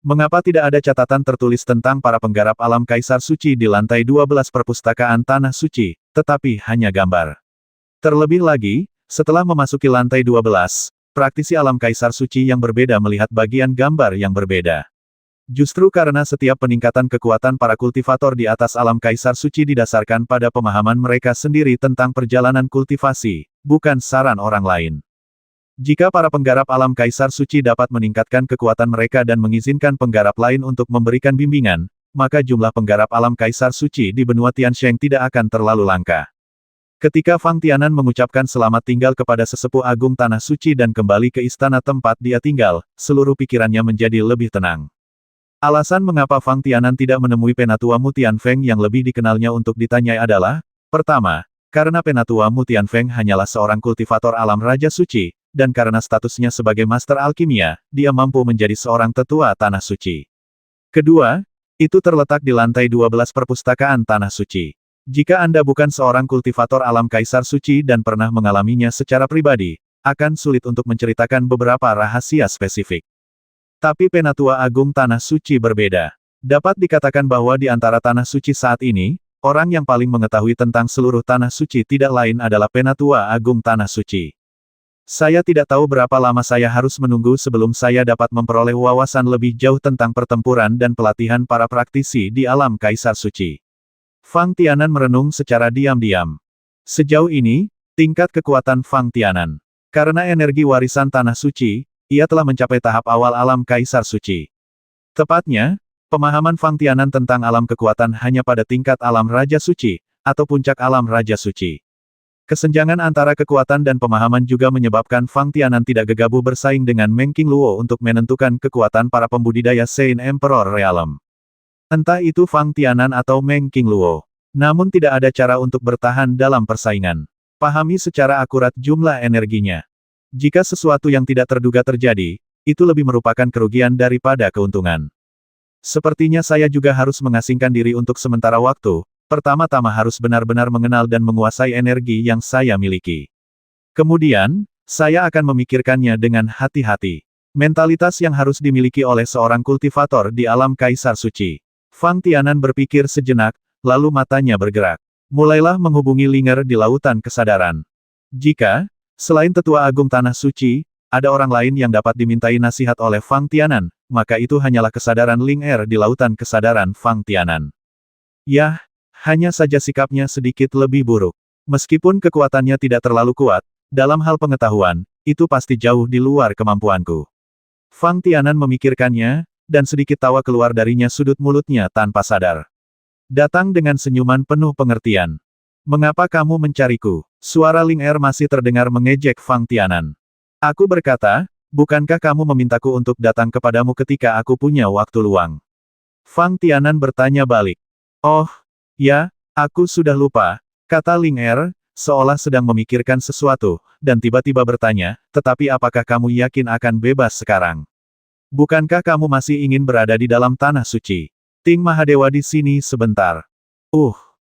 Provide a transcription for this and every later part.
Mengapa tidak ada catatan tertulis tentang para penggarap alam Kaisar Suci di lantai 12 perpustakaan Tanah Suci, tetapi hanya gambar? Terlebih lagi, setelah memasuki lantai 12, praktisi alam Kaisar Suci yang berbeda melihat bagian gambar yang berbeda. Justru karena setiap peningkatan kekuatan para kultivator di atas alam Kaisar Suci didasarkan pada pemahaman mereka sendiri tentang perjalanan kultivasi, bukan saran orang lain. Jika para penggarap alam Kaisar Suci dapat meningkatkan kekuatan mereka dan mengizinkan penggarap lain untuk memberikan bimbingan, maka jumlah penggarap alam Kaisar Suci di benua Tiansheng tidak akan terlalu langka. Ketika Fang Tianan mengucapkan selamat tinggal kepada sesepuh agung Tanah Suci dan kembali ke istana tempat dia tinggal, seluruh pikirannya menjadi lebih tenang. Alasan mengapa Fang Tianan tidak menemui Penatua Mu Tianfeng yang lebih dikenalnya untuk ditanyai adalah, pertama, karena Penatua Mu Tianfeng hanyalah seorang kultivator alam Raja Suci, dan karena statusnya sebagai Master Alkimia, dia mampu menjadi seorang tetua Tanah Suci. Kedua, itu terletak di lantai 12 perpustakaan Tanah Suci. Jika Anda bukan seorang kultivator alam Kaisar Suci dan pernah mengalaminya secara pribadi, akan sulit untuk menceritakan beberapa rahasia spesifik. Tapi Penatua Agung Tanah Suci berbeda. Dapat dikatakan bahwa di antara Tanah Suci saat ini, orang yang paling mengetahui tentang seluruh Tanah Suci tidak lain adalah Penatua Agung Tanah Suci. Saya tidak tahu berapa lama saya harus menunggu sebelum saya dapat memperoleh wawasan lebih jauh tentang pertempuran dan pelatihan para praktisi di alam Kaisar Suci. Fang Tianan merenung secara diam-diam. Sejauh ini, tingkat kekuatan Fang Tianan. Karena energi warisan Tanah Suci, ia telah mencapai tahap awal alam Kaisar Suci. Tepatnya, pemahaman Fang Tianan tentang alam kekuatan hanya pada tingkat alam Raja Suci, atau puncak alam Raja Suci. Kesenjangan antara kekuatan dan pemahaman juga menyebabkan Fang Tianan tidak gegabah bersaing dengan Meng Qingluo untuk menentukan kekuatan para pembudidaya Saint Emperor Realm. Entah itu Fang Tianan atau Meng Qingluo. Namun tidak ada cara untuk bertahan dalam persaingan. Pahami secara akurat jumlah energinya. Jika sesuatu yang tidak terduga terjadi, itu lebih merupakan kerugian daripada keuntungan. Sepertinya saya juga harus mengasingkan diri untuk sementara waktu. Pertama-tama harus benar-benar mengenal dan menguasai energi yang saya miliki. Kemudian, saya akan memikirkannya dengan hati-hati. Mentalitas yang harus dimiliki oleh seorang kultivator di alam Kaisar Suci. Fang Tianan berpikir sejenak, lalu matanya bergerak. Mulailah menghubungi Linger di Lautan Kesadaran. Jika, selain Tetua Agung Tanah Suci, ada orang lain yang dapat dimintai nasihat oleh Fang Tianan, maka itu hanyalah kesadaran Linger di Lautan Kesadaran Fang Tianan. Yah, hanya saja sikapnya sedikit lebih buruk. Meskipun kekuatannya tidak terlalu kuat, dalam hal pengetahuan, itu pasti jauh di luar kemampuanku. Fang Tianan memikirkannya, dan sedikit tawa keluar darinya sudut mulutnya tanpa sadar. Datang dengan senyuman penuh pengertian. Mengapa kamu mencariku? Suara Linger masih terdengar mengejek Fang Tianan. Aku berkata, bukankah kamu memintaku untuk datang kepadamu ketika aku punya waktu luang? Fang Tianan bertanya balik. Oh, ya, aku sudah lupa, kata Linger, seolah sedang memikirkan sesuatu, dan tiba-tiba bertanya, tetapi apakah kamu yakin akan bebas sekarang? Bukankah kamu masih ingin berada di dalam Tanah Suci? Ting Mahadewa di sini sebentar.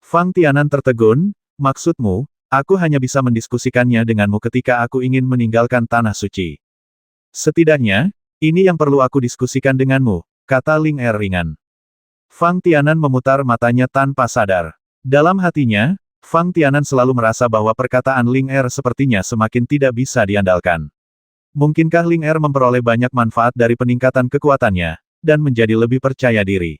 Fang Tianan tertegun, maksudmu, aku hanya bisa mendiskusikannya denganmu ketika aku ingin meninggalkan Tanah Suci. Setidaknya, ini yang perlu aku diskusikan denganmu, kata Linger ringan. Fang Tianan memutar matanya tanpa sadar. Dalam hatinya, Fang Tianan selalu merasa bahwa perkataan Linger sepertinya semakin tidak bisa diandalkan. Mungkinkah Linger memperoleh banyak manfaat dari peningkatan kekuatannya, dan menjadi lebih percaya diri?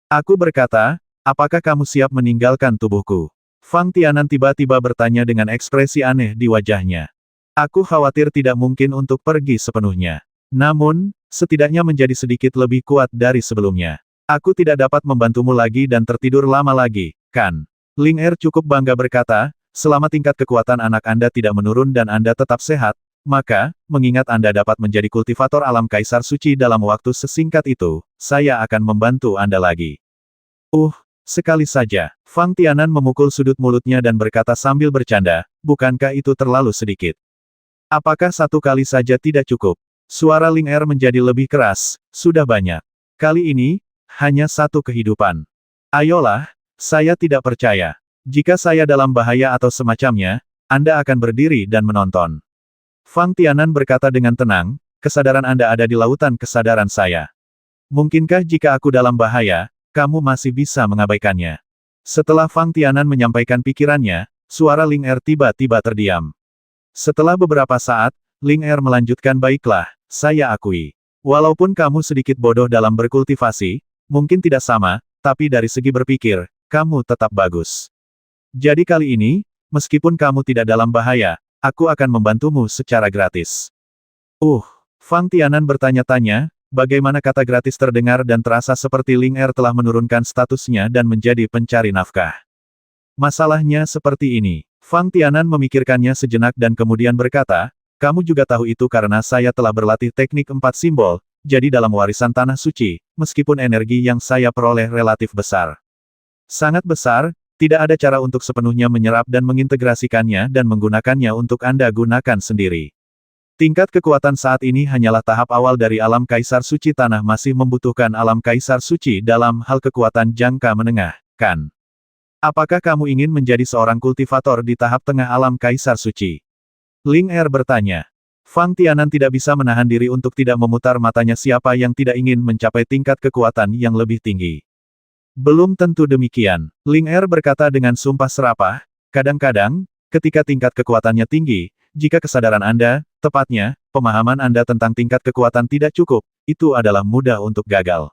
Aku berkata, apakah kamu siap meninggalkan tubuhku? Fang Tianan tiba-tiba bertanya dengan ekspresi aneh di wajahnya. Aku khawatir tidak mungkin untuk pergi sepenuhnya. Namun, setidaknya menjadi sedikit lebih kuat dari sebelumnya. Aku tidak dapat membantumu lagi dan tertidur lama lagi, kan? Linger cukup bangga berkata, selama tingkat kekuatan anak Anda tidak menurun dan Anda tetap sehat, maka, mengingat Anda dapat menjadi kultivator alam Kaisar Suci dalam waktu sesingkat itu, saya akan membantu Anda lagi. Sekali saja. Fang Tianan memukul sudut mulutnya dan berkata sambil bercanda, bukankah itu terlalu sedikit? Apakah satu kali saja tidak cukup? Suara Linger menjadi lebih keras, sudah banyak. Kali ini, hanya satu kehidupan. Ayolah, saya tidak percaya. Jika saya dalam bahaya atau semacamnya, Anda akan berdiri dan menonton. Fang Tianan berkata dengan tenang, kesadaran Anda ada di lautan kesadaran saya. Mungkinkah jika aku dalam bahaya, kamu masih bisa mengabaikannya? Setelah Fang Tianan menyampaikan pikirannya, suara Ling Er tiba-tiba terdiam. Setelah beberapa saat, Ling Er melanjutkan, baiklah, saya akui. Walaupun kamu sedikit bodoh dalam berkultivasi, mungkin tidak sama, tapi dari segi berpikir, kamu tetap bagus. Jadi kali ini, meskipun kamu tidak dalam bahaya, aku akan membantumu secara gratis. Fang Tianan bertanya-tanya, bagaimana kata gratis terdengar dan terasa seperti Ling Er telah menurunkan statusnya dan menjadi pencari nafkah. Masalahnya seperti ini. Fang Tianan memikirkannya sejenak dan kemudian berkata, kamu juga tahu itu karena saya telah berlatih teknik 4 simbol, jadi dalam warisan tanah suci, meskipun energi yang saya peroleh relatif besar. Sangat besar, tidak ada cara untuk sepenuhnya menyerap dan mengintegrasikannya dan menggunakannya untuk Anda gunakan sendiri. Tingkat kekuatan saat ini hanyalah tahap awal dari alam Kaisar Suci. Tanah masih membutuhkan alam Kaisar Suci dalam hal kekuatan jangka menengah, kan? Apakah kamu ingin menjadi seorang kultivator di tahap tengah alam Kaisar Suci? Ling Er bertanya. Fang Tianan tidak bisa menahan diri untuk tidak memutar matanya. Siapa yang tidak ingin mencapai tingkat kekuatan yang lebih tinggi? Belum tentu demikian. Ling Er berkata dengan sumpah serapah, kadang-kadang, ketika tingkat kekuatannya tinggi, jika kesadaran Anda, tepatnya, pemahaman Anda tentang tingkat kekuatan tidak cukup, itu adalah mudah untuk gagal.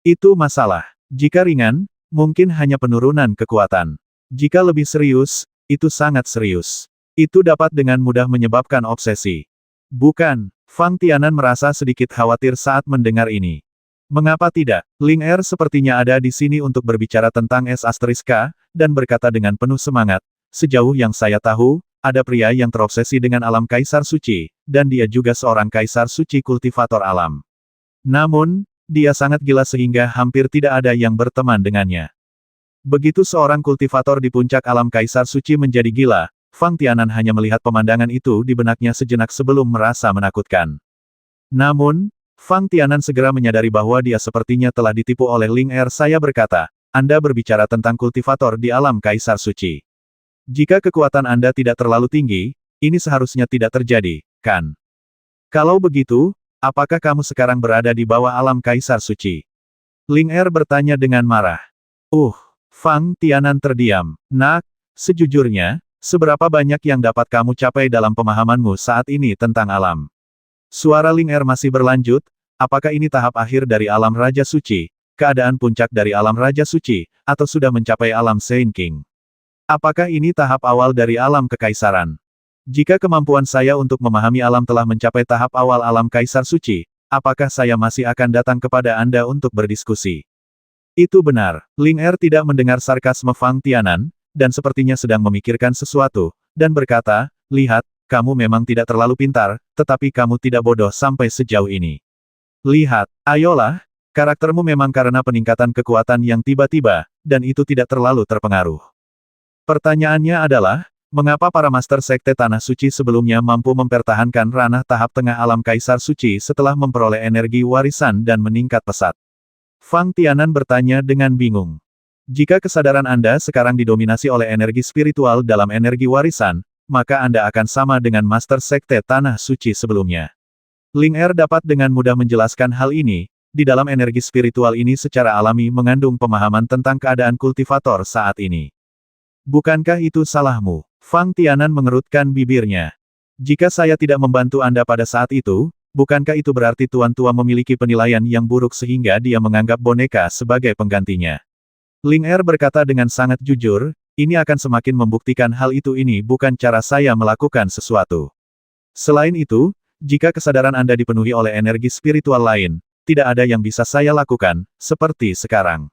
Itu masalah. Jika ringan, mungkin hanya penurunan kekuatan. Jika lebih serius, itu sangat serius. Itu dapat dengan mudah menyebabkan obsesi. Bukan, Fang Tianan merasa sedikit khawatir saat mendengar ini. Mengapa tidak? Ling Er sepertinya ada di sini untuk berbicara tentang S*K, dan berkata dengan penuh semangat, sejauh yang saya tahu, ada pria yang terobsesi dengan alam Kaisar Suci, dan dia juga seorang Kaisar Suci kultivator alam. Namun, dia sangat gila sehingga hampir tidak ada yang berteman dengannya. Begitu seorang kultivator di puncak alam Kaisar Suci menjadi gila, Fang Tianan hanya melihat pemandangan itu di benaknya sejenak sebelum merasa menakutkan. Namun, Fang Tianan segera menyadari bahwa dia sepertinya telah ditipu oleh Ling Er. Saya berkata, Anda berbicara tentang kultivator di alam Kaisar Suci. Jika kekuatan Anda tidak terlalu tinggi, ini seharusnya tidak terjadi, kan? Kalau begitu, apakah kamu sekarang berada di bawah alam Kaisar Suci? Ling Er bertanya dengan marah. Fang Tianan terdiam. Nak, sejujurnya, seberapa banyak yang dapat kamu capai dalam pemahamanmu saat ini tentang alam? Suara Ling Er masih berlanjut, apakah ini tahap akhir dari alam Raja Suci, keadaan puncak dari alam Raja Suci, atau sudah mencapai alam Saint King? Apakah ini tahap awal dari alam kekaisaran? Jika kemampuan saya untuk memahami alam telah mencapai tahap awal alam Kaisar Suci, apakah saya masih akan datang kepada Anda untuk berdiskusi? Itu benar. Ling Er tidak mendengar sarkasme Fang Tianan, dan sepertinya sedang memikirkan sesuatu, dan berkata, lihat, kamu memang tidak terlalu pintar, tetapi kamu tidak bodoh sampai sejauh ini. Lihat, ayolah, karaktermu memang karena peningkatan kekuatan yang tiba-tiba, dan itu tidak terlalu terpengaruh. Pertanyaannya adalah, mengapa para Master Sekte Tanah Suci sebelumnya mampu mempertahankan ranah tahap tengah alam Kaisar Suci setelah memperoleh energi warisan dan meningkat pesat? Fang Tianan bertanya dengan bingung. Jika kesadaran Anda sekarang didominasi oleh energi spiritual dalam energi warisan, maka Anda akan sama dengan Master Sekte Tanah Suci sebelumnya. Ling Er dapat dengan mudah menjelaskan hal ini, di dalam energi spiritual ini secara alami mengandung pemahaman tentang keadaan kultivator saat ini. Bukankah itu salahmu? Fang Tianan mengerutkan bibirnya. Jika saya tidak membantu Anda pada saat itu, bukankah itu berarti Tuan Tua memiliki penilaian yang buruk sehingga dia menganggap boneka sebagai penggantinya? Ling Er berkata dengan sangat jujur, ini akan semakin membuktikan hal itu. Ini bukan cara saya melakukan sesuatu. Selain itu, jika kesadaran Anda dipenuhi oleh energi spiritual lain, tidak ada yang bisa saya lakukan, seperti sekarang.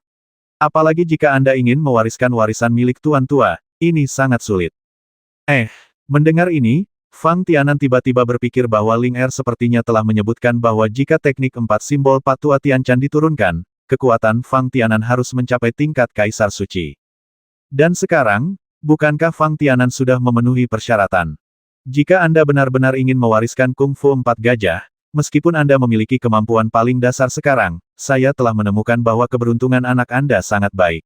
Apalagi jika Anda ingin mewariskan warisan milik Tuan Tua, ini sangat sulit. Mendengar ini, Fang Tianan tiba-tiba berpikir bahwa Ling Er sepertinya telah menyebutkan bahwa jika teknik 4 simbol Patua Tianchan diturunkan, kekuatan Fang Tianan harus mencapai tingkat Kaisar Suci. Dan sekarang, bukankah Fang Tianan sudah memenuhi persyaratan? Jika Anda benar-benar ingin mewariskan Kung Fu 4 Gajah, meskipun Anda memiliki kemampuan paling dasar sekarang, saya telah menemukan bahwa keberuntungan anak Anda sangat baik.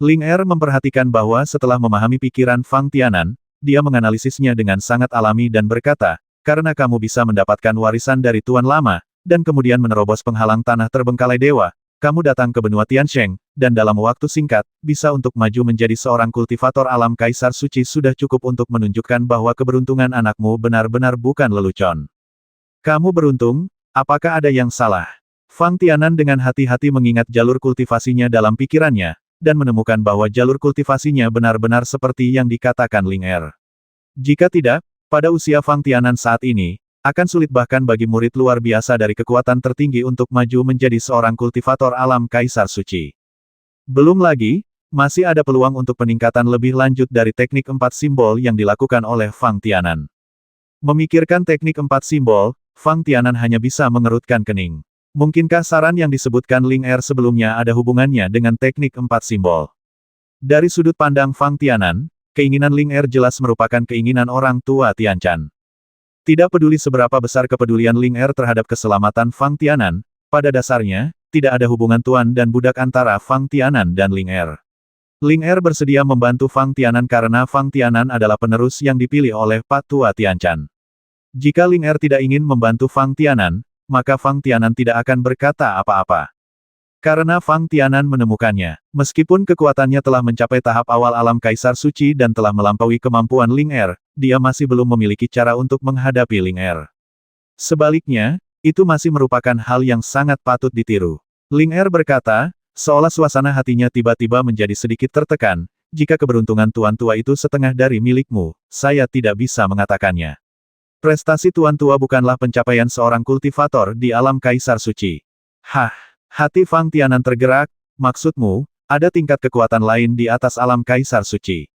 Ling Er memperhatikan bahwa setelah memahami pikiran Fang Tianan, dia menganalisisnya dengan sangat alami dan berkata, karena kamu bisa mendapatkan warisan dari Tuan Lama, dan kemudian menerobos penghalang tanah terbengkalai dewa. Kamu datang ke benua Tiansheng, dan dalam waktu singkat, bisa untuk maju menjadi seorang kultivator alam Kaisar Suci sudah cukup untuk menunjukkan bahwa keberuntungan anakmu benar-benar bukan lelucon. Kamu beruntung, apakah ada yang salah? Fang Tianan dengan hati-hati mengingat jalur kultivasinya dalam pikirannya, dan menemukan bahwa jalur kultivasinya benar-benar seperti yang dikatakan Ling Er. Jika tidak, pada usia Fang Tianan saat ini, akan sulit bahkan bagi murid luar biasa dari kekuatan tertinggi untuk maju menjadi seorang kultivator alam Kaisar Suci. Belum lagi, masih ada peluang untuk peningkatan lebih lanjut dari teknik 4 simbol yang dilakukan oleh Fang Tianan. Memikirkan teknik 4 simbol, Fang Tianan hanya bisa mengerutkan kening. Mungkinkah saran yang disebutkan Ling Er sebelumnya ada hubungannya dengan teknik 4 simbol? Dari sudut pandang Fang Tianan, keinginan Ling Er jelas merupakan keinginan orang tua Tianchan. Tidak peduli seberapa besar kepedulian Ling Er terhadap keselamatan Fang Tianan, pada dasarnya, tidak ada hubungan tuan dan budak antara Fang Tianan dan Ling Er. Ling Er bersedia membantu Fang Tianan karena Fang Tianan adalah penerus yang dipilih oleh Patua Tianchan. Jika Ling Er tidak ingin membantu Fang Tianan, maka Fang Tianan tidak akan berkata apa-apa. Karena Fang Tianan menemukannya, meskipun kekuatannya telah mencapai tahap awal alam Kaisar Suci dan telah melampaui kemampuan Ling Er, dia masih belum memiliki cara untuk menghadapi Ling Er. Sebaliknya, itu masih merupakan hal yang sangat patut ditiru. Ling Er berkata, seolah suasana hatinya tiba-tiba menjadi sedikit tertekan, jika keberuntungan Tuan Tua itu setengah dari milikmu, saya tidak bisa mengatakannya. Prestasi Tuan Tua bukanlah pencapaian seorang kultivator di alam Kaisar Suci. Hah, hati Fang Tianan tergerak, maksudmu, ada tingkat kekuatan lain di atas alam Kaisar Suci.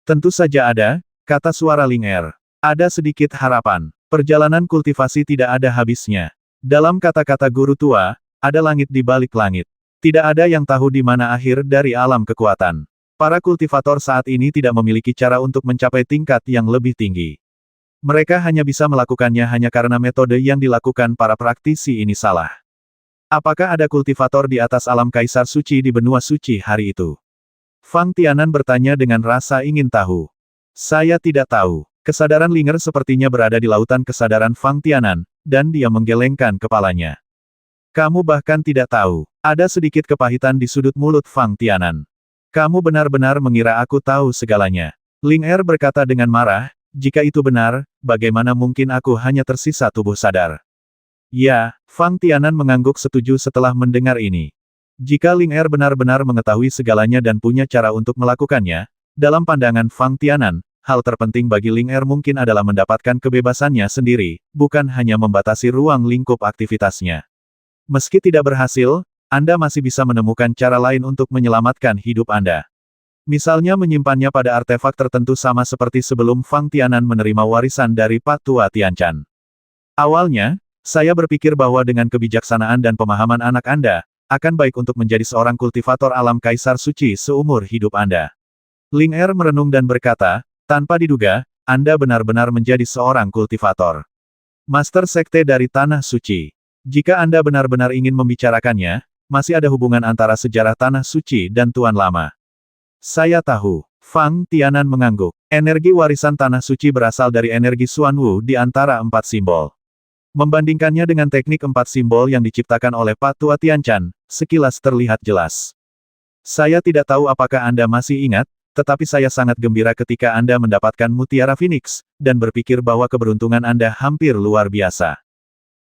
Tentu saja ada, kata suara Ling Er. Ada sedikit harapan. Perjalanan kultivasi tidak ada habisnya. Dalam kata-kata guru tua, ada langit di balik langit. Tidak ada yang tahu di mana akhir dari alam kekuatan. Para kultivator saat ini tidak memiliki cara untuk mencapai tingkat yang lebih tinggi. Mereka hanya bisa melakukannya hanya karena metode yang dilakukan para praktisi ini salah. Apakah ada kultivator di atas alam Kaisar Suci di benua suci hari itu? Fang Tianan bertanya dengan rasa ingin tahu. Saya tidak tahu. Kesadaran Ling Er sepertinya berada di lautan kesadaran Fang Tianan, dan dia menggelengkan kepalanya. Kamu bahkan tidak tahu. Ada sedikit kepahitan di sudut mulut Fang Tianan. Kamu benar-benar mengira aku tahu segalanya. Ling Er berkata dengan marah, jika itu benar, bagaimana mungkin aku hanya tersisa tubuh sadar? Ya, Fang Tianan mengangguk setuju setelah mendengar ini. Jika Ling Er benar-benar mengetahui segalanya dan punya cara untuk melakukannya, dalam pandangan Fang Tianan, hal terpenting bagi Ling Er mungkin adalah mendapatkan kebebasannya sendiri, bukan hanya membatasi ruang lingkup aktivitasnya. Meski tidak berhasil, Anda masih bisa menemukan cara lain untuk menyelamatkan hidup Anda. Misalnya menyimpannya pada artefak tertentu sama seperti sebelum Fang Tianan menerima warisan dari Patua Tianchan. Awalnya, saya berpikir bahwa dengan kebijaksanaan dan pemahaman anak Anda, akan baik untuk menjadi seorang kultivator alam Kaisar Suci seumur hidup Anda. Ling Er merenung dan berkata, tanpa diduga, Anda benar-benar menjadi seorang kultivator. Master Sekte dari Tanah Suci. Jika Anda benar-benar ingin membicarakannya, masih ada hubungan antara sejarah Tanah Suci dan Tuan Lama. Saya tahu. Fang Tianan mengangguk. Energi warisan Tanah Suci berasal dari energi Xuanwu di antara 4 simbol. Membandingkannya dengan teknik 4 simbol yang diciptakan oleh Patua Tianchan, sekilas terlihat jelas. Saya tidak tahu apakah Anda masih ingat, tetapi saya sangat gembira ketika Anda mendapatkan Mutiara Phoenix, dan berpikir bahwa keberuntungan Anda hampir luar biasa.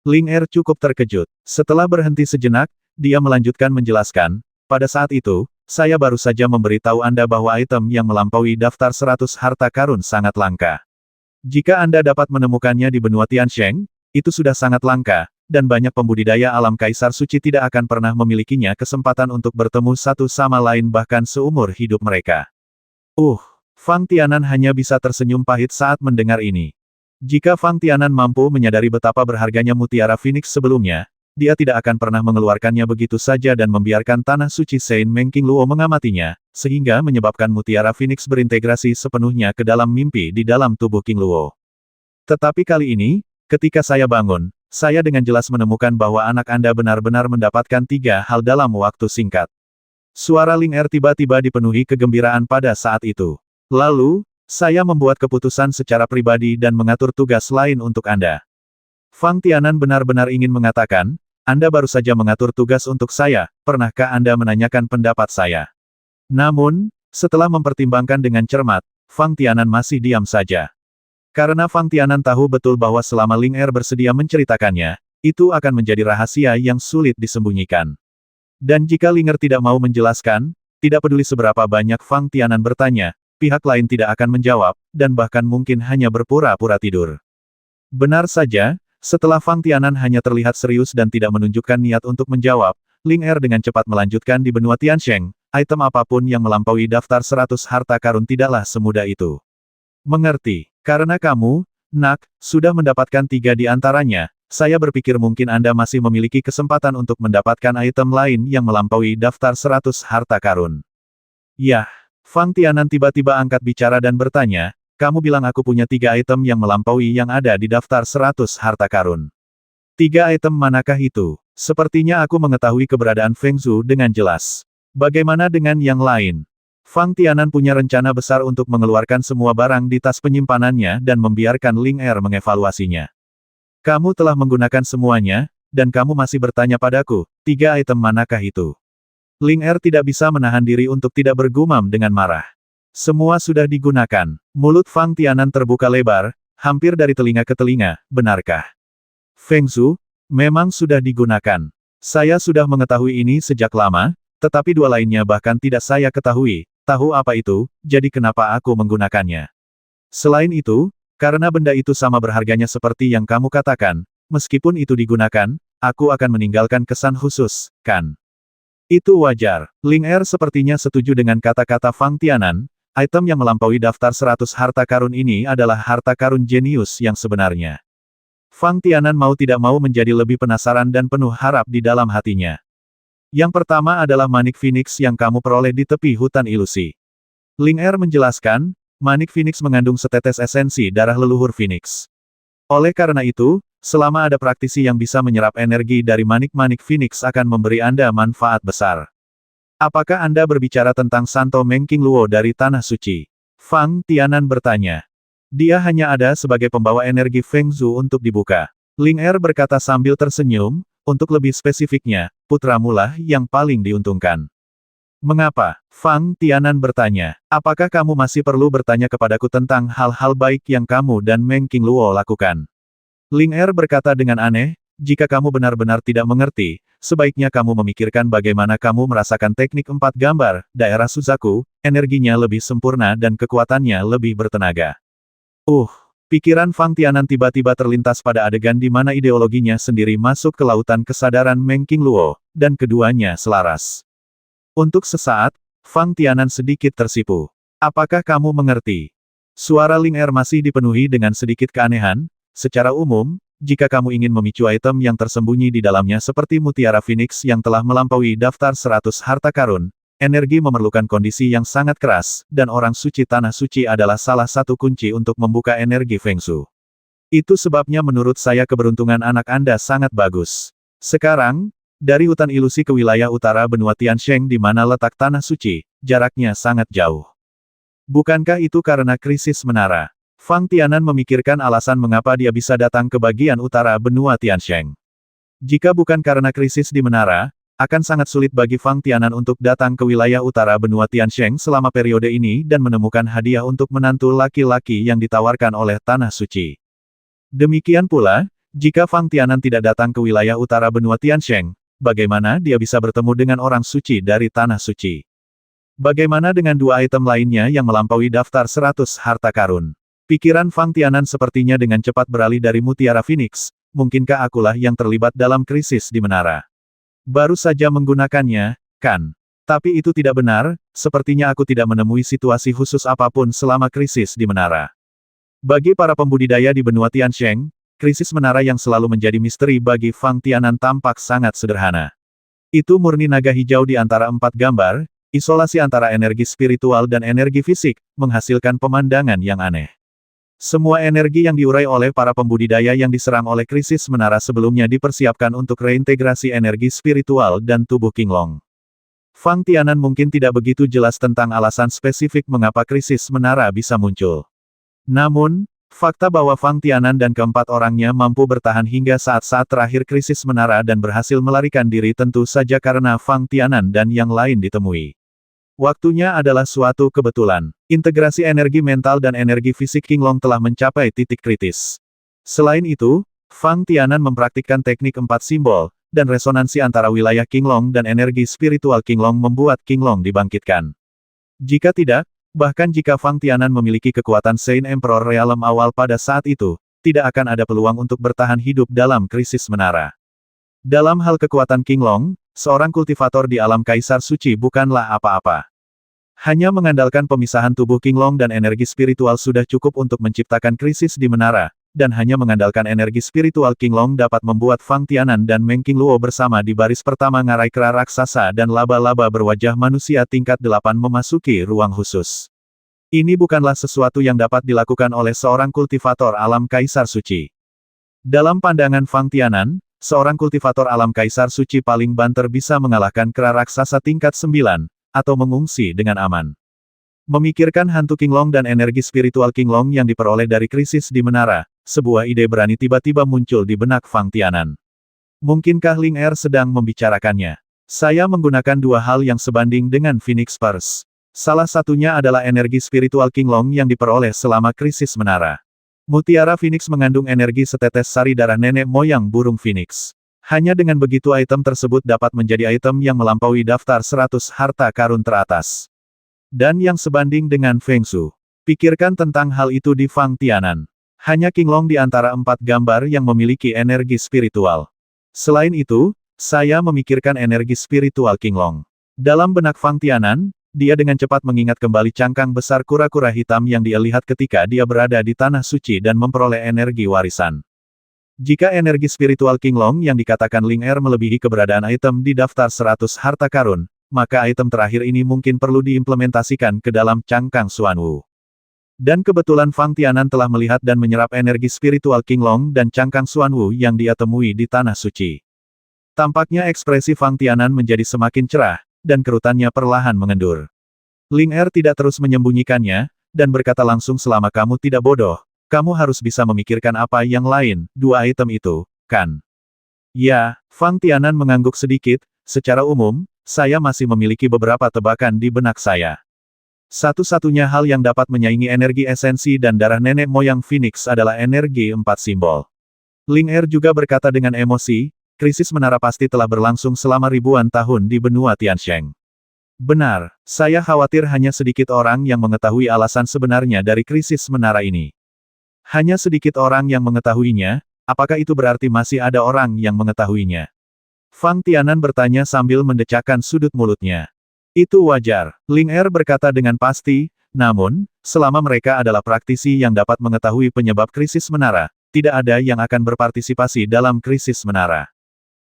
Ling Er cukup terkejut. Setelah berhenti sejenak, dia melanjutkan menjelaskan, pada saat itu, saya baru saja memberitahu Anda bahwa item yang melampaui daftar 100 harta karun sangat langka. Jika Anda dapat menemukannya di benua Tiansheng, itu sudah sangat langka, dan banyak pembudidaya alam Kaisar Suci tidak akan pernah memilikinya kesempatan untuk bertemu satu sama lain bahkan seumur hidup mereka. Fang Tianan hanya bisa tersenyum pahit saat mendengar ini. Jika Fang Tianan mampu menyadari betapa berharganya Mutiara Phoenix sebelumnya, dia tidak akan pernah mengeluarkannya begitu saja dan membiarkan Tanah Suci Saint Meng Qingluo mengamatinya, sehingga menyebabkan Mutiara Phoenix berintegrasi sepenuhnya ke dalam mimpi di dalam tubuh Qingluo. Tetapi kali ini, ketika saya bangun, saya dengan jelas menemukan bahwa anak Anda benar-benar mendapatkan 3 hal dalam waktu singkat. Suara Ling Er tiba-tiba dipenuhi kegembiraan pada saat itu. Lalu, saya membuat keputusan secara pribadi dan mengatur tugas lain untuk Anda. Fang Tianan benar-benar ingin mengatakan, Anda baru saja mengatur tugas untuk saya, pernahkah Anda menanyakan pendapat saya? Namun, setelah mempertimbangkan dengan cermat, Fang Tianan masih diam saja. Karena Fang Tianan tahu betul bahwa selama Ling Er bersedia menceritakannya, itu akan menjadi rahasia yang sulit disembunyikan. Dan jika Ling Er tidak mau menjelaskan, tidak peduli seberapa banyak Fang Tianan bertanya, pihak lain tidak akan menjawab, dan bahkan mungkin hanya berpura-pura tidur. Benar saja, setelah Fang Tianan hanya terlihat serius dan tidak menunjukkan niat untuk menjawab, Ling Er dengan cepat melanjutkan di benua Tiansheng, item apapun yang melampaui daftar 100 harta karun tidaklah semudah itu. Mengerti, karena kamu, Nak, sudah mendapatkan 3 di antaranya, saya berpikir mungkin Anda masih memiliki kesempatan untuk mendapatkan item lain yang melampaui daftar 100 harta karun. Yah, Fang Tianan tiba-tiba angkat bicara dan bertanya, kamu bilang aku punya 3 item yang melampaui yang ada di daftar 100 harta karun. 3 item manakah itu? Sepertinya aku mengetahui keberadaan Feng Zhu dengan jelas. Bagaimana dengan yang lain? Fang Tianan punya rencana besar untuk mengeluarkan semua barang di tas penyimpanannya dan membiarkan Ling Er mengevaluasinya. Kamu telah menggunakan semuanya, dan kamu masih bertanya padaku, 3 item manakah itu? Ling Er tidak bisa menahan diri untuk tidak bergumam dengan marah. Semua sudah digunakan. Mulut Fang Tianan terbuka lebar, hampir dari telinga ke telinga, benarkah? Feng Zhu, memang sudah digunakan. Saya sudah mengetahui ini sejak lama, tetapi 2 lainnya bahkan tidak saya ketahui, tahu apa itu, jadi kenapa aku menggunakannya. Selain itu, karena benda itu sama berharganya seperti yang kamu katakan, meskipun itu digunakan, aku akan meninggalkan kesan khusus, kan? Itu wajar. Ling Er sepertinya setuju dengan kata-kata Fang Tianan. Item yang melampaui daftar 100 harta karun ini adalah harta karun jenius yang sebenarnya. Fang Tianan mau tidak mau menjadi lebih penasaran dan penuh harap di dalam hatinya. Yang pertama adalah manik Phoenix yang kamu peroleh di tepi hutan ilusi. Ling Er menjelaskan, manik Phoenix mengandung setetes esensi darah leluhur Phoenix. Oleh karena itu, selama ada praktisi yang bisa menyerap energi dari manik-manik Phoenix akan memberi Anda manfaat besar. Apakah Anda berbicara tentang Santo Mengking Luo dari Tanah Suci? Fang Tianan bertanya. Dia hanya ada sebagai pembawa energi Feng Zhu untuk dibuka. Ling Er berkata sambil tersenyum, untuk lebih spesifiknya, putramu lah yang paling diuntungkan. Mengapa? Fang Tianan bertanya. Apakah kamu masih perlu bertanya kepadaku tentang hal-hal baik yang kamu dan Mengking Luo lakukan? Ling Er berkata dengan aneh, jika kamu benar-benar tidak mengerti, sebaiknya kamu memikirkan bagaimana kamu merasakan teknik 4 gambar, daerah Suzaku, energinya lebih sempurna dan kekuatannya lebih bertenaga. Pikiran Fang Tianan tiba-tiba terlintas pada adegan di mana ideologinya sendiri masuk ke lautan kesadaran Mengking Luo, dan keduanya selaras. Untuk sesaat, Fang Tianan sedikit tersipu. Apakah kamu mengerti? Suara Ling Er masih dipenuhi dengan sedikit keanehan. Secara umum, jika kamu ingin memicu item yang tersembunyi di dalamnya seperti mutiara Phoenix yang telah melampaui daftar 100 harta karun, energi memerlukan kondisi yang sangat keras, dan orang suci Tanah Suci adalah salah satu kunci untuk membuka energi Feng Zhu. Itu sebabnya menurut saya keberuntungan anak Anda sangat bagus. Sekarang, dari hutan ilusi ke wilayah utara benua Tiansheng di mana letak Tanah Suci, jaraknya sangat jauh. Bukankah itu karena krisis menara? Fang Tianan memikirkan alasan mengapa dia bisa datang ke bagian utara benua Tiansheng. Jika bukan karena krisis di menara, akan sangat sulit bagi Fang Tianan untuk datang ke wilayah utara benua Tiansheng selama periode ini dan menemukan hadiah untuk menantu laki-laki yang ditawarkan oleh Tanah Suci. Demikian pula, jika Fang Tianan tidak datang ke wilayah utara benua Tiansheng, bagaimana dia bisa bertemu dengan orang suci dari Tanah Suci? Bagaimana dengan 2 item lainnya yang melampaui daftar 100 harta karun? Pikiran Fang Tianan sepertinya dengan cepat beralih dari mutiara Phoenix, mungkinkah akulah yang terlibat dalam krisis di menara? Baru saja menggunakannya, kan? Tapi itu tidak benar, sepertinya aku tidak menemui situasi khusus apapun selama krisis di menara. Bagi para pembudidaya di benua Tiansheng, krisis menara yang selalu menjadi misteri bagi Fang Tianan tampak sangat sederhana. Itu murni naga hijau di antara 4 gambar, isolasi antara energi spiritual dan energi fisik, menghasilkan pemandangan yang aneh. Semua energi yang diurai oleh para pembudidaya yang diserang oleh krisis menara sebelumnya dipersiapkan untuk reintegrasi energi spiritual dan tubuh King Long. Fang Tianan mungkin tidak begitu jelas tentang alasan spesifik mengapa krisis menara bisa muncul. Namun, Fakta bahwa Fang Tianan dan keempat orangnya mampu bertahan hingga saat-saat terakhir krisis menara dan berhasil melarikan diri tentu saja karena Fang Tianan dan yang lain ditemui. Waktunya adalah suatu kebetulan. Integrasi energi mental dan energi fisik Qinglong telah mencapai titik kritis. Selain itu, Fang Tianan mempraktikkan teknik 4 simbol, dan resonansi antara wilayah Qinglong dan energi spiritual Qinglong membuat Qinglong dibangkitkan. Jika tidak, bahkan jika Fang Tianan memiliki kekuatan Saint Emperor Realm awal pada saat itu, tidak akan ada peluang untuk bertahan hidup dalam krisis menara. Dalam hal kekuatan Qinglong, seorang kultivator di alam Kaisar Suci bukanlah apa-apa. Hanya mengandalkan pemisahan tubuh Qinglong dan energi spiritual sudah cukup untuk menciptakan krisis di menara, dan hanya mengandalkan energi spiritual Qinglong dapat membuat Fang Tianan dan Meng Qingluo bersama di baris pertama ngarai kera raksasa dan laba-laba berwajah manusia tingkat 8 memasuki ruang khusus. Ini bukanlah sesuatu yang dapat dilakukan oleh seorang kultivator alam Kaisar Suci. Dalam pandangan Fang Tianan, seorang kultivator alam Kaisar Suci paling banter bisa mengalahkan kera raksasa tingkat 9, atau mengungsi dengan aman. Memikirkan hantu Qinglong dan energi spiritual Qinglong yang diperoleh dari krisis di menara, sebuah ide berani tiba-tiba muncul di benak Fang Tianan. Mungkinkah Ling Er sedang membicarakannya? Saya menggunakan dua hal yang sebanding dengan Phoenix Purse. Salah satunya adalah energi spiritual Qinglong yang diperoleh selama krisis menara. Mutiara Phoenix mengandung energi setetes sari darah nenek moyang burung Phoenix. Hanya dengan begitu item tersebut dapat menjadi item yang melampaui daftar 100 harta karun teratas. Dan yang sebanding dengan Feng Shu. Pikirkan tentang hal itu di Fang Tianan. Hanya Qinglong di antara 4 gambar yang memiliki energi spiritual. Selain itu, saya memikirkan energi spiritual Qinglong. Dalam benak Fang Tianan, dia dengan cepat mengingat kembali cangkang besar kura-kura hitam yang dia lihat ketika dia berada di Tanah Suci dan memperoleh energi warisan. Jika energi spiritual Qinglong yang dikatakan Ling Er melebihi keberadaan item di daftar 100 harta karun, maka item terakhir ini mungkin perlu diimplementasikan ke dalam cangkang Xuanwu. Dan kebetulan Fang Tianan telah melihat dan menyerap energi spiritual Qinglong dan cangkang Xuanwu yang dia temui di Tanah Suci. Tampaknya ekspresi Fang Tianan menjadi semakin cerah, dan kerutannya perlahan mengendur. Ling Er tidak terus menyembunyikannya, dan berkata langsung selama kamu tidak bodoh, kamu harus bisa memikirkan apa yang lain, dua item itu, kan? Ya, Fang Tianan mengangguk sedikit, secara umum, saya masih memiliki beberapa tebakan di benak saya. Satu-satunya hal yang dapat menyaingi energi esensi dan darah nenek moyang Phoenix adalah energi 4 simbol. Ling Er juga berkata dengan emosi, krisis menara pasti telah berlangsung selama ribuan tahun di benua Tiansheng. Benar, saya khawatir hanya sedikit orang yang mengetahui alasan sebenarnya dari krisis menara ini. Hanya sedikit orang yang mengetahuinya, apakah itu berarti masih ada orang yang mengetahuinya? Fang Tianan bertanya sambil mendecakkan sudut mulutnya. Itu wajar, Ling Er berkata dengan pasti, namun, selama mereka adalah praktisi yang dapat mengetahui penyebab krisis menara, tidak ada yang akan berpartisipasi dalam krisis menara.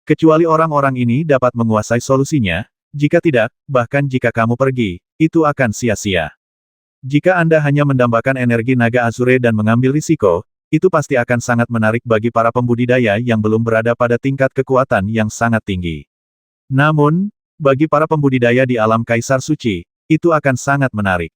Kecuali orang-orang ini dapat menguasai solusinya, jika tidak, bahkan jika kamu pergi, itu akan sia-sia. Jika Anda hanya mendambakan energi naga Azure dan mengambil risiko, itu pasti akan sangat menarik bagi para pembudidaya yang belum berada pada tingkat kekuatan yang sangat tinggi. Namun, bagi para pembudidaya di alam Kaisar Suci, itu akan sangat menarik.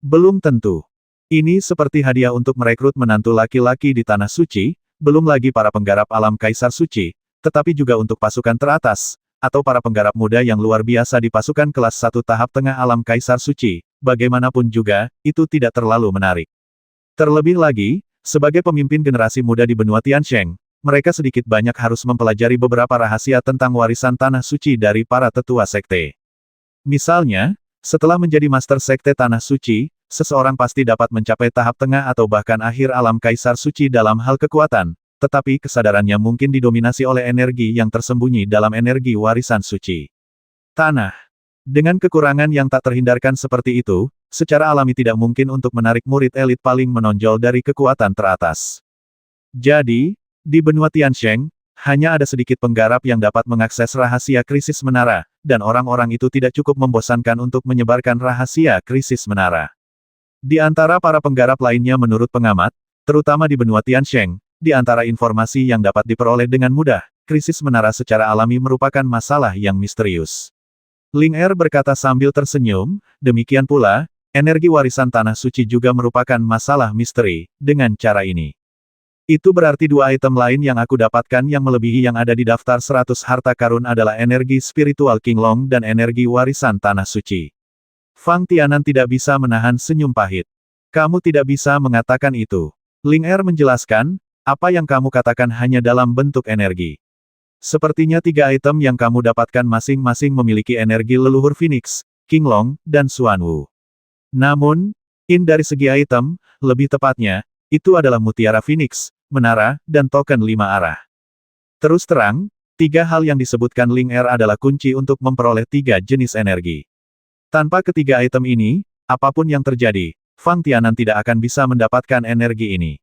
Belum tentu. Ini seperti hadiah untuk merekrut menantu laki-laki di Tanah Suci, belum lagi para penggarap alam Kaisar Suci, tetapi juga untuk pasukan teratas, atau para penggarap muda yang luar biasa di pasukan kelas 1 tahap tengah alam Kaisar Suci, bagaimanapun juga, itu tidak terlalu menarik. Terlebih lagi, sebagai pemimpin generasi muda di benua Tiansheng, mereka sedikit banyak harus mempelajari beberapa rahasia tentang warisan Tanah Suci dari para tetua sekte. Misalnya, setelah menjadi Master Sekte Tanah Suci, seseorang pasti dapat mencapai tahap tengah atau bahkan akhir alam Kaisar Suci dalam hal kekuatan, tetapi kesadarannya mungkin didominasi oleh energi yang tersembunyi dalam energi warisan suci. Tanah. Dengan kekurangan yang tak terhindarkan seperti itu, secara alami tidak mungkin untuk menarik murid elit paling menonjol dari kekuatan teratas. Jadi, di benua Tiansheng, hanya ada sedikit penggarap yang dapat mengakses rahasia krisis menara, dan orang-orang itu tidak cukup membosankan untuk menyebarkan rahasia krisis menara. Di antara para penggarap lainnya menurut pengamat, terutama di benua Tiansheng, di antara informasi yang dapat diperoleh dengan mudah, krisis menara secara alami merupakan masalah yang misterius. Ling Er berkata sambil tersenyum, demikian pula, energi warisan tanah suci juga merupakan masalah misteri, dengan cara ini. Itu berarti dua item lain yang aku dapatkan yang melebihi yang ada di daftar 100 harta karun adalah energi spiritual Qinglong dan energi warisan tanah suci. Fang Tianan tidak bisa menahan senyum pahit. Kamu tidak bisa mengatakan itu. Ling Er menjelaskan, apa yang kamu katakan hanya dalam bentuk energi. Sepertinya tiga item yang kamu dapatkan masing-masing memiliki energi leluhur Phoenix, Qinglong, dan Xuanwu. Namun, dari segi item, lebih tepatnya, itu adalah mutiara Phoenix, menara, dan token 5 arah. Terus terang, tiga hal yang disebutkan Ling Er adalah kunci untuk memperoleh tiga jenis energi. Tanpa ketiga item ini, apapun yang terjadi, Fang Tianan tidak akan bisa mendapatkan energi ini.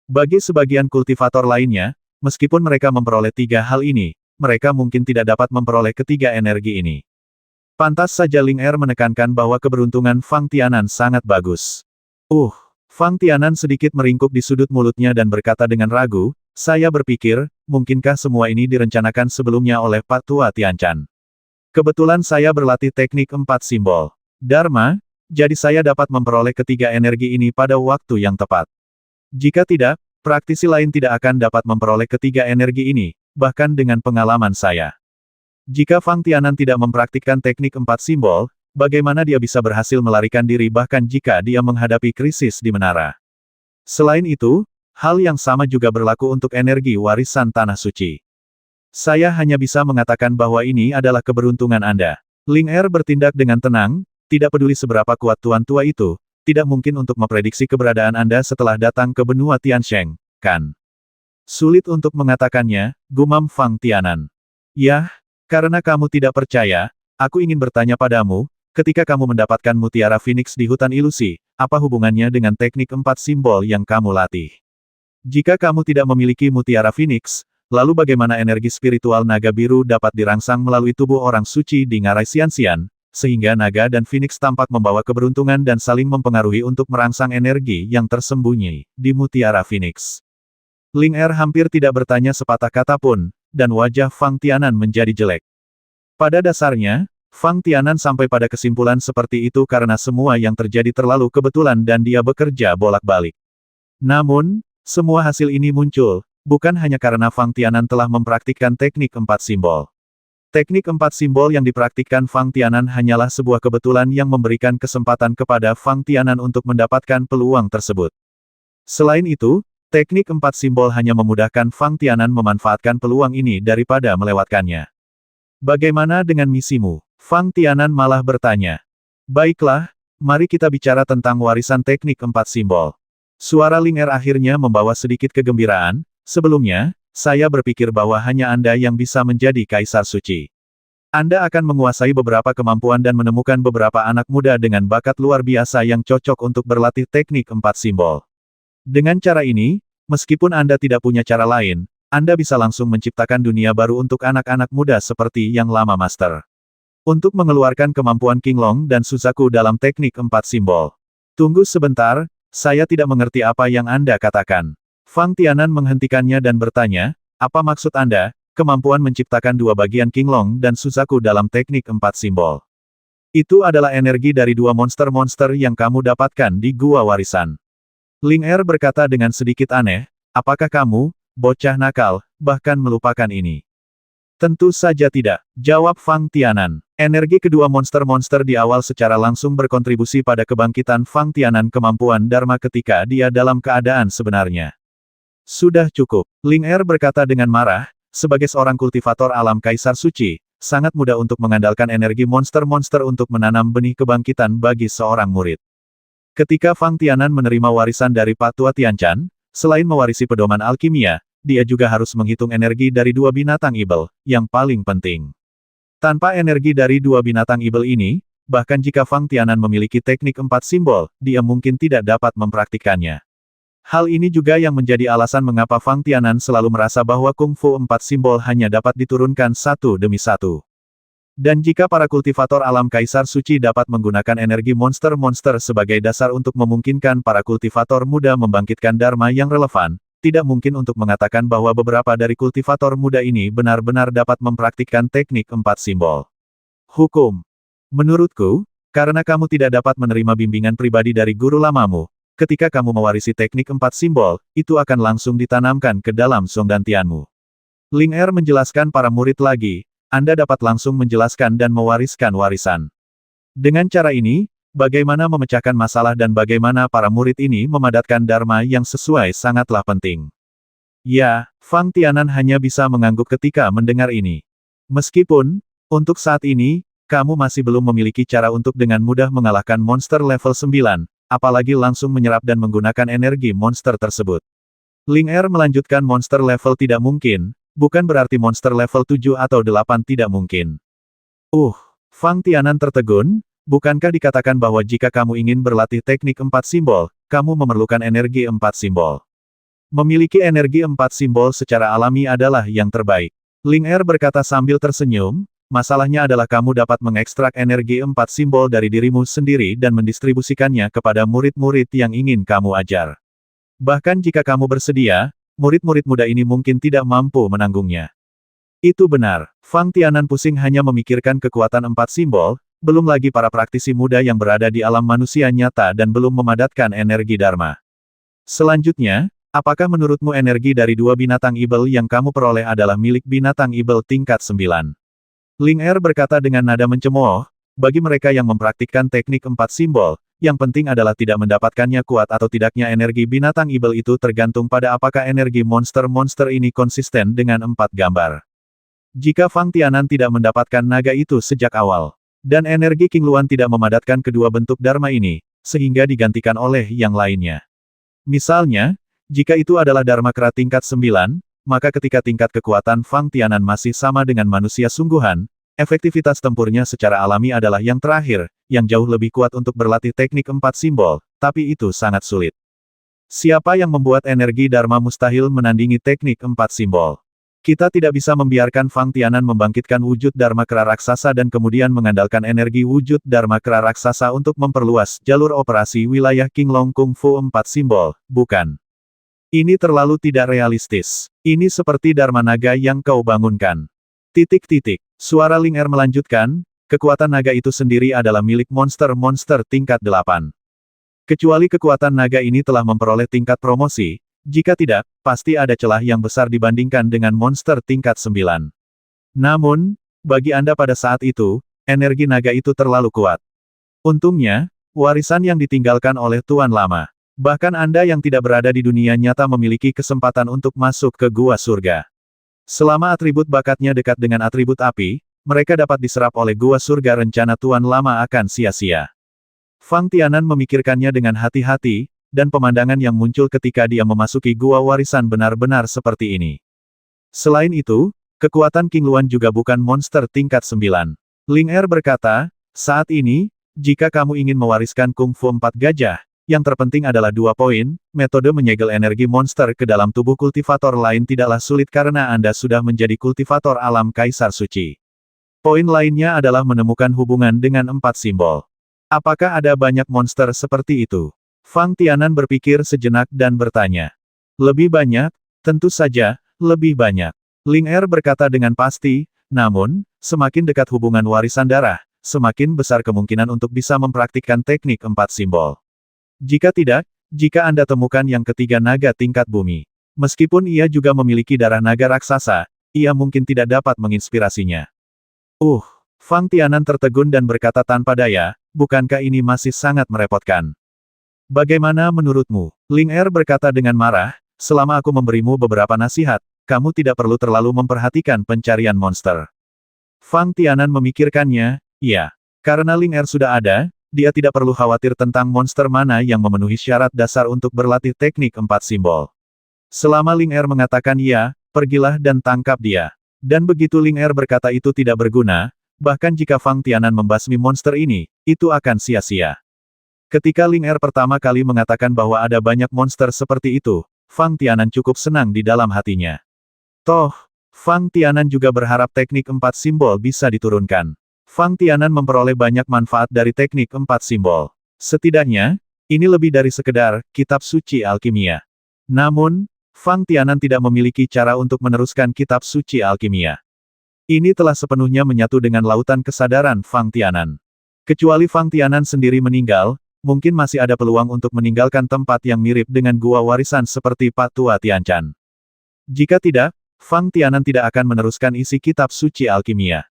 Bagi sebagian kultivator lainnya, meskipun mereka memperoleh tiga hal ini, mereka mungkin tidak dapat memperoleh ketiga energi ini. Pantas saja Ling Er menekankan bahwa keberuntungan Fang Tianan sangat bagus. Fang Tianan sedikit meringkuk di sudut mulutnya dan berkata dengan ragu, saya berpikir, mungkinkah semua ini direncanakan sebelumnya oleh Pak Tua Tianchan. Kebetulan saya berlatih teknik 4 simbol Dharma, jadi saya dapat memperoleh ketiga energi ini pada waktu yang tepat. Jika tidak, praktisi lain tidak akan dapat memperoleh ketiga energi ini, bahkan dengan pengalaman saya. Jika Fang Tianan tidak mempraktikkan teknik 4 simbol, bagaimana dia bisa berhasil melarikan diri bahkan jika dia menghadapi krisis di menara? Selain itu, hal yang sama juga berlaku untuk energi warisan tanah suci. Saya hanya bisa mengatakan bahwa ini adalah keberuntungan Anda. Ling Er bertindak dengan tenang, tidak peduli seberapa kuat tuan tua itu, tidak mungkin untuk memprediksi keberadaan Anda setelah datang ke benua Tiansheng, kan? Sulit untuk mengatakannya, gumam Fang Tianan. Yah, karena kamu tidak percaya, aku ingin bertanya padamu, ketika kamu mendapatkan mutiara Phoenix di hutan ilusi, apa hubungannya dengan teknik 4 simbol yang kamu latih? Jika kamu tidak memiliki mutiara Phoenix, lalu bagaimana energi spiritual naga biru dapat dirangsang melalui tubuh orang suci di ngarai Xianxian, sehingga naga dan Phoenix tampak membawa keberuntungan dan saling mempengaruhi untuk merangsang energi yang tersembunyi di mutiara Phoenix? Ling Er hampir tidak bertanya sepatah kata pun, dan wajah Fang Tianan menjadi jelek. Pada dasarnya, Fang Tianan sampai pada kesimpulan seperti itu karena semua yang terjadi terlalu kebetulan dan dia bekerja bolak-balik. Namun, semua hasil ini muncul, bukan hanya karena Fang Tianan telah mempraktikkan teknik 4 simbol. Teknik 4 simbol yang dipraktikkan Fang Tianan hanyalah sebuah kebetulan yang memberikan kesempatan kepada Fang Tianan untuk mendapatkan peluang tersebut. Selain itu, teknik 4 simbol hanya memudahkan Fang Tianan memanfaatkan peluang ini daripada melewatkannya. Bagaimana dengan misimu? Fang Tianan malah bertanya. Baiklah, mari kita bicara tentang warisan teknik 4 simbol. Suara Ling Er akhirnya membawa sedikit kegembiraan. Sebelumnya, saya berpikir bahwa hanya Anda yang bisa menjadi Kaisar Suci. Anda akan menguasai beberapa kemampuan dan menemukan beberapa anak muda dengan bakat luar biasa yang cocok untuk berlatih teknik 4 simbol. Dengan cara ini, meskipun Anda tidak punya cara lain, Anda bisa langsung menciptakan dunia baru untuk anak-anak muda seperti yang lama Master. Untuk mengeluarkan kemampuan Qinglong dan Suzaku dalam teknik 4 simbol. Tunggu sebentar, saya tidak mengerti apa yang Anda katakan. Fang Tianan menghentikannya dan bertanya, apa maksud Anda, kemampuan menciptakan dua bagian Qinglong dan Suzaku dalam teknik 4 simbol? Itu adalah energi dari dua monster-monster yang kamu dapatkan di Gua Warisan. Ling Er berkata dengan sedikit aneh, apakah kamu, bocah nakal, bahkan melupakan ini? Tentu saja tidak, jawab Fang Tianan. Energi kedua monster-monster di awal secara langsung berkontribusi pada kebangkitan Fang Tianan kemampuan Dharma ketika dia dalam keadaan sebenarnya. Sudah cukup, Ling Er berkata dengan marah, sebagai seorang kultivator alam Kaisar Suci, sangat mudah untuk mengandalkan energi monster-monster untuk menanam benih kebangkitan bagi seorang murid. Ketika Fang Tianan menerima warisan dari Pak Tua Tianchan, selain mewarisi pedoman alkimia, dia juga harus menghitung energi dari dua binatang ibel, yang paling penting. Tanpa energi dari dua binatang ibel ini, bahkan jika Fang Tianan memiliki teknik 4 simbol, dia mungkin tidak dapat mempraktikkannya. Hal ini juga yang menjadi alasan mengapa Fang Tianan selalu merasa bahwa kungfu 4 simbol hanya dapat diturunkan satu demi satu. Dan jika para kultivator alam Kaisar Suci dapat menggunakan energi monster-monster sebagai dasar untuk memungkinkan para kultivator muda membangkitkan Dharma yang relevan, tidak mungkin untuk mengatakan bahwa beberapa dari kultivator muda ini benar-benar dapat mempraktikkan teknik 4 simbol. Hukum. Menurutku, Karena kamu tidak dapat menerima bimbingan pribadi dari guru lamamu, ketika kamu mewarisi teknik 4 simbol, itu akan langsung ditanamkan ke dalam Zhongdantianmu. Ling Er menjelaskan para murid lagi, Anda dapat langsung menjelaskan dan mewariskan warisan. Dengan cara ini, bagaimana memecahkan masalah dan bagaimana para murid ini memadatkan dharma yang sesuai sangatlah penting. Ya, Fang Tianan hanya bisa mengangguk ketika mendengar ini. Meskipun, untuk saat ini, kamu masih belum memiliki cara untuk dengan mudah mengalahkan monster level 9, apalagi langsung menyerap dan menggunakan energi monster tersebut. Ling Er melanjutkan monster level tidak mungkin, bukan berarti monster level 7 atau 8 tidak mungkin. Fang Tianan tertegun, bukankah dikatakan bahwa jika kamu ingin berlatih teknik 4 simbol, kamu memerlukan energi 4 simbol. Memiliki energi 4 simbol secara alami adalah yang terbaik. Ling Er berkata sambil tersenyum, masalahnya adalah kamu dapat mengekstrak energi 4 simbol dari dirimu sendiri dan mendistribusikannya kepada murid-murid yang ingin kamu ajar. Bahkan jika kamu bersedia, murid-murid muda ini mungkin tidak mampu menanggungnya. Itu benar, Fang Tianan pusing hanya memikirkan kekuatan 4 simbol, belum lagi para praktisi muda yang berada di alam manusia nyata dan belum memadatkan energi Dharma. Selanjutnya, apakah menurutmu energi dari 2 binatang ibel yang kamu peroleh adalah milik binatang ibel tingkat 9? Ling Er berkata dengan nada mencemooh, bagi mereka yang mempraktikkan teknik 4 simbol, yang penting adalah tidak mendapatkannya kuat atau tidaknya energi binatang ibel itu tergantung pada apakah energi monster-monster ini konsisten dengan 4 gambar. Jika Fang Tianan tidak mendapatkan naga itu sejak awal, dan energi King Luan tidak memadatkan kedua bentuk Dharma ini, sehingga digantikan oleh yang lainnya. Misalnya, jika itu adalah Dharma Kera tingkat 9, maka ketika tingkat kekuatan Fang Tianan masih sama dengan manusia sungguhan, efektivitas tempurnya secara alami adalah yang terakhir, yang jauh lebih kuat untuk berlatih teknik 4 simbol, tapi itu sangat sulit. Siapa yang membuat energi Dharma mustahil menandingi teknik 4 simbol? Kita tidak bisa membiarkan Fang Tianan membangkitkan wujud Dharma Kera raksasa dan kemudian mengandalkan energi wujud Dharma Kera raksasa untuk memperluas jalur operasi wilayah Qinglong Kung Fu 4 simbol, bukan? Ini terlalu tidak realistis. Ini seperti Dharma Naga yang kau bangunkan. Suara Ling Er melanjutkan, kekuatan naga itu sendiri adalah milik monster-monster tingkat 8. Kecuali kekuatan naga ini telah memperoleh tingkat promosi, jika tidak, pasti ada celah yang besar dibandingkan dengan monster tingkat 9. Namun, bagi Anda pada saat itu, energi naga itu terlalu kuat. Untungnya, warisan yang ditinggalkan oleh Tuan Lama. Bahkan Anda yang tidak berada di dunia nyata memiliki kesempatan untuk masuk ke gua surga. Selama atribut bakatnya dekat dengan atribut api, mereka dapat diserap oleh gua surga rencana Tuan Lama akan sia-sia. Fang Tianan memikirkannya dengan hati-hati, dan pemandangan yang muncul ketika dia memasuki gua warisan benar-benar seperti ini. Selain itu, kekuatan King Luan juga bukan monster tingkat 9. Ling Er berkata, saat ini, jika kamu ingin mewariskan Kung Fu 4 gajah, yang terpenting adalah 2 poin, metode menyegel energi monster ke dalam tubuh kultivator lain tidaklah sulit karena Anda sudah menjadi kultivator alam Kaisar Suci. Poin lainnya adalah menemukan hubungan dengan 4 simbol. Apakah ada banyak monster seperti itu? Fang Tianan berpikir sejenak dan bertanya. Lebih banyak? Tentu saja, lebih banyak. Ling Er berkata dengan pasti, namun, semakin dekat hubungan warisan darah, semakin besar kemungkinan untuk bisa mempraktikkan teknik 4 simbol. Jika tidak, jika Anda temukan yang ketiga naga tingkat bumi. Meskipun ia juga memiliki darah naga raksasa, ia mungkin tidak dapat menginspirasinya. Fang Tianan tertegun dan berkata tanpa daya, bukankah ini masih sangat merepotkan? Bagaimana menurutmu? Ling Er berkata dengan marah, selama aku memberimu beberapa nasihat, kamu tidak perlu terlalu memperhatikan pencarian monster. Fang Tianan memikirkannya, ya. Karena Ling Er sudah ada, dia tidak perlu khawatir tentang monster mana yang memenuhi syarat dasar untuk berlatih teknik 4 simbol. Selama Ling Er mengatakan ya, pergilah dan tangkap dia. Dan begitu Ling Er berkata itu tidak berguna, bahkan jika Fang Tianan membasmi monster ini, itu akan sia-sia. Ketika Ling Er pertama kali mengatakan bahwa ada banyak monster seperti itu, Fang Tianan cukup senang di dalam hatinya. Toh, Fang Tianan juga berharap teknik 4 simbol bisa diturunkan. Fang Tianan memperoleh banyak manfaat dari teknik 4 simbol. Setidaknya, ini lebih dari sekedar kitab suci alkimia. Namun, Fang Tianan tidak memiliki cara untuk meneruskan kitab suci alkimia. Ini telah sepenuhnya menyatu dengan lautan kesadaran Fang Tianan. Kecuali Fang Tianan sendiri meninggal, mungkin masih ada peluang untuk meninggalkan tempat yang mirip dengan gua warisan seperti Pak Tua Tianchan. Jika tidak, Fang Tianan tidak akan meneruskan isi kitab suci alkimia.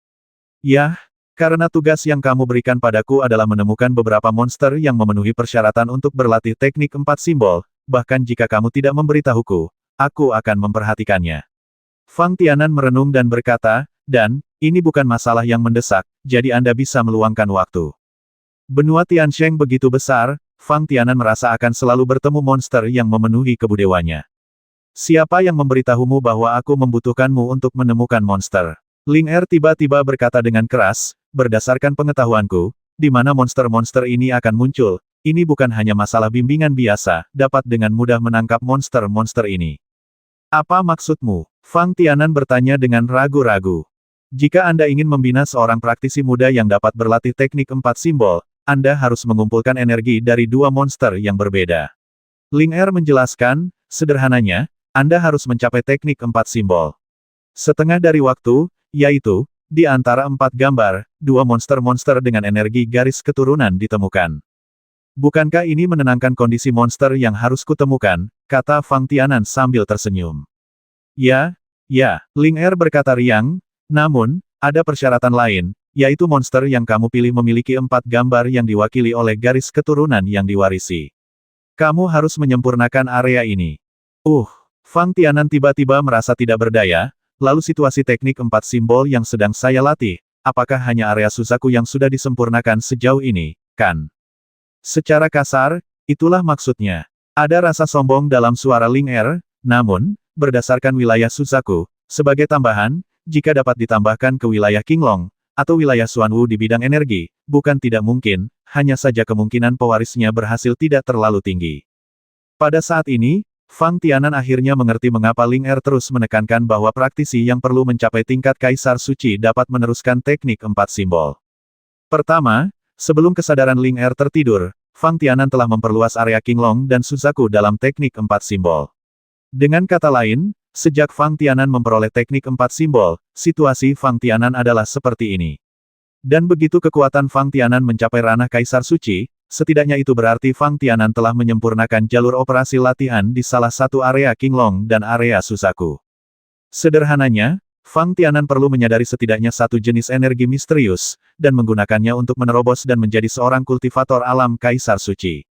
Yah, karena tugas yang kamu berikan padaku adalah menemukan beberapa monster yang memenuhi persyaratan untuk berlatih teknik 4 simbol, bahkan jika kamu tidak memberitahuku, aku akan memperhatikannya. Fang Tianan merenung dan berkata, dan, ini bukan masalah yang mendesak, jadi Anda bisa meluangkan waktu. Benua Tiansheng begitu besar, Fang Tianan merasa akan selalu bertemu monster yang memenuhi kebudewanya. Siapa yang memberitahumu bahwa aku membutuhkanmu untuk menemukan monster? Ling Er tiba-tiba berkata dengan keras, berdasarkan pengetahuanku, di mana monster-monster ini akan muncul, ini bukan hanya masalah bimbingan biasa, dapat dengan mudah menangkap monster-monster ini. Apa maksudmu? Fang Tianan bertanya dengan ragu-ragu. Jika Anda ingin membina seorang praktisi muda yang dapat berlatih teknik 4 simbol, Anda harus mengumpulkan energi dari 2 monster yang berbeda. Ling Er menjelaskan, sederhananya, Anda harus mencapai teknik 4 simbol. Setengah dari waktu, yaitu, di antara 4 gambar, 2 monster-monster dengan energi garis keturunan ditemukan. Bukankah ini menenangkan kondisi monster yang harus kutemukan, kata Fang Tianan sambil tersenyum. Ya, Ling Er berkata riang, namun, ada persyaratan lain, yaitu monster yang kamu pilih memiliki 4 gambar yang diwakili oleh garis keturunan yang diwarisi. Kamu harus menyempurnakan area ini. Fang Tianan tiba-tiba merasa tidak berdaya. Lalu situasi teknik 4 simbol yang sedang saya latih, apakah hanya area Suzaku yang sudah disempurnakan sejauh ini, kan? Secara kasar, itulah maksudnya. Ada rasa sombong dalam suara Ling Er, namun, berdasarkan wilayah Suzaku, sebagai tambahan, jika dapat ditambahkan ke wilayah Qinglong, atau wilayah Xuanwu di bidang energi, bukan tidak mungkin, hanya saja kemungkinan pewarisnya berhasil tidak terlalu tinggi. Pada saat ini, Fang Tianan akhirnya mengerti mengapa Ling Er terus menekankan bahwa praktisi yang perlu mencapai tingkat Kaisar Suci dapat meneruskan teknik 4 simbol. Pertama, sebelum kesadaran Ling Er tertidur, Fang Tianan telah memperluas area Qinglong dan Suzaku dalam teknik 4 simbol. Dengan kata lain, sejak Fang Tianan memperoleh teknik 4 simbol, situasi Fang Tianan adalah seperti ini. Dan begitu kekuatan Fang Tianan mencapai ranah Kaisar Suci, setidaknya itu berarti Fang Tianan telah menyempurnakan jalur operasi latihan di salah satu area Qinglong dan area Suzaku. Sederhananya, Fang Tianan perlu menyadari setidaknya satu jenis energi misterius, dan menggunakannya untuk menerobos dan menjadi seorang kultivator alam Kaisar Suci.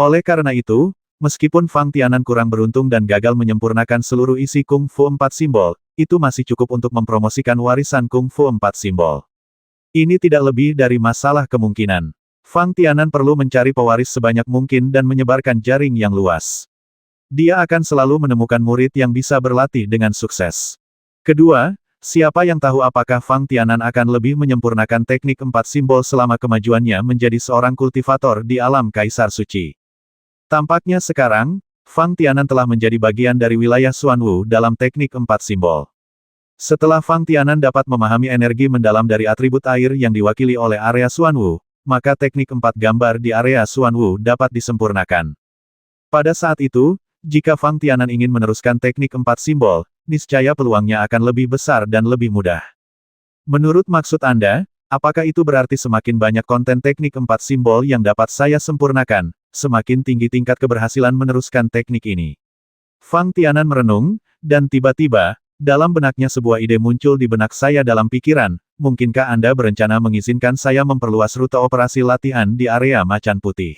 Oleh karena itu, meskipun Fang Tianan kurang beruntung dan gagal menyempurnakan seluruh isi Kung Fu 4 simbol, itu masih cukup untuk mempromosikan warisan Kung Fu 4 simbol. Ini tidak lebih dari masalah kemungkinan. Fang Tianan perlu mencari pewaris sebanyak mungkin dan menyebarkan jaring yang luas. Dia akan selalu menemukan murid yang bisa berlatih dengan sukses. Kedua, siapa yang tahu apakah Fang Tianan akan lebih menyempurnakan teknik 4 simbol selama kemajuannya menjadi seorang kultivator di alam Kaisar Suci. Tampaknya sekarang, Fang Tianan telah menjadi bagian dari wilayah Xuanwu dalam teknik 4 simbol. Setelah Fang Tianan dapat memahami energi mendalam dari atribut air yang diwakili oleh area Xuanwu, maka teknik 4 gambar di area Xuanwu dapat disempurnakan. Pada saat itu, jika Fang Tianan ingin meneruskan teknik 4 simbol, niscaya peluangnya akan lebih besar dan lebih mudah. Menurut maksud Anda, apakah itu berarti semakin banyak konten teknik 4 simbol yang dapat saya sempurnakan, semakin tinggi tingkat keberhasilan meneruskan teknik ini? Fang Tianan merenung, dan tiba-tiba, dalam benaknya sebuah ide muncul di benak saya dalam pikiran, mungkinkah Anda berencana mengizinkan saya memperluas rute operasi latihan di area Macan Putih?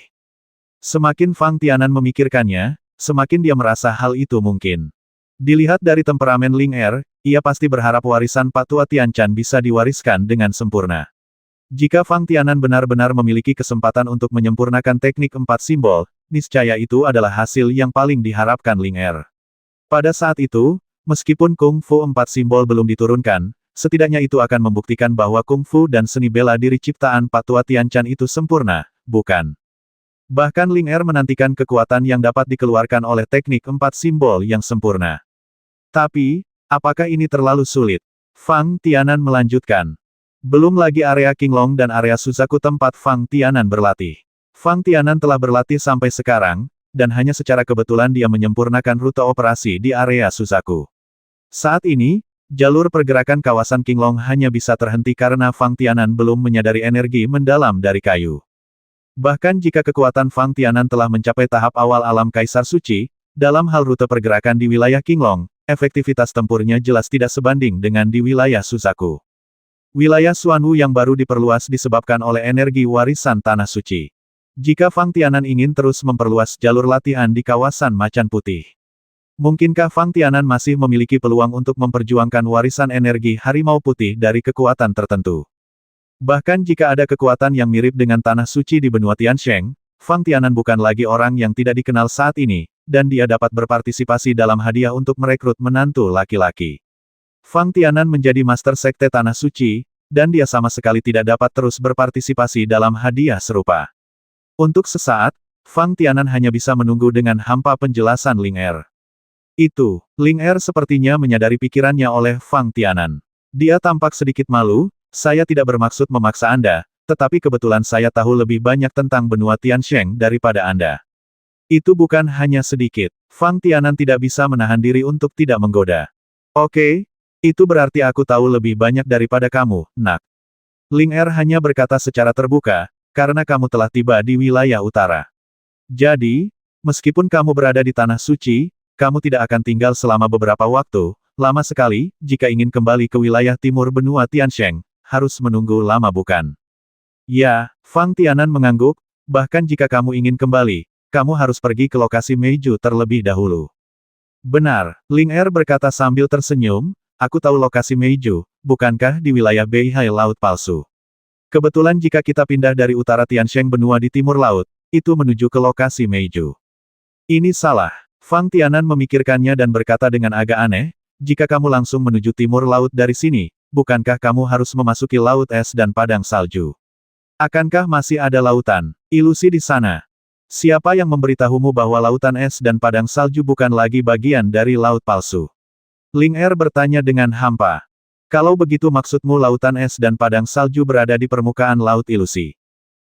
Semakin Fang Tianan memikirkannya, semakin dia merasa hal itu mungkin. Dilihat dari temperamen Ling Er, ia pasti berharap warisan Pak Tua Tianchan bisa diwariskan dengan sempurna. Jika Fang Tianan benar-benar memiliki kesempatan untuk menyempurnakan teknik 4 simbol, niscaya itu adalah hasil yang paling diharapkan Ling Er. Pada saat itu, meskipun Kung Fu 4 simbol belum diturunkan, setidaknya itu akan membuktikan bahwa Kung Fu dan seni bela diri ciptaan Pak Tua Tianchan itu sempurna, bukan? Bahkan Ling Er menantikan kekuatan yang dapat dikeluarkan oleh teknik 4 simbol yang sempurna. Tapi, apakah ini terlalu sulit? Fang Tianan melanjutkan. Belum lagi area Qinglong dan area Suzaku tempat Fang Tianan berlatih. Fang Tianan telah berlatih sampai sekarang, dan hanya secara kebetulan dia menyempurnakan rute operasi di area Suzaku. Saat ini, jalur pergerakan kawasan Qinglong hanya bisa terhenti karena Fang Tianan belum menyadari energi mendalam dari kayu. Bahkan jika kekuatan Fang Tianan telah mencapai tahap awal alam Kaisar Suci, dalam hal rute pergerakan di wilayah Qinglong, efektivitas tempurnya jelas tidak sebanding dengan di wilayah Suzaku. Wilayah Xuanwu yang baru diperluas disebabkan oleh energi warisan Tanah Suci. Jika Fang Tianan ingin terus memperluas jalur latihan di kawasan Macan Putih, mungkinkah Fang Tianan masih memiliki peluang untuk memperjuangkan warisan energi Harimau Putih dari kekuatan tertentu? Bahkan jika ada kekuatan yang mirip dengan Tanah Suci di benua Tiansheng, Fang Tianan bukan lagi orang yang tidak dikenal saat ini, dan dia dapat berpartisipasi dalam hadiah untuk merekrut menantu laki-laki. Fang Tianan menjadi Master Sekte Tanah Suci, dan dia sama sekali tidak dapat terus berpartisipasi dalam hadiah serupa. Untuk sesaat, Fang Tianan hanya bisa menunggu dengan hampa penjelasan Ling Er. Ling Er sepertinya menyadari pikirannya oleh Fang Tianan. Dia tampak sedikit malu, saya tidak bermaksud memaksa Anda, tetapi kebetulan saya tahu lebih banyak tentang benua Tiansheng daripada Anda. Itu bukan hanya sedikit. Fang Tianan tidak bisa menahan diri untuk tidak menggoda. Oke, itu berarti aku tahu lebih banyak daripada kamu, nak. Ling Er hanya berkata secara terbuka, karena kamu telah tiba di wilayah utara. Jadi, meskipun kamu berada di Tanah Suci, kamu tidak akan tinggal selama beberapa waktu, lama sekali, jika ingin kembali ke wilayah timur benua Tiansheng, harus menunggu lama bukan? Ya, Fang Tianan mengangguk, bahkan jika kamu ingin kembali, kamu harus pergi ke lokasi Meiju terlebih dahulu. Benar, Ling Er berkata sambil tersenyum, aku tahu lokasi Meiju, bukankah di wilayah Beihai Laut Palsu? Kebetulan jika kita pindah dari utara Tiansheng benua di timur laut, itu menuju ke lokasi Meiju. Ini salah. Fang Tianan memikirkannya dan berkata dengan agak aneh, jika kamu langsung menuju timur laut dari sini, bukankah kamu harus memasuki laut es dan padang salju? Akankah masih ada lautan ilusi di sana? Siapa yang memberitahumu bahwa lautan es dan padang salju bukan lagi bagian dari laut palsu? Ling Er bertanya dengan hampa. Kalau begitu maksudmu lautan es dan padang salju berada di permukaan laut ilusi.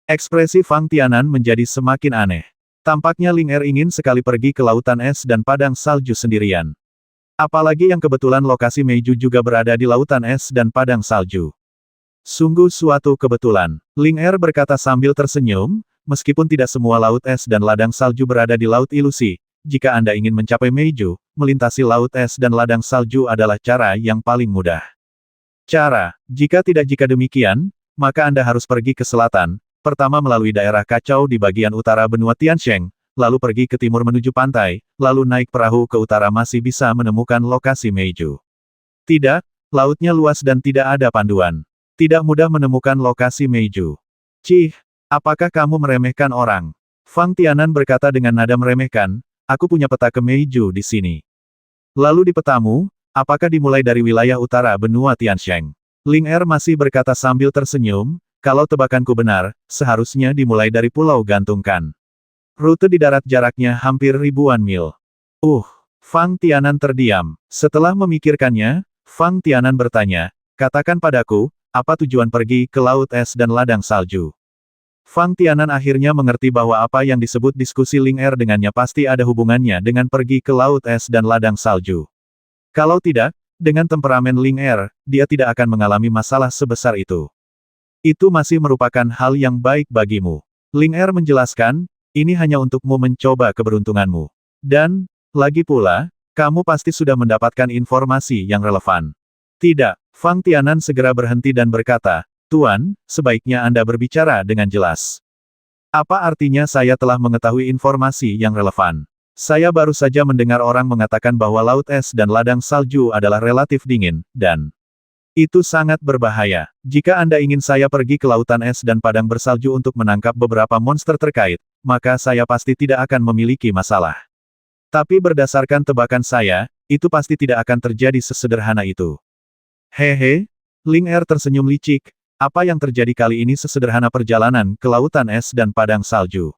Ekspresi Fang Tianan menjadi semakin aneh. Tampaknya Ling Er ingin sekali pergi ke lautan es dan padang salju sendirian. Apalagi yang kebetulan lokasi Meiju juga berada di lautan es dan padang salju. Sungguh suatu kebetulan. Ling Er berkata sambil tersenyum, meskipun tidak semua laut es dan ladang salju berada di laut ilusi, jika Anda ingin mencapai Meiju, melintasi laut es dan ladang salju adalah cara yang paling mudah. Jika demikian, maka Anda harus pergi ke selatan, pertama melalui daerah kacau di bagian utara benua Tiansheng, lalu pergi ke timur menuju pantai, lalu naik perahu ke utara masih bisa menemukan lokasi Meiju. Tidak, lautnya luas dan tidak ada panduan. Tidak mudah menemukan lokasi Meiju. Cih, apakah kamu meremehkan orang? Fang Tianan berkata dengan nada meremehkan, aku punya peta ke Meiju di sini. Lalu di petamu, apakah dimulai dari wilayah utara benua Tiansheng? Ling Er masih berkata sambil tersenyum, kalau tebakanku benar, seharusnya dimulai dari Pulau Gantungkan. Rute di darat jaraknya hampir ribuan mil. Fang Tianan terdiam. Setelah memikirkannya, Fang Tianan bertanya, katakan padaku, apa tujuan pergi ke laut es dan ladang salju? Fang Tianan akhirnya mengerti bahwa apa yang disebut diskusi Ling Er dengannya pasti ada hubungannya dengan pergi ke laut es dan ladang salju. Kalau tidak, dengan temperamen Ling Er, dia tidak akan mengalami masalah sebesar itu. Itu masih merupakan hal yang baik bagimu. Ling Er menjelaskan, ini hanya untukmu mencoba keberuntunganmu. Dan, lagi pula, kamu pasti sudah mendapatkan informasi yang relevan. Tidak, Fang Tianan segera berhenti dan berkata, Tuan, sebaiknya Anda berbicara dengan jelas. Apa artinya saya telah mengetahui informasi yang relevan? Saya baru saja mendengar orang mengatakan bahwa laut es dan ladang salju adalah relatif dingin, dan itu sangat berbahaya. Jika Anda ingin saya pergi ke lautan es dan padang bersalju untuk menangkap beberapa monster terkait, maka saya pasti tidak akan memiliki masalah. Tapi berdasarkan tebakan saya, itu pasti tidak akan terjadi sesederhana itu. Hehe, Ling Er tersenyum licik, apa yang terjadi kali ini sesederhana perjalanan ke lautan es dan padang salju.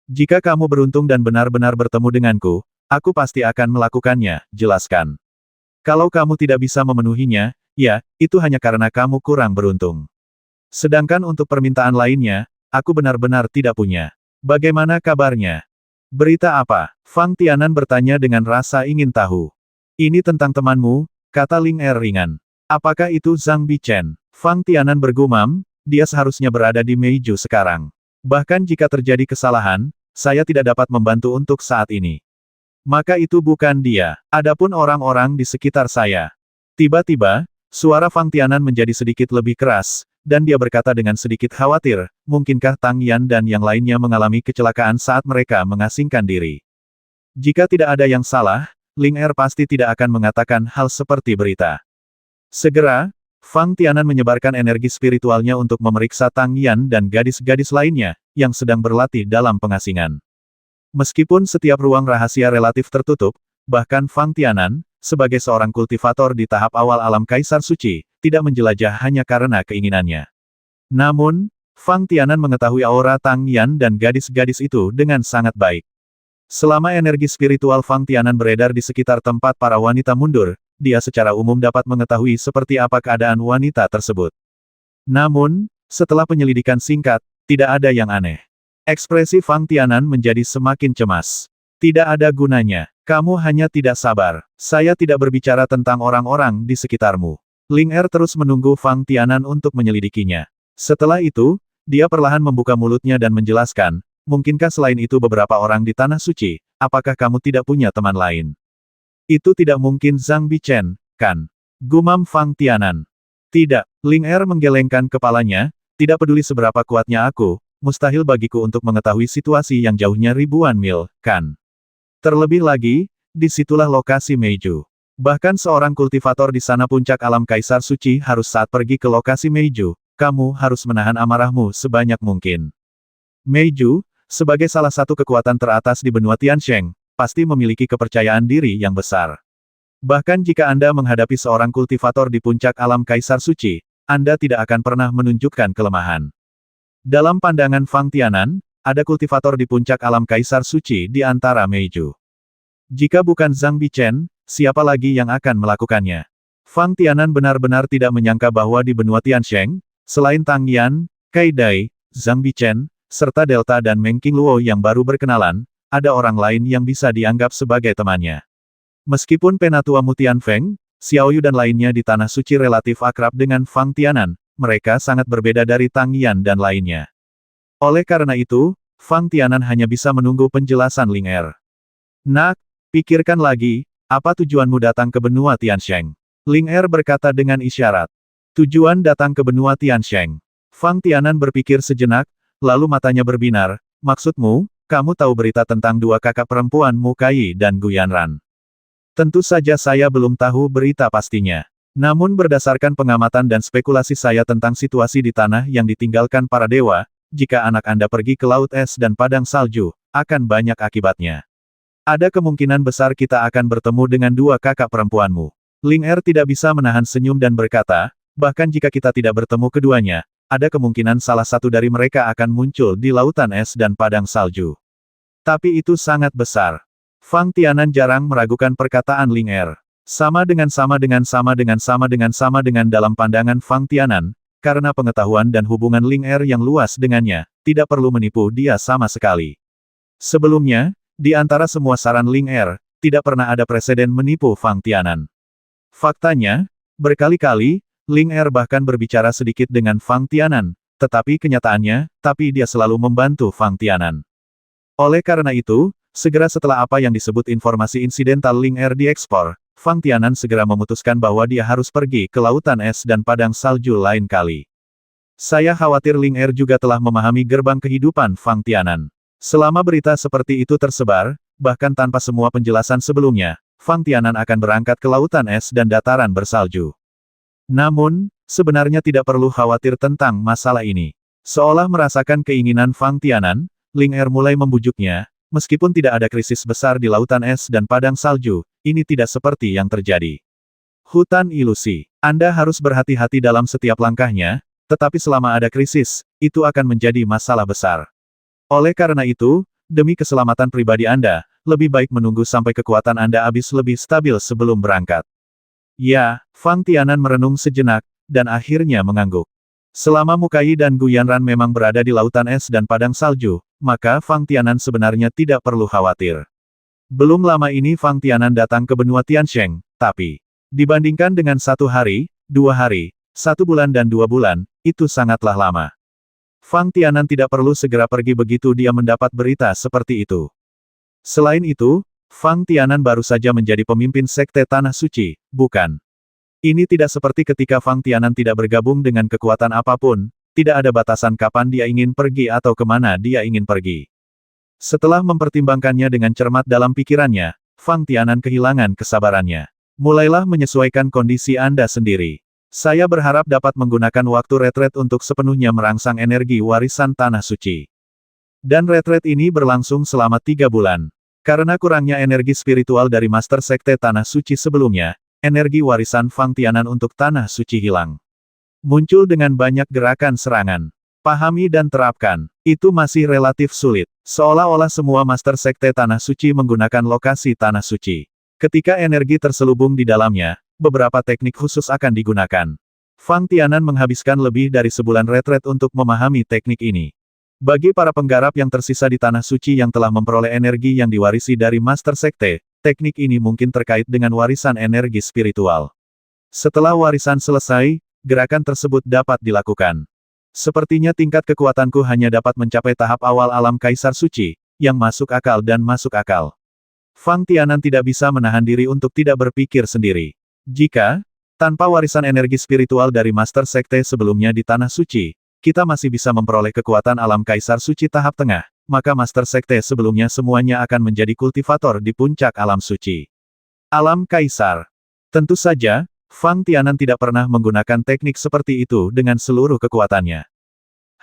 Jika kamu beruntung dan benar-benar bertemu denganku, aku pasti akan melakukannya, jelaskan. Kalau kamu tidak bisa memenuhinya, ya, itu hanya karena kamu kurang beruntung. Sedangkan untuk permintaan lainnya, aku benar-benar tidak punya. Bagaimana kabarnya? Berita apa? Fang Tianan bertanya dengan rasa ingin tahu. Ini tentang temanmu, kata Ling Er ringan. Apakah itu Zhang Bichen? Fang Tianan bergumam, dia seharusnya berada di Meiju sekarang. Bahkan jika terjadi kesalahan, saya tidak dapat membantu untuk saat ini. Maka itu bukan dia. Adapun orang-orang di sekitar saya. Tiba-tiba, suara Fang Tianan menjadi sedikit lebih keras, dan dia berkata dengan sedikit khawatir, mungkinkah Tang Yan dan yang lainnya mengalami kecelakaan saat mereka mengasingkan diri? Jika tidak ada yang salah, Ling Er pasti tidak akan mengatakan hal seperti berita. Segera, Fang Tianan menyebarkan energi spiritualnya untuk memeriksa Tang Yan dan gadis-gadis lainnya, yang sedang berlatih dalam pengasingan. Meskipun setiap ruang rahasia relatif tertutup, bahkan Fang Tianan, sebagai seorang kultivator di tahap awal alam Kaisar Suci, tidak menjelajah hanya karena keinginannya. Namun, Fang Tianan mengetahui aura Tang Yan dan gadis-gadis itu dengan sangat baik. Selama energi spiritual Fang Tianan beredar di sekitar tempat para wanita mundur, dia secara umum dapat mengetahui seperti apa keadaan wanita tersebut. Namun, setelah penyelidikan singkat, tidak ada yang aneh. Ekspresi Fang Tianan menjadi semakin cemas. Tidak ada gunanya. Kamu hanya tidak sabar. Saya tidak berbicara tentang orang-orang di sekitarmu. Ling Er terus menunggu Fang Tianan untuk menyelidikinya. Setelah itu, dia perlahan membuka mulutnya dan menjelaskan, mungkinkah selain itu beberapa orang di Tanah Suci, apakah kamu tidak punya teman lain? Itu tidak mungkin Zhang Bichen, kan? Gumam Fang Tianan. Tidak, Ling Er menggelengkan kepalanya, tidak peduli seberapa kuatnya aku, mustahil bagiku untuk mengetahui situasi yang jauhnya ribuan mil, kan? Terlebih lagi, disitulah lokasi Meiju. Bahkan seorang kultivator di sana puncak alam Kaisar Suci harus saat pergi ke lokasi Meiju, kamu harus menahan amarahmu sebanyak mungkin. Meiju, sebagai salah satu kekuatan teratas di benua Tiansheng, pasti memiliki kepercayaan diri yang besar. Bahkan jika Anda menghadapi seorang kultivator di puncak alam Kaisar Suci, Anda tidak akan pernah menunjukkan kelemahan. Dalam pandangan Fang Tianan, ada kultivator di puncak alam Kaisar Suci di antara Meiju. Jika bukan Zhang Bichen, siapa lagi yang akan melakukannya? Fang Tianan benar-benar tidak menyangka bahwa di benua Tiansheng, selain Tang Yan, Kai Dai, Zhang Bichen, serta Delta dan Meng Qingluo yang baru berkenalan, ada orang lain yang bisa dianggap sebagai temannya. Meskipun Penatua Mutian Feng, Xiaoyu dan lainnya di Tanah Suci relatif akrab dengan Fang Tianan, mereka sangat berbeda dari Tang Yan dan lainnya. Oleh karena itu, Fang Tianan hanya bisa menunggu penjelasan Ling Er. Nak, pikirkan lagi, apa tujuanmu datang ke benua Tiansheng? Ling Er berkata dengan isyarat. Tujuan datang ke benua Tiansheng. Fang Tianan berpikir sejenak, lalu matanya berbinar, maksudmu, kamu tahu berita tentang dua kakak perempuan Mu Kai dan Gu Yanran? Tentu saja saya belum tahu berita pastinya. Namun berdasarkan pengamatan dan spekulasi saya tentang situasi di tanah yang ditinggalkan para dewa, jika anak Anda pergi ke Laut Es dan Padang Salju, akan banyak akibatnya. Ada kemungkinan besar kita akan bertemu dengan dua kakak perempuanmu. Ling Er tidak bisa menahan senyum dan berkata, bahkan jika kita tidak bertemu keduanya, ada kemungkinan salah satu dari mereka akan muncul di Lautan Es dan Padang Salju. Tapi itu sangat besar. Fang Tianan jarang meragukan perkataan Ling Er. Sama dengan dalam pandangan Fang Tianan, karena pengetahuan dan hubungan Ling Er yang luas dengannya, tidak perlu menipu dia sama sekali. Sebelumnya, di antara semua saran Ling Er, tidak pernah ada preseden menipu Fang Tianan. Faktanya, berkali-kali, Ling Er bahkan berbicara sedikit dengan Fang Tianan, tetapi kenyataannya, dia selalu membantu Fang Tianan. Oleh karena itu, segera setelah apa yang disebut informasi insidental Ling Er diekspor, Fang Tianan segera memutuskan bahwa dia harus pergi ke Lautan Es dan Padang Salju lain kali. Saya khawatir Ling Er juga telah memahami gerbang kehidupan Fang Tianan. Selama berita seperti itu tersebar, bahkan tanpa semua penjelasan sebelumnya, Fang Tianan akan berangkat ke Lautan Es dan dataran bersalju. Namun, sebenarnya tidak perlu khawatir tentang masalah ini. Seolah merasakan keinginan Fang Tianan, Ling Er mulai membujuknya, meskipun tidak ada krisis besar di Lautan Es dan Padang Salju, ini tidak seperti yang terjadi. Hutan ilusi. Anda harus berhati-hati dalam setiap langkahnya, tetapi selama ada krisis, itu akan menjadi masalah besar. Oleh karena itu, demi keselamatan pribadi Anda, lebih baik menunggu sampai kekuatan Anda habis lebih stabil sebelum berangkat. Ya, Fang Tianan merenung sejenak, dan akhirnya mengangguk. Selama Mu Kai dan Gu Yanran memang berada di Lautan Es dan Padang Salju, maka Fang Tianan sebenarnya tidak perlu khawatir. Belum lama ini Fang Tianan datang ke benua Tiansheng, tapi Dibandingkan dengan 1 hari, 2 hari, 1 bulan dan 2 bulan, itu sangatlah lama. Fang Tianan tidak perlu segera pergi begitu dia mendapat berita seperti itu. Selain itu, Fang Tianan baru saja menjadi pemimpin Sekte Tanah Suci, bukan? Ini tidak seperti ketika Fang Tianan tidak bergabung dengan kekuatan apapun, tidak ada batasan kapan dia ingin pergi atau kemana dia ingin pergi. Setelah mempertimbangkannya dengan cermat dalam pikirannya, Fang Tianan kehilangan kesabarannya. Mulailah menyesuaikan kondisi Anda sendiri. Saya berharap dapat menggunakan waktu retret untuk sepenuhnya merangsang energi warisan Tanah Suci. Dan retret ini berlangsung selama 3 bulan. Karena kurangnya energi spiritual dari Master Sekte Tanah Suci sebelumnya, energi warisan Fang Tianan untuk Tanah Suci hilang. Muncul dengan banyak gerakan serangan. Pahami dan terapkan. Itu masih relatif sulit. Seolah-olah semua Master Sekte Tanah Suci menggunakan lokasi Tanah Suci. Ketika energi terselubung di dalamnya, beberapa teknik khusus akan digunakan. Fang Tianan menghabiskan lebih dari sebulan retret untuk memahami teknik ini. Bagi para penggarap yang tersisa di Tanah Suci yang telah memperoleh energi yang diwarisi dari Master Sekte, teknik ini mungkin terkait dengan warisan energi spiritual. Setelah warisan selesai, gerakan tersebut dapat dilakukan. Sepertinya tingkat kekuatanku hanya dapat mencapai tahap awal alam Kaisar Suci, yang masuk akal dan masuk akal. Fang Tianan tidak bisa menahan diri untuk tidak berpikir sendiri. Jika, tanpa warisan energi spiritual dari Master Sekte sebelumnya di Tanah Suci, kita masih bisa memperoleh kekuatan alam Kaisar Suci tahap tengah, maka Master Sekte sebelumnya semuanya akan menjadi kultivator di puncak alam suci. Alam Kaisar. Tentu saja, Fang Tianan tidak pernah menggunakan teknik seperti itu dengan seluruh kekuatannya.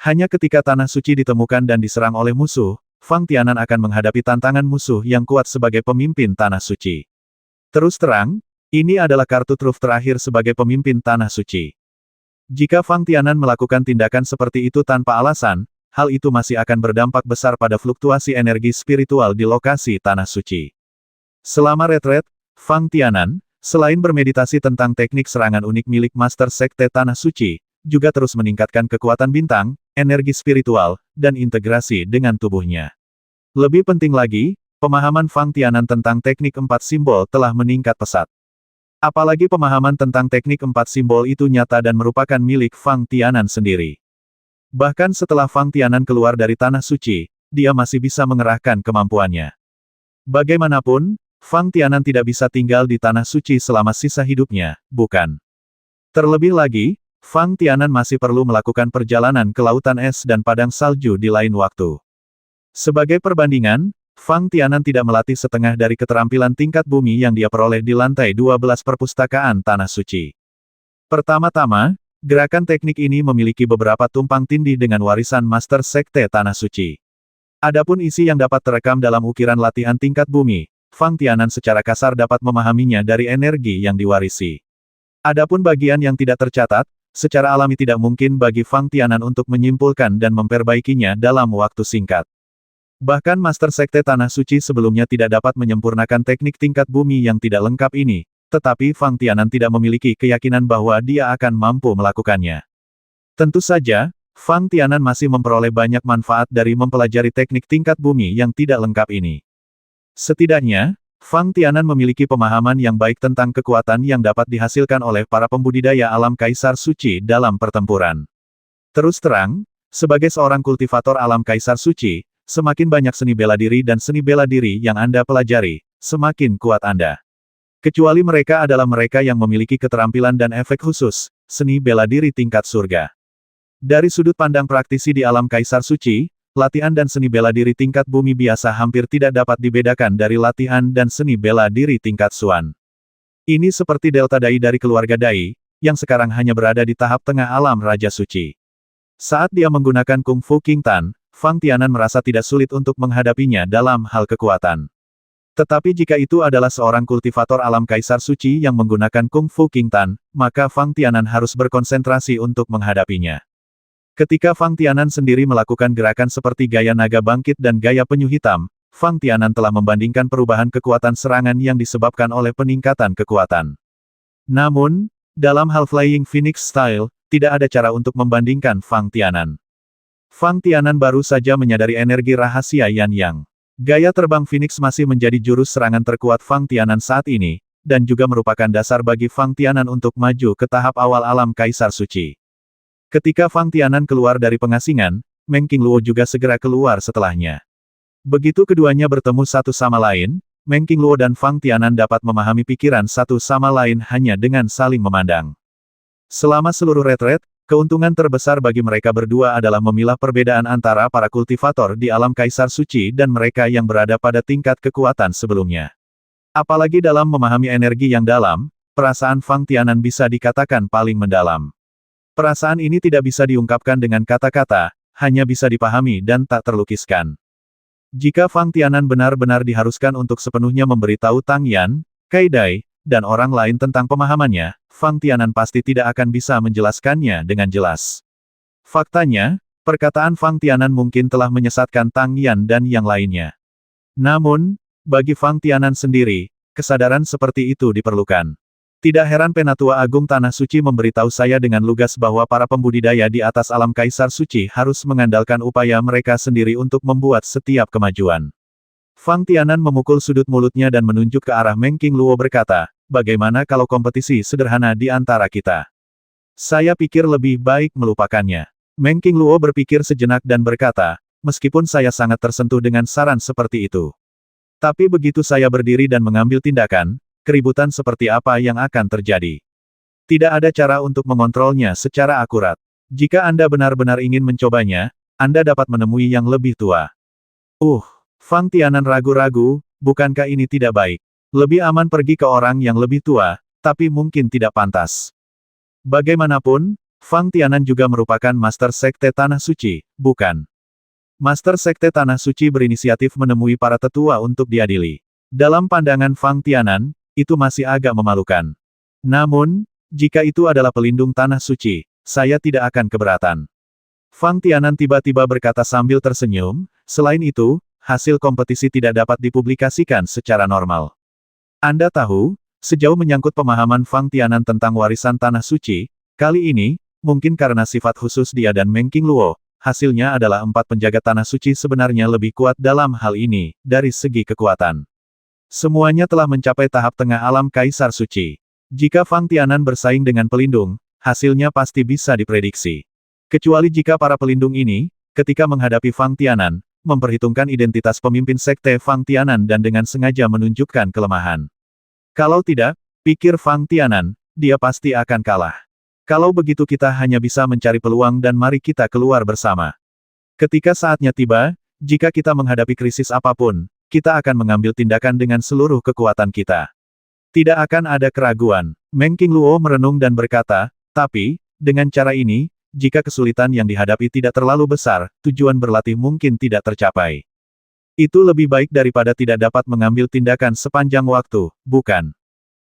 Hanya ketika Tanah Suci ditemukan dan diserang oleh musuh, Fang Tianan akan menghadapi tantangan musuh yang kuat sebagai pemimpin Tanah Suci. Terus terang, ini adalah kartu truf terakhir sebagai pemimpin Tanah Suci. Jika Fang Tianan melakukan tindakan seperti itu tanpa alasan, hal itu masih akan berdampak besar pada fluktuasi energi spiritual di lokasi Tanah Suci. Selama retret, Fang Tianan, selain bermeditasi tentang teknik serangan unik milik Master Sekte Tanah Suci, juga terus meningkatkan kekuatan bintang, energi spiritual, dan integrasi dengan tubuhnya. Lebih penting lagi, pemahaman Fang Tianan tentang teknik 4 simbol telah meningkat pesat. Apalagi pemahaman tentang teknik 4 simbol itu nyata dan merupakan milik Fang Tianan sendiri. Bahkan setelah Fang Tianan keluar dari Tanah Suci, dia masih bisa mengerahkan kemampuannya. Bagaimanapun, Fang Tianan tidak bisa tinggal di Tanah Suci selama sisa hidupnya, bukan? Terlebih lagi, Fang Tianan masih perlu melakukan perjalanan ke lautan es dan padang salju di lain waktu. Sebagai perbandingan, Fang Tianan tidak melatih setengah dari keterampilan tingkat bumi yang dia peroleh di lantai 12 perpustakaan Tanah Suci. Pertama-tama, gerakan teknik ini memiliki beberapa tumpang tindih dengan warisan Master Sekte Tanah Suci. Adapun isi yang dapat terekam dalam ukiran latihan tingkat bumi, Fang Tianan secara kasar dapat memahaminya dari energi yang diwarisi. Adapun bagian yang tidak tercatat, secara alami tidak mungkin bagi Fang Tianan untuk menyimpulkan dan memperbaikinya dalam waktu singkat. Bahkan Master Sekte Tanah Suci sebelumnya tidak dapat menyempurnakan teknik tingkat bumi yang tidak lengkap ini, tetapi Fang Tianan tidak memiliki keyakinan bahwa dia akan mampu melakukannya. Tentu saja, Fang Tianan masih memperoleh banyak manfaat dari mempelajari teknik tingkat bumi yang tidak lengkap ini. Setidaknya, Fang Tianan memiliki pemahaman yang baik tentang kekuatan yang dapat dihasilkan oleh para pembudidaya alam Kaisar Suci dalam pertempuran. Terus terang, sebagai seorang kultivator alam Kaisar Suci, semakin banyak seni bela diri dan seni bela diri yang Anda pelajari, semakin kuat Anda. Kecuali mereka adalah mereka yang memiliki keterampilan dan efek khusus, seni bela diri tingkat surga. Dari sudut pandang praktisi di alam Kaisar Suci, latihan dan seni bela diri tingkat bumi biasa hampir tidak dapat dibedakan dari latihan dan seni bela diri tingkat Suan. Ini seperti Delta Dai dari keluarga Dai, yang sekarang hanya berada di tahap tengah alam Raja Suci. Saat dia menggunakan Kung Fu King Tan, Fang Tianan merasa tidak sulit untuk menghadapinya dalam hal kekuatan. Tetapi jika itu adalah seorang kultivator alam Kaisar Suci yang menggunakan Kung Fu King Tan, maka Fang Tianan harus berkonsentrasi untuk menghadapinya. Ketika Fang Tianan sendiri melakukan gerakan seperti gaya naga bangkit dan gaya penyu hitam, Fang Tianan telah membandingkan perubahan kekuatan serangan yang disebabkan oleh peningkatan kekuatan. Namun, dalam hal Flying Phoenix Style, tidak ada cara untuk membandingkan Fang Tianan. Fang Tianan baru saja menyadari energi rahasia Yan Yang. Gaya terbang Phoenix masih menjadi jurus serangan terkuat Fang Tianan saat ini, dan juga merupakan dasar bagi Fang Tianan untuk maju ke tahap awal alam Kaisar Suci. Ketika Fang Tianan keluar dari pengasingan, Meng Qingluo juga segera keluar setelahnya. Begitu keduanya bertemu satu sama lain, Meng Qingluo dan Fang Tianan dapat memahami pikiran satu sama lain hanya dengan saling memandang. Selama seluruh retret, keuntungan terbesar bagi mereka berdua adalah memilah perbedaan antara para kultivator di alam Kaisar Suci dan mereka yang berada pada tingkat kekuatan sebelumnya. Apalagi dalam memahami energi yang dalam, perasaan Fang Tianan bisa dikatakan paling mendalam. Perasaan ini tidak bisa diungkapkan dengan kata-kata, hanya bisa dipahami dan tak terlukiskan. Jika Fang Tianan benar-benar diharuskan untuk sepenuhnya memberitahu Tang Yan, Kai Dai, dan orang lain tentang pemahamannya, Fang Tianan pasti tidak akan bisa menjelaskannya dengan jelas. Faktanya, perkataan Fang Tianan mungkin telah menyesatkan Tang Yan dan yang lainnya. Namun, bagi Fang Tianan sendiri, kesadaran seperti itu diperlukan. Tidak heran Penatua Agung Tanah Suci memberitahu saya dengan lugas bahwa para pembudidaya di atas alam Kaisar Suci harus mengandalkan upaya mereka sendiri untuk membuat setiap kemajuan. Fang Tianan memukul sudut mulutnya dan menunjuk ke arah Meng Qingluo berkata, bagaimana kalau kompetisi sederhana di antara kita? Saya pikir lebih baik melupakannya. Meng Qingluo berpikir sejenak dan berkata, meskipun saya sangat tersentuh dengan saran seperti itu. Tapi begitu saya berdiri dan mengambil tindakan, keributan seperti apa yang akan terjadi? Tidak ada cara untuk mengontrolnya secara akurat. Jika Anda benar-benar ingin mencobanya, Anda dapat menemui yang lebih tua. Fang Tianan ragu-ragu, bukankah ini tidak baik? Lebih aman pergi ke orang yang lebih tua, tapi mungkin tidak pantas. Bagaimanapun, Fang Tianan juga merupakan Master Sekte Tanah Suci, bukan? Master Sekte Tanah Suci berinisiatif menemui para tetua untuk diadili. Dalam pandangan Fang Tianan, itu masih agak memalukan. Namun, jika itu adalah pelindung Tanah Suci, saya tidak akan keberatan. Fang Tianan tiba-tiba berkata sambil tersenyum, selain itu, hasil kompetisi tidak dapat dipublikasikan secara normal. Anda tahu, sejauh menyangkut pemahaman Fang Tianan tentang warisan Tanah Suci, kali ini, mungkin karena sifat khusus dia dan Meng Qingluo, hasilnya adalah 4 penjaga Tanah Suci sebenarnya lebih kuat dalam hal ini, dari segi kekuatan. Semuanya telah mencapai tahap tengah alam Kaisar Suci. Jika Fang Tianan bersaing dengan pelindung, hasilnya pasti bisa diprediksi. Kecuali jika para pelindung ini, ketika menghadapi Fang Tianan, memperhitungkan identitas pemimpin sekte Fang Tianan dan dengan sengaja menunjukkan kelemahan. Kalau tidak, pikir Fang Tianan, dia pasti akan kalah. Kalau begitu kita hanya bisa mencari peluang dan mari kita keluar bersama. Ketika saatnya tiba, jika kita menghadapi krisis apapun, kita akan mengambil tindakan dengan seluruh kekuatan kita. Tidak akan ada keraguan. Meng Qingluo merenung dan berkata, tapi, dengan cara ini, jika kesulitan yang dihadapi tidak terlalu besar, tujuan berlatih mungkin tidak tercapai. Itu lebih baik daripada tidak dapat mengambil tindakan sepanjang waktu, bukan?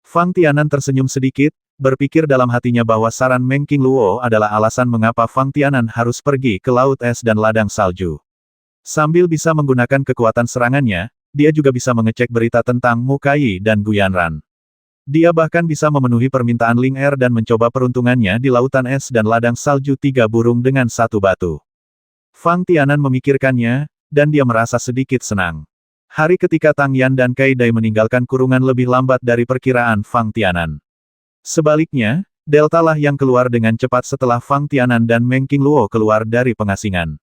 Fang Tianan tersenyum sedikit, berpikir dalam hatinya bahwa saran Meng Qingluo adalah alasan mengapa Fang Tianan harus pergi ke Laut Es dan Ladang Salju. Sambil bisa menggunakan kekuatan serangannya, dia juga bisa mengecek berita tentang Mukai dan Guyanran. Dia bahkan bisa memenuhi permintaan Ling Er dan mencoba peruntungannya di Lautan Es dan Ladang Salju 3 burung dengan 1 batu. Fang Tianan memikirkannya, dan dia merasa sedikit senang. Hari ketika Tang Yan dan Kai Dai meninggalkan kurungan lebih lambat dari perkiraan Fang Tianan. Sebaliknya, Delta lah yang keluar dengan cepat setelah Fang Tianan dan Meng Qingluo keluar dari pengasingan.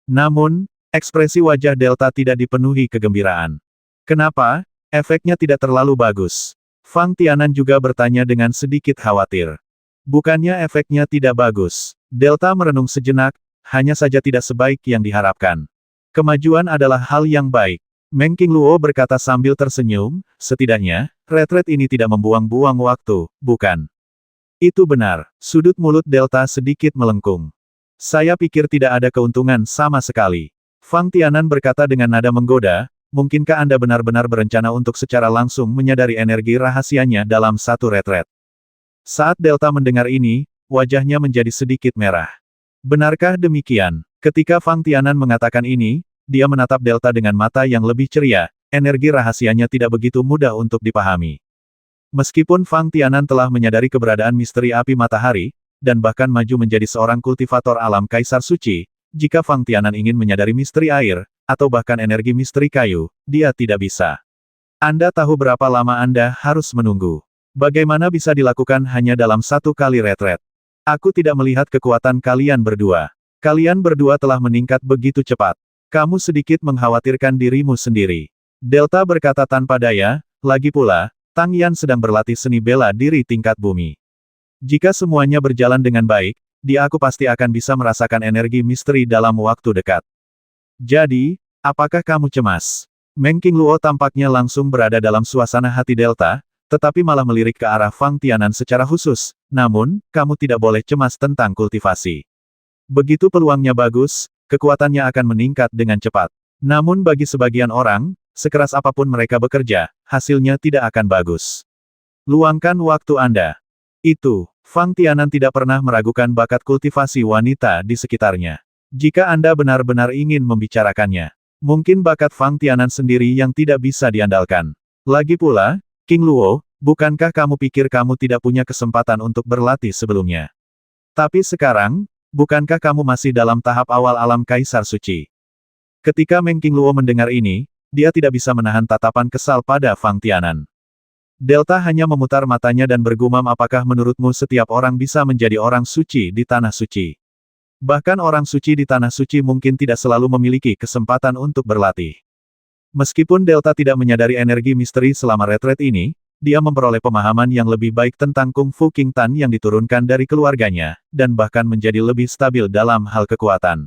Namun, ekspresi wajah Delta tidak dipenuhi kegembiraan. Kenapa? Efeknya tidak terlalu bagus. Fang Tianan juga bertanya dengan sedikit khawatir. Bukannya efeknya tidak bagus. Delta merenung sejenak, hanya saja tidak sebaik yang diharapkan. Kemajuan adalah hal yang baik. Meng Qingluo berkata sambil tersenyum, setidaknya, retret ini tidak membuang-buang waktu, bukan? Itu benar. Sudut mulut Delta sedikit melengkung. Saya pikir tidak ada keuntungan sama sekali. Fang Tianan berkata dengan nada menggoda, mungkinkah Anda benar-benar berencana untuk secara langsung menyadari energi rahasianya dalam satu retret? Saat Delta mendengar ini, wajahnya menjadi sedikit merah. Benarkah demikian? Ketika Fang Tianan mengatakan ini, dia menatap Delta dengan mata yang lebih ceria, energi rahasianya tidak begitu mudah untuk dipahami. Meskipun Fang Tianan telah menyadari keberadaan misteri api matahari, dan bahkan maju menjadi seorang kultivator alam Kaisar Suci, jika Fang Tianan ingin menyadari misteri air, atau bahkan energi misteri kayu, dia tidak bisa. Anda tahu berapa lama Anda harus menunggu. Bagaimana bisa dilakukan hanya dalam satu kali retret? Aku tidak melihat kekuatan kalian berdua. Kalian berdua telah meningkat begitu cepat. Kamu sedikit mengkhawatirkan dirimu sendiri. Delta berkata tanpa daya, lagi pula, Tang Yan sedang berlatih seni bela diri tingkat bumi. Jika semuanya berjalan dengan baik, aku pasti akan bisa merasakan energi misteri dalam waktu dekat. Jadi, apakah kamu cemas? Meng Qingluo tampaknya langsung berada dalam suasana hati Delta, tetapi malah melirik ke arah Fang Tianan secara khusus. Namun, kamu tidak boleh cemas tentang kultivasi. Begitu peluangnya bagus, kekuatannya akan meningkat dengan cepat. Namun bagi sebagian orang, sekeras apapun mereka bekerja, hasilnya tidak akan bagus. Luangkan waktu Anda. Itu, Fang Tianan tidak pernah meragukan bakat kultivasi wanita di sekitarnya. Jika Anda benar-benar ingin membicarakannya, mungkin bakat Fang Tianan sendiri yang tidak bisa diandalkan. Lagi pula, King Luo, bukankah kamu pikir kamu tidak punya kesempatan untuk berlatih sebelumnya? Tapi sekarang, bukankah kamu masih dalam tahap awal alam Kaisar Suci? Ketika Meng Qingluo mendengar ini, dia tidak bisa menahan tatapan kesal pada Fang Tianan. Delta hanya memutar matanya dan bergumam, apakah menurutmu setiap orang bisa menjadi orang suci di Tanah Suci? Bahkan orang suci di Tanah Suci mungkin tidak selalu memiliki kesempatan untuk berlatih. Meskipun Delta tidak menyadari energi misteri selama retret ini, dia memperoleh pemahaman yang lebih baik tentang Kung Fu King Tan yang diturunkan dari keluarganya, dan bahkan menjadi lebih stabil dalam hal kekuatan.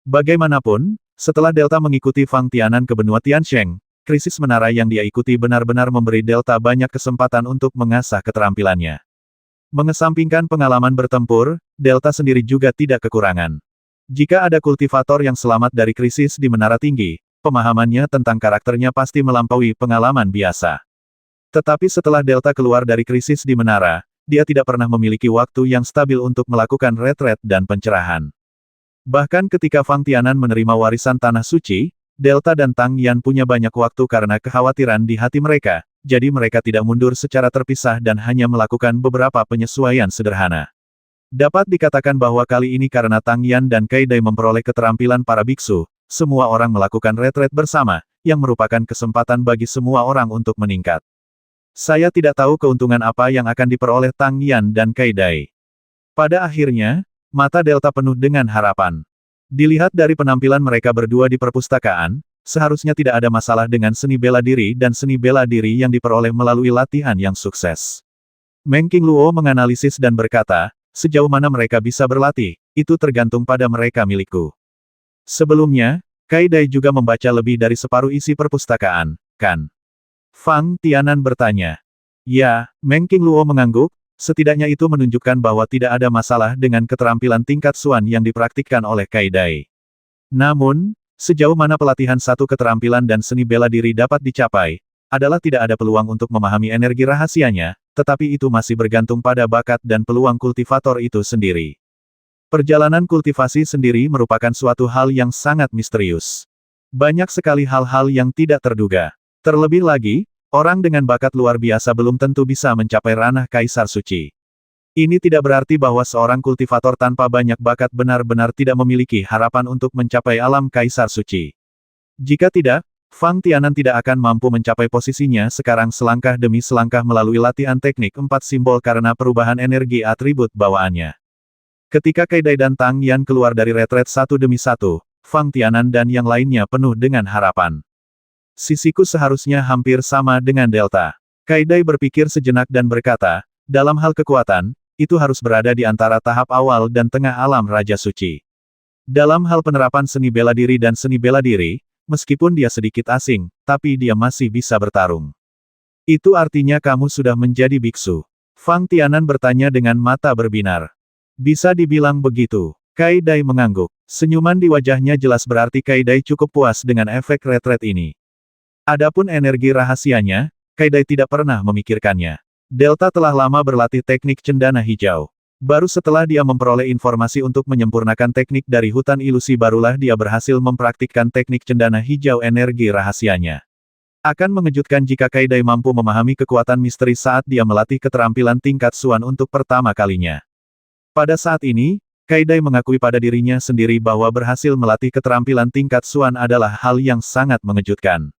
Bagaimanapun, setelah Delta mengikuti Fang Tianan ke benua Tiansheng, krisis menara yang dia ikuti benar-benar memberi Delta banyak kesempatan untuk mengasah keterampilannya. Mengesampingkan pengalaman bertempur, Delta sendiri juga tidak kekurangan. Jika ada kultivator yang selamat dari krisis di menara tinggi, pemahamannya tentang karakternya pasti melampaui pengalaman biasa. Tetapi setelah Delta keluar dari krisis di menara, dia tidak pernah memiliki waktu yang stabil untuk melakukan retret dan pencerahan. Bahkan ketika Fang Tianan menerima warisan Tanah Suci, Delta dan Tang Yan punya banyak waktu karena kekhawatiran di hati mereka, jadi mereka tidak mundur secara terpisah dan hanya melakukan beberapa penyesuaian sederhana. Dapat dikatakan bahwa kali ini karena Tang Yan dan Kai Dai memperoleh keterampilan para biksu, semua orang melakukan retret bersama, yang merupakan kesempatan bagi semua orang untuk meningkat. Saya tidak tahu keuntungan apa yang akan diperoleh Tang Yan dan Kai Dai. Pada akhirnya, mata Delta penuh dengan harapan. Dilihat dari penampilan mereka berdua di perpustakaan, seharusnya tidak ada masalah dengan seni bela diri dan seni bela diri yang diperoleh melalui latihan yang sukses. Meng Qingluo menganalisis dan berkata, sejauh mana mereka bisa berlatih, itu tergantung pada mereka milikku. Sebelumnya, Kai Dai juga membaca lebih dari separuh isi perpustakaan, kan? Fang Tianan bertanya. Ya, Meng Qingluo mengangguk, setidaknya itu menunjukkan bahwa tidak ada masalah dengan keterampilan tingkat Xuan yang dipraktikkan oleh Kai Dai. Namun, sejauh mana pelatihan satu keterampilan dan seni bela diri dapat dicapai, adalah tidak ada peluang untuk memahami energi rahasianya, tetapi itu masih bergantung pada bakat dan peluang kultivator itu sendiri. Perjalanan kultivasi sendiri merupakan suatu hal yang sangat misterius. Banyak sekali hal-hal yang tidak terduga. Terlebih lagi, orang dengan bakat luar biasa belum tentu bisa mencapai ranah Kaisar Suci. Ini tidak berarti bahwa seorang kultivator tanpa banyak bakat benar-benar tidak memiliki harapan untuk mencapai alam Kaisar Suci. Jika tidak, Fang Tianan tidak akan mampu mencapai posisinya sekarang selangkah demi selangkah melalui latihan teknik 4 simbol karena perubahan energi atribut bawaannya. Ketika Kai Dai dan Tang Yan keluar dari retret satu demi satu, Fang Tianan dan yang lainnya penuh dengan harapan. Sisiku seharusnya hampir sama dengan Delta. Kai Dai berpikir sejenak dan berkata, dalam hal kekuatan, itu harus berada di antara tahap awal dan tengah alam Raja Suci. Dalam hal penerapan seni bela diri dan seni bela diri, meskipun dia sedikit asing, tapi dia masih bisa bertarung. Itu artinya kamu sudah menjadi biksu. Fang Tianan bertanya dengan mata berbinar. Bisa dibilang begitu. Kai Dai mengangguk. Senyuman di wajahnya jelas berarti Kai Dai cukup puas dengan efek retret ini. Adapun energi rahasianya, Kai Dai tidak pernah memikirkannya. Delta telah lama berlatih teknik cendana hijau. Baru setelah dia memperoleh informasi untuk menyempurnakan teknik dari hutan ilusi barulah dia berhasil mempraktikkan teknik cendana hijau energi rahasianya. Akan mengejutkan jika Kai Dai mampu memahami kekuatan misteri saat dia melatih keterampilan tingkat Xuan untuk pertama kalinya. Pada saat ini, Kai Dai mengakui pada dirinya sendiri bahwa berhasil melatih keterampilan tingkat Xuan adalah hal yang sangat mengejutkan.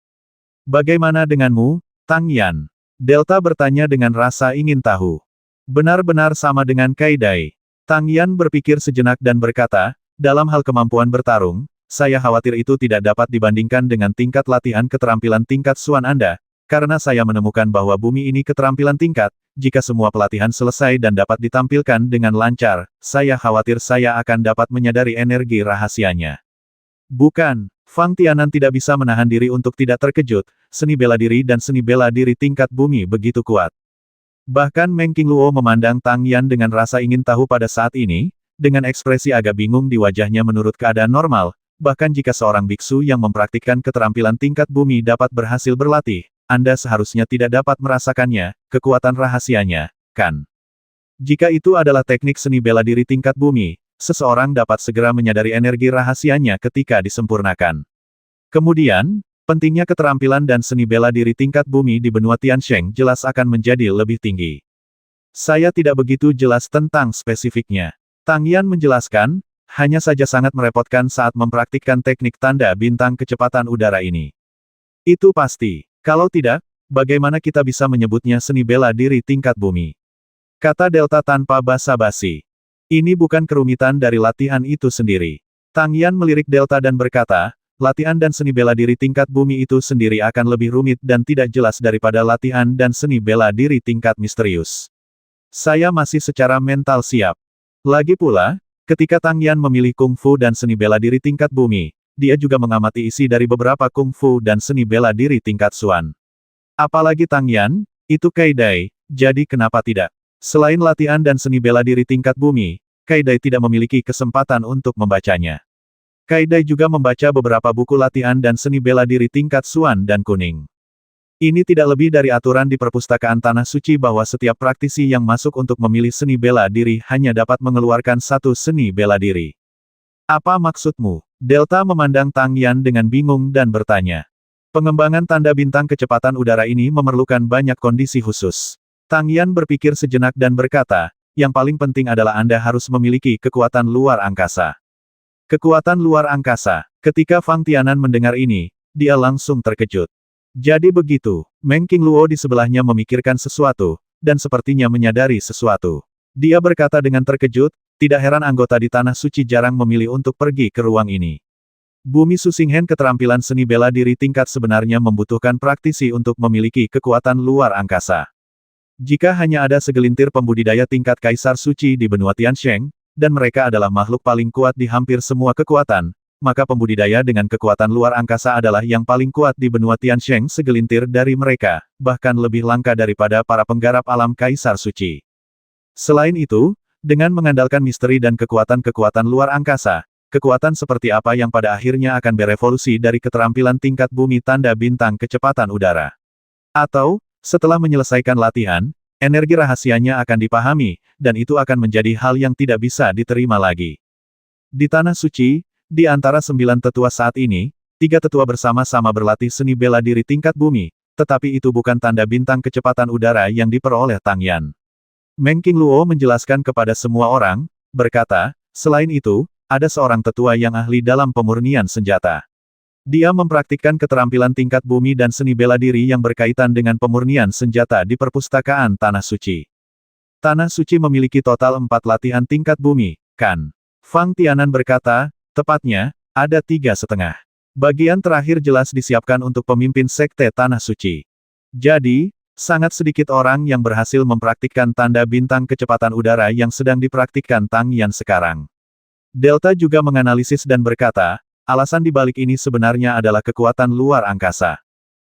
Bagaimana denganmu, Tang Yan? Delta bertanya dengan rasa ingin tahu. Benar-benar sama dengan Kaidai. Tang Yan berpikir sejenak dan berkata, dalam hal kemampuan bertarung, saya khawatir itu tidak dapat dibandingkan dengan tingkat latihan keterampilan tingkat Suan Anda, karena saya menemukan bahwa bumi ini keterampilan tingkat, jika semua pelatihan selesai dan dapat ditampilkan dengan lancar, saya khawatir saya akan dapat menyadari energi rahasianya. Bukan, Fang Tianan tidak bisa menahan diri untuk tidak terkejut, seni bela diri dan seni bela diri tingkat bumi begitu kuat. Bahkan Meng Qingluo memandang Tang Yan dengan rasa ingin tahu pada saat ini, dengan ekspresi agak bingung di wajahnya menurut keadaan normal, bahkan jika seorang biksu yang mempraktikkan keterampilan tingkat bumi dapat berhasil berlatih, Anda seharusnya tidak dapat merasakannya, kekuatan rahasianya, kan? Jika itu adalah teknik seni bela diri tingkat bumi, seseorang dapat segera menyadari energi rahasianya ketika disempurnakan. Kemudian, pentingnya keterampilan dan seni bela diri tingkat bumi di benua Tiansheng jelas akan menjadi lebih tinggi. Saya tidak begitu jelas tentang spesifiknya. Tang Yan menjelaskan, hanya saja sangat merepotkan saat mempraktikkan teknik tanda bintang kecepatan udara ini. Itu pasti. Kalau tidak, bagaimana kita bisa menyebutnya seni bela diri tingkat bumi? Kata Delta tanpa basa-basi. Ini bukan kerumitan dari latihan itu sendiri. Tang Yan melirik Delta dan berkata, latihan dan seni bela diri tingkat bumi itu sendiri akan lebih rumit dan tidak jelas daripada latihan dan seni bela diri tingkat misterius. Saya masih secara mental siap. Lagi pula, ketika Tang Yan memilih kungfu dan seni bela diri tingkat bumi, dia juga mengamati isi dari beberapa kungfu dan seni bela diri tingkat Suan. Apalagi Tang Yan, itu Kaidai, jadi kenapa tidak? Selain latihan dan seni bela diri tingkat bumi, Kaidai tidak memiliki kesempatan untuk membacanya. Kaidai juga membaca beberapa buku latihan dan seni bela diri tingkat Suan dan Kuning. Ini tidak lebih dari aturan di perpustakaan Tanah Suci bahwa setiap praktisi yang masuk untuk memilih seni bela diri hanya dapat mengeluarkan satu seni bela diri. Apa maksudmu? Delta memandang Tang Yan dengan bingung dan bertanya. Pengembangan tanda bintang kecepatan udara ini memerlukan banyak kondisi khusus. Tang Yan berpikir sejenak dan berkata, yang paling penting adalah Anda harus memiliki kekuatan luar angkasa. Kekuatan luar angkasa. Ketika Fang Tianan mendengar ini, dia langsung terkejut. Jadi begitu, Meng Qingluo di sebelahnya memikirkan sesuatu, dan sepertinya menyadari sesuatu. Dia berkata dengan terkejut, tidak heran anggota di Tanah Suci jarang memilih untuk pergi ke ruang ini. Bumi Susinghen keterampilan seni bela diri tingkat sebenarnya membutuhkan praktisi untuk memiliki kekuatan luar angkasa. Jika hanya ada segelintir pembudidaya tingkat Kaisar Suci di benua Tiansheng, dan mereka adalah makhluk paling kuat di hampir semua kekuatan, maka pembudidaya dengan kekuatan luar angkasa adalah yang paling kuat di benua Tiansheng. Segelintir dari mereka, bahkan lebih langka daripada para penggarap alam Kaisar Suci. Selain itu, dengan mengandalkan misteri dan kekuatan-kekuatan luar angkasa, kekuatan seperti apa yang pada akhirnya akan berevolusi dari keterampilan tingkat bumi tanda bintang kecepatan udara? Atau, setelah menyelesaikan latihan, energi rahasianya akan dipahami, dan itu akan menjadi hal yang tidak bisa diterima lagi. Di Tanah Suci, di antara 9 tetua saat ini, 3 tetua bersama-sama berlatih seni bela diri tingkat bumi, tetapi itu bukan tanda bintang kecepatan udara yang diperoleh Tang Yan. Meng Qingluo menjelaskan kepada semua orang, berkata, selain itu, ada seorang tetua yang ahli dalam pemurnian senjata. Dia mempraktikkan keterampilan tingkat bumi dan seni bela diri yang berkaitan dengan pemurnian senjata di perpustakaan Tanah Suci. Tanah Suci memiliki total 4 latihan tingkat bumi, kan? Fang Tianan berkata, tepatnya, ada 3,5. Bagian terakhir jelas disiapkan untuk pemimpin sekte Tanah Suci. Jadi, sangat sedikit orang yang berhasil mempraktikkan tanda bintang kecepatan udara yang sedang dipraktikkan Tang Yan sekarang. Delta juga menganalisis dan berkata, alasan di balik ini sebenarnya adalah kekuatan luar angkasa.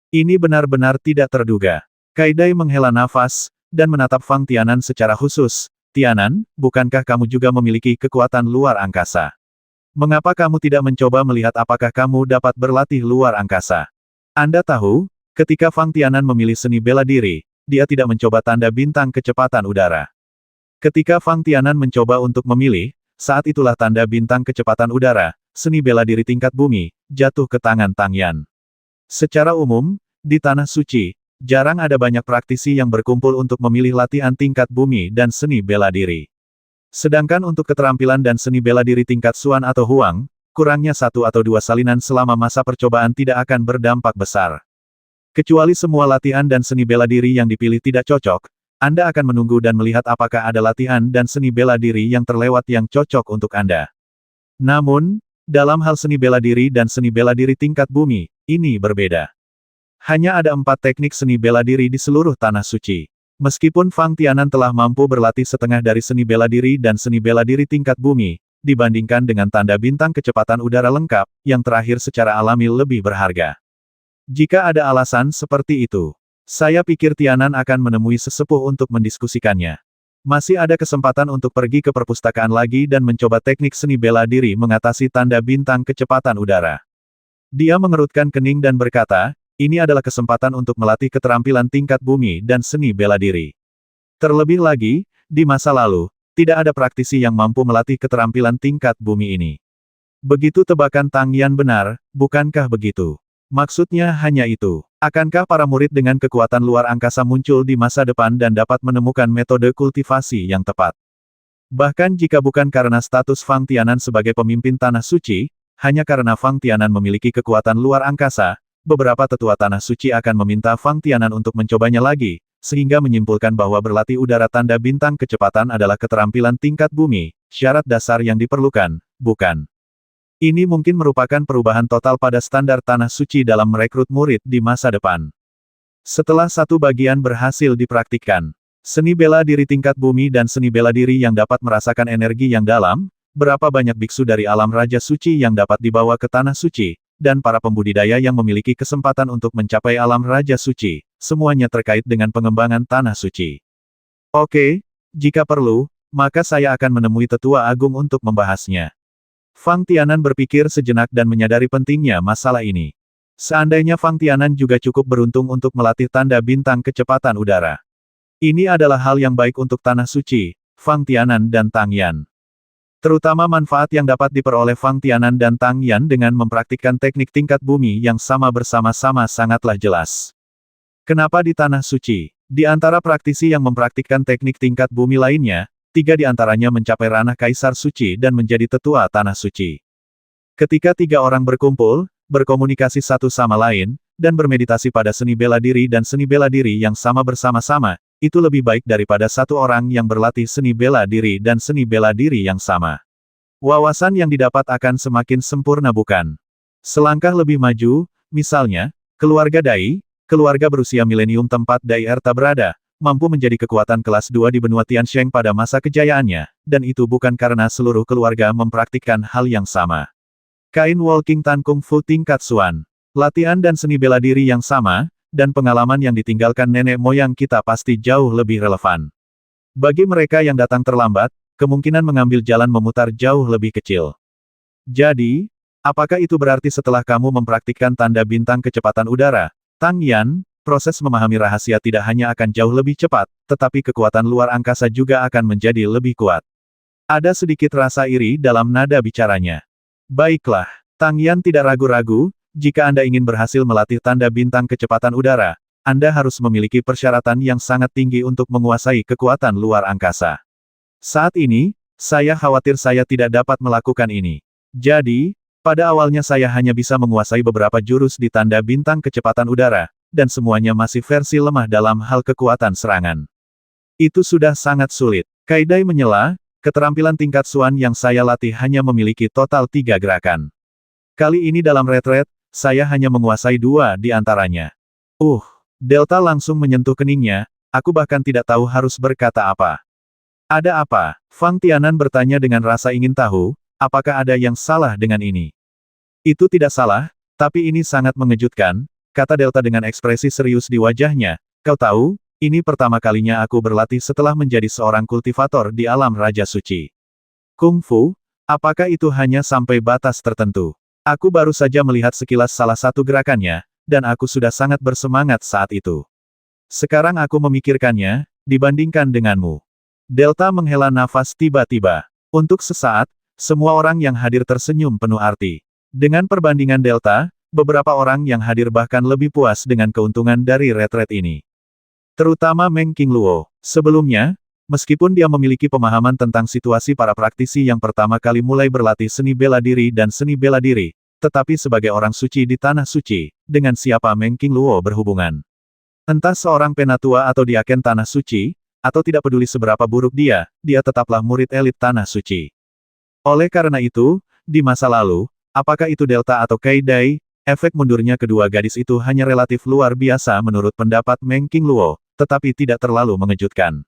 Ini benar-benar tidak terduga. Kaidai menghela nafas, dan menatap Fang Tianan secara khusus. Tianan, bukankah kamu juga memiliki kekuatan luar angkasa? Mengapa kamu tidak mencoba melihat apakah kamu dapat berlatih luar angkasa? Anda tahu, ketika Fang Tianan memilih seni bela diri, dia tidak mencoba tanda bintang kecepatan udara. Ketika Fang Tianan mencoba untuk memilih, saat itulah tanda bintang kecepatan udara, seni bela diri tingkat bumi, jatuh ke tangan Tang Yan. Secara umum, di Tanah Suci, jarang ada banyak praktisi yang berkumpul untuk memilih latihan tingkat bumi dan seni bela diri. Sedangkan untuk keterampilan dan seni bela diri tingkat Suan atau Huang, kurangnya 1 atau 2 salinan selama masa percobaan tidak akan berdampak besar. Kecuali semua latihan dan seni bela diri yang dipilih tidak cocok, Anda akan menunggu dan melihat apakah ada latihan dan seni bela diri yang terlewat yang cocok untuk Anda. Namun, dalam hal seni bela diri dan seni bela diri tingkat bumi, ini berbeda. Hanya ada 4 teknik seni bela diri di seluruh Tanah Suci. Meskipun Fang Tianan telah mampu berlatih setengah dari seni bela diri dan seni bela diri tingkat bumi, dibandingkan dengan tanda bintang kecepatan udara lengkap, yang terakhir secara alami lebih berharga. Jika ada alasan seperti itu, saya pikir Tianan akan menemui sesepuh untuk mendiskusikannya. Masih ada kesempatan untuk pergi ke perpustakaan lagi dan mencoba teknik seni bela diri mengatasi tanda bintang kecepatan udara. Dia mengerutkan kening dan berkata, ini adalah kesempatan untuk melatih keterampilan tingkat bumi dan seni bela diri. Terlebih lagi, di masa lalu, tidak ada praktisi yang mampu melatih keterampilan tingkat bumi ini. Begitu tebakan Tang Yan benar, bukankah begitu? Maksudnya hanya itu. Akankah para murid dengan kekuatan luar angkasa muncul di masa depan dan dapat menemukan metode kultivasi yang tepat? Bahkan jika bukan karena status Fang Tianan sebagai pemimpin Tanah Suci, hanya karena Fang Tianan memiliki kekuatan luar angkasa, beberapa tetua Tanah Suci akan meminta Fang Tianan untuk mencobanya lagi, sehingga menyimpulkan bahwa berlatih udara tanda bintang kecepatan adalah keterampilan tingkat bumi, syarat dasar yang diperlukan, bukan? Ini mungkin merupakan perubahan total pada standar Tanah Suci dalam merekrut murid di masa depan. Setelah satu bagian berhasil dipraktikkan, seni bela diri tingkat bumi dan seni bela diri yang dapat merasakan energi yang dalam, berapa banyak biksu dari alam Raja Suci yang dapat dibawa ke Tanah Suci, dan para pembudidaya yang memiliki kesempatan untuk mencapai alam Raja Suci, semuanya terkait dengan pengembangan Tanah Suci. Oke, jika perlu, maka saya akan menemui Tetua Agung untuk membahasnya. Fang Tianan berpikir sejenak dan menyadari pentingnya masalah ini. Seandainya Fang Tianan juga cukup beruntung untuk melatih tanda bintang kecepatan udara. Ini adalah hal yang baik untuk Tanah Suci, Fang Tianan dan Tang Yan. Terutama manfaat yang dapat diperoleh Fang Tianan dan Tang Yan dengan mempraktikkan teknik tingkat bumi yang sama bersama-sama sangatlah jelas. Kenapa di Tanah Suci? Di antara praktisi yang mempraktikkan teknik tingkat bumi lainnya, 3 di antaranya mencapai ranah Kaisar Suci dan menjadi tetua Tanah Suci. Ketika 3 orang berkumpul, berkomunikasi satu sama lain, dan bermeditasi pada seni bela diri dan seni bela diri yang sama bersama-sama, itu lebih baik daripada 1 orang yang berlatih seni bela diri dan seni bela diri yang sama. Wawasan yang didapat akan semakin sempurna bukan? Selangkah lebih maju, misalnya, keluarga Dai, keluarga berusia milenium tempat Dai Erta berada, mampu menjadi kekuatan kelas 2 di benua Tiansheng pada masa kejayaannya, dan itu bukan karena seluruh keluarga mempraktikkan hal yang sama. Kain Walking Tan Kung Fu tingkat Xuan, latihan dan seni bela diri yang sama, dan pengalaman yang ditinggalkan nenek moyang kita pasti jauh lebih relevan. Bagi mereka yang datang terlambat, kemungkinan mengambil jalan memutar jauh lebih kecil. Jadi, apakah itu berarti setelah kamu mempraktikkan tanda bintang kecepatan udara, Tang Yan, proses memahami rahasia tidak hanya akan jauh lebih cepat, tetapi kekuatan luar angkasa juga akan menjadi lebih kuat. Ada sedikit rasa iri dalam nada bicaranya. Baiklah, Tang Yan tidak ragu-ragu, jika Anda ingin berhasil melatih tanda bintang kecepatan udara, Anda harus memiliki persyaratan yang sangat tinggi untuk menguasai kekuatan luar angkasa. Saat ini, saya khawatir saya tidak dapat melakukan ini. Jadi, pada awalnya saya hanya bisa menguasai beberapa jurus di tanda bintang kecepatan udara, dan semuanya masih versi lemah dalam hal kekuatan serangan. Itu sudah sangat sulit. Kaidai menyela, keterampilan tingkat Xuan yang saya latih hanya memiliki total 3 gerakan. Kali ini dalam retret, saya hanya menguasai 2 di antaranya. Delta langsung menyentuh keningnya, aku bahkan tidak tahu harus berkata apa. Ada apa? Fang Tianan bertanya dengan rasa ingin tahu, apakah ada yang salah dengan ini? Itu tidak salah, tapi ini sangat mengejutkan, kata Delta dengan ekspresi serius di wajahnya. Kau tahu, ini pertama kalinya aku berlatih setelah menjadi seorang kultivator di alam Raja Suci. Kung Fu, apakah itu hanya sampai batas tertentu? Aku baru saja melihat sekilas salah satu gerakannya, dan aku sudah sangat bersemangat saat itu. Sekarang aku memikirkannya, dibandingkan denganmu. Delta menghela nafas tiba-tiba. Untuk sesaat, semua orang yang hadir tersenyum penuh arti. Dengan perbandingan Delta, beberapa orang yang hadir bahkan lebih puas dengan keuntungan dari retret ini. Terutama Meng Qingluo. Sebelumnya, meskipun dia memiliki pemahaman tentang situasi para praktisi yang pertama kali mulai berlatih seni bela diri dan seni bela diri, tetapi sebagai orang suci di Tanah Suci, dengan siapa Meng Qingluo berhubungan. Entah seorang penatua atau diaken Tanah Suci, atau tidak peduli seberapa buruk dia tetaplah murid elit Tanah Suci. Oleh karena itu, di masa lalu, apakah itu Delta atau Kai Dai, efek mundurnya kedua gadis itu hanya relatif luar biasa menurut pendapat Meng Qingluo, tetapi tidak terlalu mengejutkan.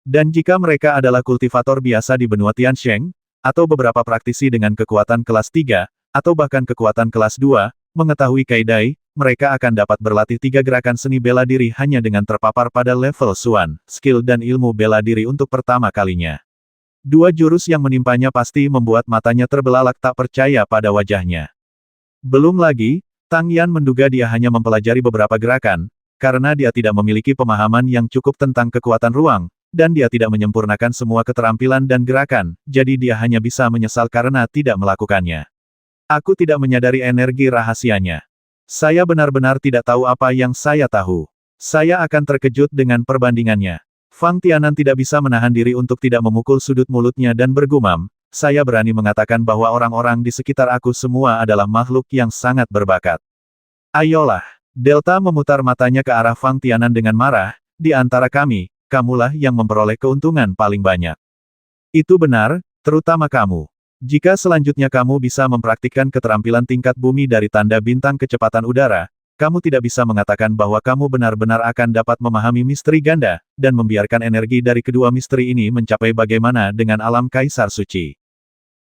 Dan jika mereka adalah kultivator biasa di benua Tiansheng, atau beberapa praktisi dengan kekuatan kelas 3, atau bahkan kekuatan kelas 2, mengetahui Kai Dai, mereka akan dapat berlatih 3 gerakan seni bela diri hanya dengan terpapar pada level Suan, skill dan ilmu bela diri untuk pertama kalinya. 2 jurus yang menimpanya pasti membuat matanya terbelalak tak percaya pada wajahnya. Belum lagi, Tang Yan menduga dia hanya mempelajari beberapa gerakan, karena dia tidak memiliki pemahaman yang cukup tentang kekuatan ruang, dan dia tidak menyempurnakan semua keterampilan dan gerakan, jadi dia hanya bisa menyesal karena tidak melakukannya. Aku tidak menyadari energi rahasianya. Saya benar-benar tidak tahu apa yang saya tahu. Saya akan terkejut dengan perbandingannya. Fang Tianan tidak bisa menahan diri untuk tidak memukul sudut mulutnya dan bergumam, saya berani mengatakan bahwa orang-orang di sekitar aku semua adalah makhluk yang sangat berbakat. Ayolah. Delta memutar matanya ke arah Fang Tianan dengan marah, di antara kami, kamulah yang memperoleh keuntungan paling banyak. Itu benar, terutama kamu. Jika selanjutnya kamu bisa mempraktikkan keterampilan tingkat bumi dari tanda bintang kecepatan udara, kamu tidak bisa mengatakan bahwa kamu benar-benar akan dapat memahami misteri ganda, dan membiarkan energi dari kedua misteri ini mencapai bagaimana dengan alam Kaisar Suci.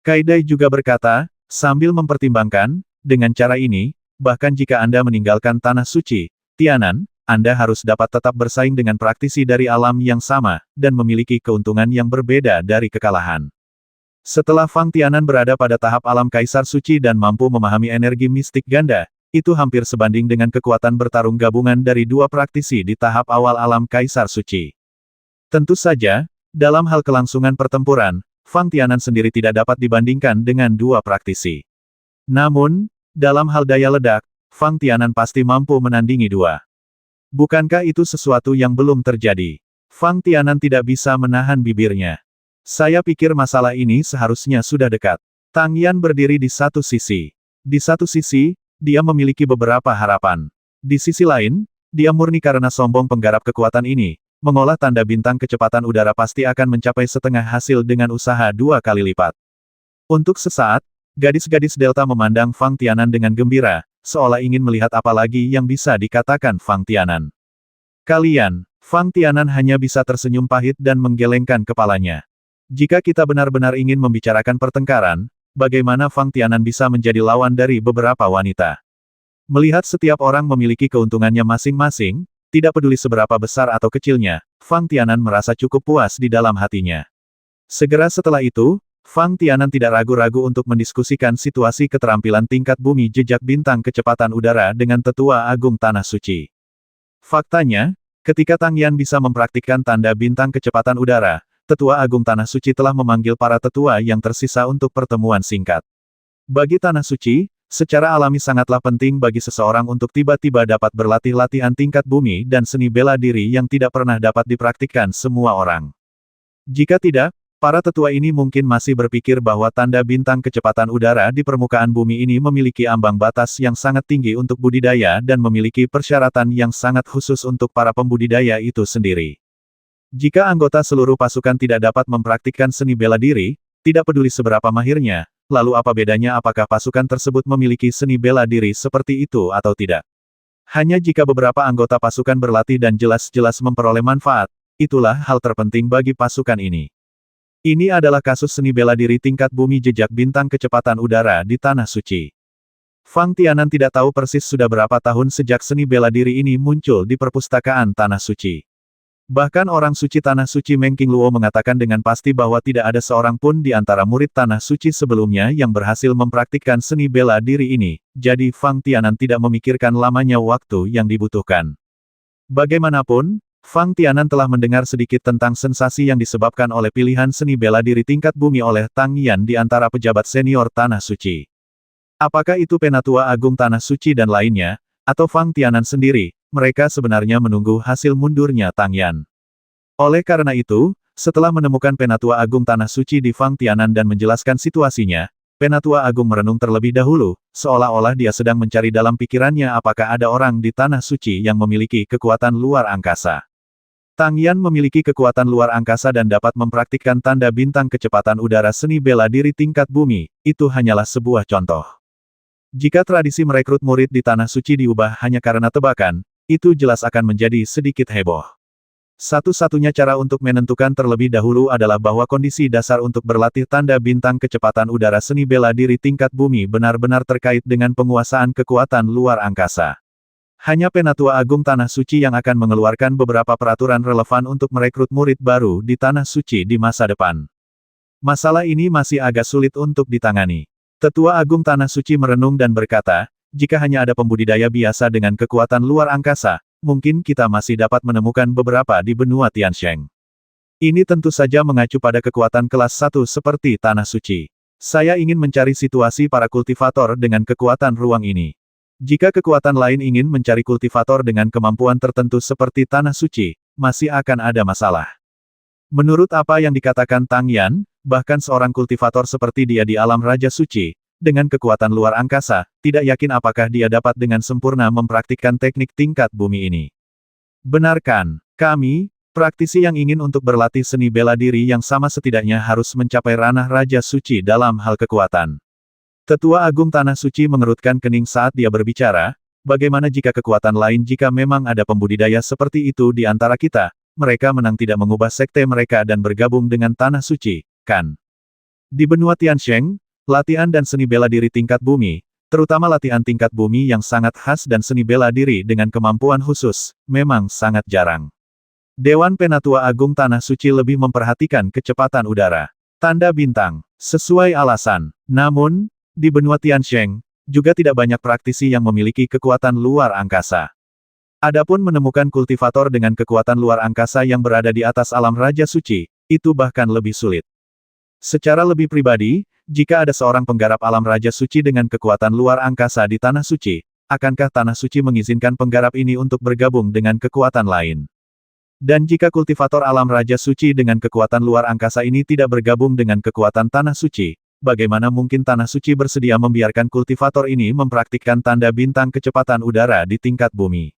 Kai Dai juga berkata, sambil mempertimbangkan, dengan cara ini, bahkan jika Anda meninggalkan Tanah Suci, Tianan, Anda harus dapat tetap bersaing dengan praktisi dari alam yang sama, dan memiliki keuntungan yang berbeda dari kekalahan. Setelah Fang Tianan berada pada tahap alam Kaisar Suci dan mampu memahami energi mistik ganda, itu hampir sebanding dengan kekuatan bertarung gabungan dari 2 praktisi di tahap awal alam Kaisar Suci. Tentu saja, dalam hal kelangsungan pertempuran, Fang Tianan sendiri tidak dapat dibandingkan dengan 2 praktisi. Namun, dalam hal daya ledak, Fang Tianan pasti mampu menandingi 2. Bukankah itu sesuatu yang belum terjadi? Fang Tianan tidak bisa menahan bibirnya. Saya pikir masalah ini seharusnya sudah dekat. Tang Yan berdiri di satu sisi. Di satu sisi, dia memiliki beberapa harapan. Di sisi lain, dia murni karena sombong penggarap kekuatan ini. Mengolah tanda bintang kecepatan udara pasti akan mencapai setengah hasil dengan usaha 2 kali lipat. Untuk sesaat, gadis-gadis Delta memandang Fang Tianan dengan gembira, seolah ingin melihat apa lagi yang bisa dikatakan Fang Tianan. Kalian, Fang Tianan hanya bisa tersenyum pahit dan menggelengkan kepalanya. Jika kita benar-benar ingin membicarakan pertengkaran, bagaimana Fang Tianan bisa menjadi lawan dari beberapa wanita? Melihat setiap orang memiliki keuntungannya masing-masing, tidak peduli seberapa besar atau kecilnya, Fang Tianan merasa cukup puas di dalam hatinya. Segera setelah itu, Fang Tianan tidak ragu-ragu untuk mendiskusikan situasi keterampilan tingkat bumi jejak bintang kecepatan udara dengan Tetua Agung Tanah Suci. Faktanya, ketika Tang Yan bisa mempraktikkan tanda bintang kecepatan udara, Tetua Agung Tanah Suci telah memanggil para tetua yang tersisa untuk pertemuan singkat. Bagi Tanah Suci, secara alami sangatlah penting bagi seseorang untuk tiba-tiba dapat berlatih latihan tingkat bumi dan seni bela diri yang tidak pernah dapat dipraktikkan semua orang. Jika tidak, para tetua ini mungkin masih berpikir bahwa tanda bintang kecepatan udara di permukaan bumi ini memiliki ambang batas yang sangat tinggi untuk budidaya dan memiliki persyaratan yang sangat khusus untuk para pembudidaya itu sendiri. Jika anggota seluruh pasukan tidak dapat mempraktikkan seni bela diri, tidak peduli seberapa mahirnya, lalu apa bedanya apakah pasukan tersebut memiliki seni bela diri seperti itu atau tidak? Hanya jika beberapa anggota pasukan berlatih dan jelas-jelas memperoleh manfaat, itulah hal terpenting bagi pasukan ini. Ini adalah kasus seni bela diri tingkat bumi jejak bintang kecepatan udara di Tanah Suci. Fang Tianan tidak tahu persis sudah berapa tahun sejak seni bela diri ini muncul di perpustakaan Tanah Suci. Bahkan orang suci Tanah Suci Meng Qingluo mengatakan dengan pasti bahwa tidak ada seorang pun di antara murid Tanah Suci sebelumnya yang berhasil mempraktikkan seni bela diri ini, jadi Fang Tianan tidak memikirkan lamanya waktu yang dibutuhkan. Bagaimanapun, Fang Tianan telah mendengar sedikit tentang sensasi yang disebabkan oleh pilihan seni bela diri tingkat bumi oleh Tang Yan di antara pejabat senior Tanah Suci. Apakah itu Penatua Agung Tanah Suci dan lainnya, atau Fang Tianan sendiri? Mereka sebenarnya menunggu hasil mundurnya Tang Yan. Oleh karena itu, setelah menemukan Penatua Agung Tanah Suci di Fang Tianan dan menjelaskan situasinya, Penatua Agung merenung terlebih dahulu, seolah-olah dia sedang mencari dalam pikirannya apakah ada orang di Tanah Suci yang memiliki kekuatan luar angkasa. Tang Yan memiliki kekuatan luar angkasa dan dapat mempraktikkan tanda bintang kecepatan udara seni bela diri tingkat bumi, itu hanyalah sebuah contoh. Jika tradisi merekrut murid di Tanah Suci diubah hanya karena tebakan, itu jelas akan menjadi sedikit heboh. Satu-satunya cara untuk menentukan terlebih dahulu adalah bahwa kondisi dasar untuk berlatih tanda bintang kecepatan udara seni bela diri tingkat bumi benar-benar terkait dengan penguasaan kekuatan luar angkasa. Hanya Penatua Agung Tanah Suci yang akan mengeluarkan beberapa peraturan relevan untuk merekrut murid baru di Tanah Suci di masa depan. Masalah ini masih agak sulit untuk ditangani. Tetua Agung Tanah Suci merenung dan berkata, jika hanya ada pembudidaya biasa dengan kekuatan luar angkasa, mungkin kita masih dapat menemukan beberapa di benua Tiansheng. Ini tentu saja mengacu pada kekuatan kelas 1 seperti Tanah Suci. Saya ingin mencari situasi para kultivator dengan kekuatan ruang ini. Jika kekuatan lain ingin mencari kultivator dengan kemampuan tertentu seperti Tanah Suci, masih akan ada masalah. Menurut apa yang dikatakan Tang Yan, bahkan seorang kultivator seperti dia di alam Raja Suci, dengan kekuatan luar angkasa, tidak yakin apakah dia dapat dengan sempurna mempraktikkan teknik tingkat bumi ini. Benarkan, kami, praktisi yang ingin untuk berlatih seni bela diri yang sama setidaknya harus mencapai ranah Raja Suci dalam hal kekuatan. Tetua Agung Tanah Suci mengerutkan kening saat dia berbicara, bagaimana jika kekuatan lain jika memang ada pembudidaya seperti itu di antara kita, mereka menang tidak mengubah sekte mereka dan bergabung dengan Tanah Suci, kan? Di benua Tiansheng, latihan dan seni bela diri tingkat bumi, terutama latihan tingkat bumi yang sangat khas dan seni bela diri dengan kemampuan khusus, memang sangat jarang. Dewan Penatua Agung Tanah Suci lebih memperhatikan kecepatan udara. Tanda bintang, sesuai alasan. Namun, di benua Tiansheng, juga tidak banyak praktisi yang memiliki kekuatan luar angkasa. Adapun menemukan kultivator dengan kekuatan luar angkasa yang berada di atas alam Raja Suci, itu bahkan lebih sulit. Secara lebih pribadi, jika ada seorang penggarap alam Raja Suci dengan kekuatan luar angkasa di Tanah Suci, akankah Tanah Suci mengizinkan penggarap ini untuk bergabung dengan kekuatan lain? Dan jika kultivator alam Raja Suci dengan kekuatan luar angkasa ini tidak bergabung dengan kekuatan Tanah Suci, bagaimana mungkin Tanah Suci bersedia membiarkan kultivator ini mempraktikkan tanda bintang kecepatan udara di tingkat bumi?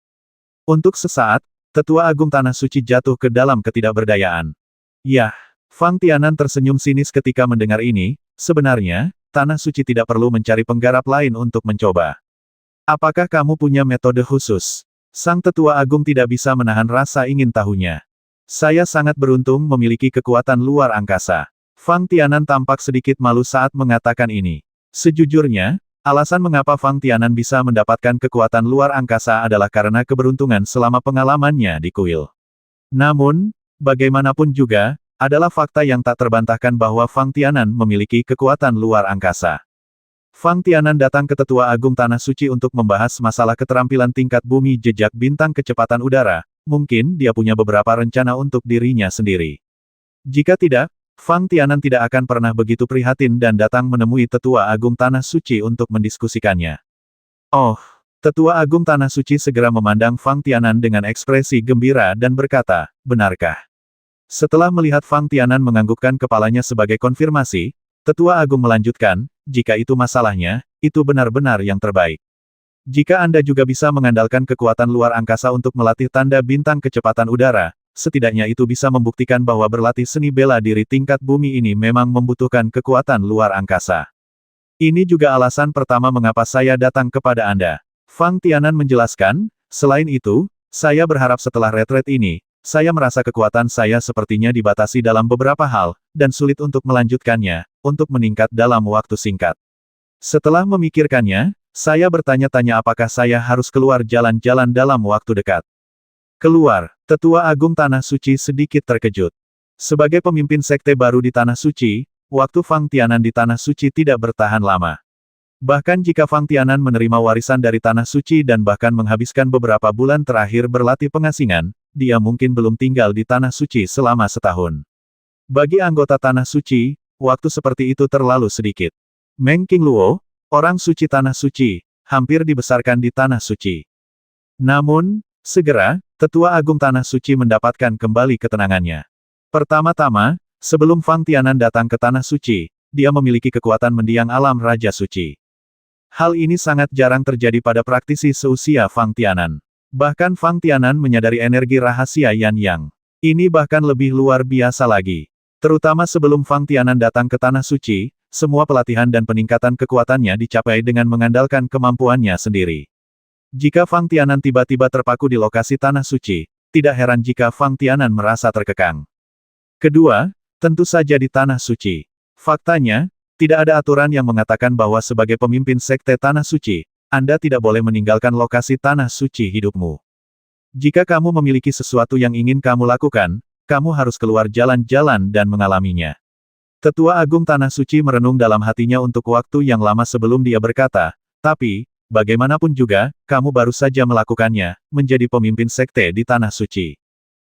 Untuk sesaat, Tetua Agung Tanah Suci jatuh ke dalam ketidakberdayaan. Yah, Fang Tianan tersenyum sinis ketika mendengar ini. Sebenarnya, Tanah Suci tidak perlu mencari penggarap lain untuk mencoba. Apakah kamu punya metode khusus? Sang Tetua Agung tidak bisa menahan rasa ingin tahunya. Saya sangat beruntung memiliki kekuatan luar angkasa. Fang Tianan tampak sedikit malu saat mengatakan ini. Sejujurnya, alasan mengapa Fang Tianan bisa mendapatkan kekuatan luar angkasa adalah karena keberuntungan selama pengalamannya di kuil. Namun, bagaimanapun juga, adalah fakta yang tak terbantahkan bahwa Fang Tianan memiliki kekuatan luar angkasa. Fang Tianan datang ke Tetua Agung Tanah Suci untuk membahas masalah keterampilan tingkat bumi jejak bintang kecepatan udara, mungkin dia punya beberapa rencana untuk dirinya sendiri. Jika tidak, Fang Tianan tidak akan pernah begitu prihatin dan datang menemui Tetua Agung Tanah Suci untuk mendiskusikannya. Oh, Tetua Agung Tanah Suci segera memandang Fang Tianan dengan ekspresi gembira dan berkata, benarkah? Setelah melihat Fang Tianan menganggukkan kepalanya sebagai konfirmasi, Tetua Agung melanjutkan, jika itu masalahnya, itu benar-benar yang terbaik. Jika Anda juga bisa mengandalkan kekuatan luar angkasa untuk melatih tanda bintang kecepatan udara, setidaknya itu bisa membuktikan bahwa berlatih seni bela diri tingkat bumi ini memang membutuhkan kekuatan luar angkasa. Ini juga alasan pertama mengapa saya datang kepada Anda. Fang Tianan menjelaskan, selain itu, saya berharap setelah retret ini, saya merasa kekuatan saya sepertinya dibatasi dalam beberapa hal, dan sulit untuk melanjutkannya, untuk meningkat dalam waktu singkat. Setelah memikirkannya, saya bertanya-tanya apakah saya harus keluar jalan-jalan dalam waktu dekat. Keluar, Tetua Agung Tanah Suci sedikit terkejut. Sebagai pemimpin sekte baru di Tanah Suci, waktu Fang Tianan di Tanah Suci tidak bertahan lama. Bahkan jika Fang Tianan menerima warisan dari Tanah Suci dan bahkan menghabiskan beberapa bulan terakhir berlatih pengasingan, dia mungkin belum tinggal di Tanah Suci selama setahun. Bagi anggota Tanah Suci, waktu seperti itu terlalu sedikit. Meng Qingluo, orang suci Tanah Suci, hampir dibesarkan di Tanah Suci. Namun, segera, Tetua Agung Tanah Suci mendapatkan kembali ketenangannya. Pertama-tama, sebelum Fang Tianan datang ke Tanah Suci, dia memiliki kekuatan mendiang alam Raja Suci. Hal ini sangat jarang terjadi pada praktisi seusia Fang Tianan. Bahkan Fang Tianan menyadari energi rahasia Yan Yang. Ini bahkan lebih luar biasa lagi. Terutama sebelum Fang Tianan datang ke Tanah Suci, semua pelatihan dan peningkatan kekuatannya dicapai dengan mengandalkan kemampuannya sendiri. Jika Fang Tianan tiba-tiba terpaku di lokasi Tanah Suci, tidak heran jika Fang Tianan merasa terkekang. Kedua, tentu saja di Tanah Suci. Faktanya, tidak ada aturan yang mengatakan bahwa sebagai pemimpin sekte Tanah Suci, Anda tidak boleh meninggalkan lokasi Tanah Suci hidupmu. Jika kamu memiliki sesuatu yang ingin kamu lakukan, kamu harus keluar jalan-jalan dan mengalaminya. Tetua Agung Tanah Suci merenung dalam hatinya untuk waktu yang lama sebelum dia berkata, tapi, bagaimanapun juga, kamu baru saja melakukannya, menjadi pemimpin sekte di Tanah Suci.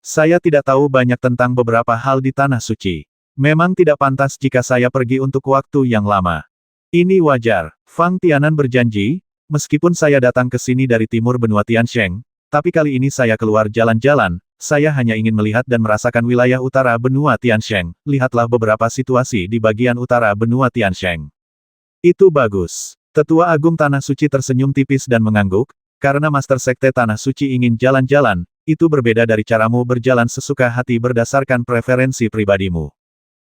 Saya tidak tahu banyak tentang beberapa hal di Tanah Suci. Memang tidak pantas jika saya pergi untuk waktu yang lama. Ini wajar. Fang Tianan berjanji, meskipun saya datang ke sini dari timur benua Tiansheng, tapi kali ini saya keluar jalan-jalan, saya hanya ingin melihat dan merasakan wilayah utara benua Tiansheng. Lihatlah beberapa situasi di bagian utara benua Tiansheng. Itu bagus. Tetua Agung Tanah Suci tersenyum tipis dan mengangguk, karena Master Sekte Tanah Suci ingin jalan-jalan, itu berbeda dari caramu berjalan sesuka hati berdasarkan preferensi pribadimu.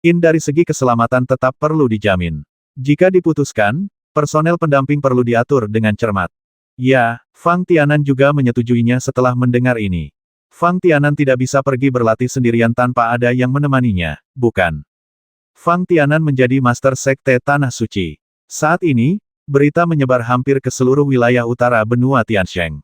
Dari segi keselamatan tetap perlu dijamin. Jika diputuskan, personel pendamping perlu diatur dengan cermat. Ya, Fang Tianan juga menyetujuinya setelah mendengar ini. Fang Tianan tidak bisa pergi berlatih sendirian tanpa ada yang menemaninya, bukan? Fang Tianan menjadi Master Sekte Tanah Suci. Saat ini, berita menyebar hampir ke seluruh wilayah utara benua Tiansheng.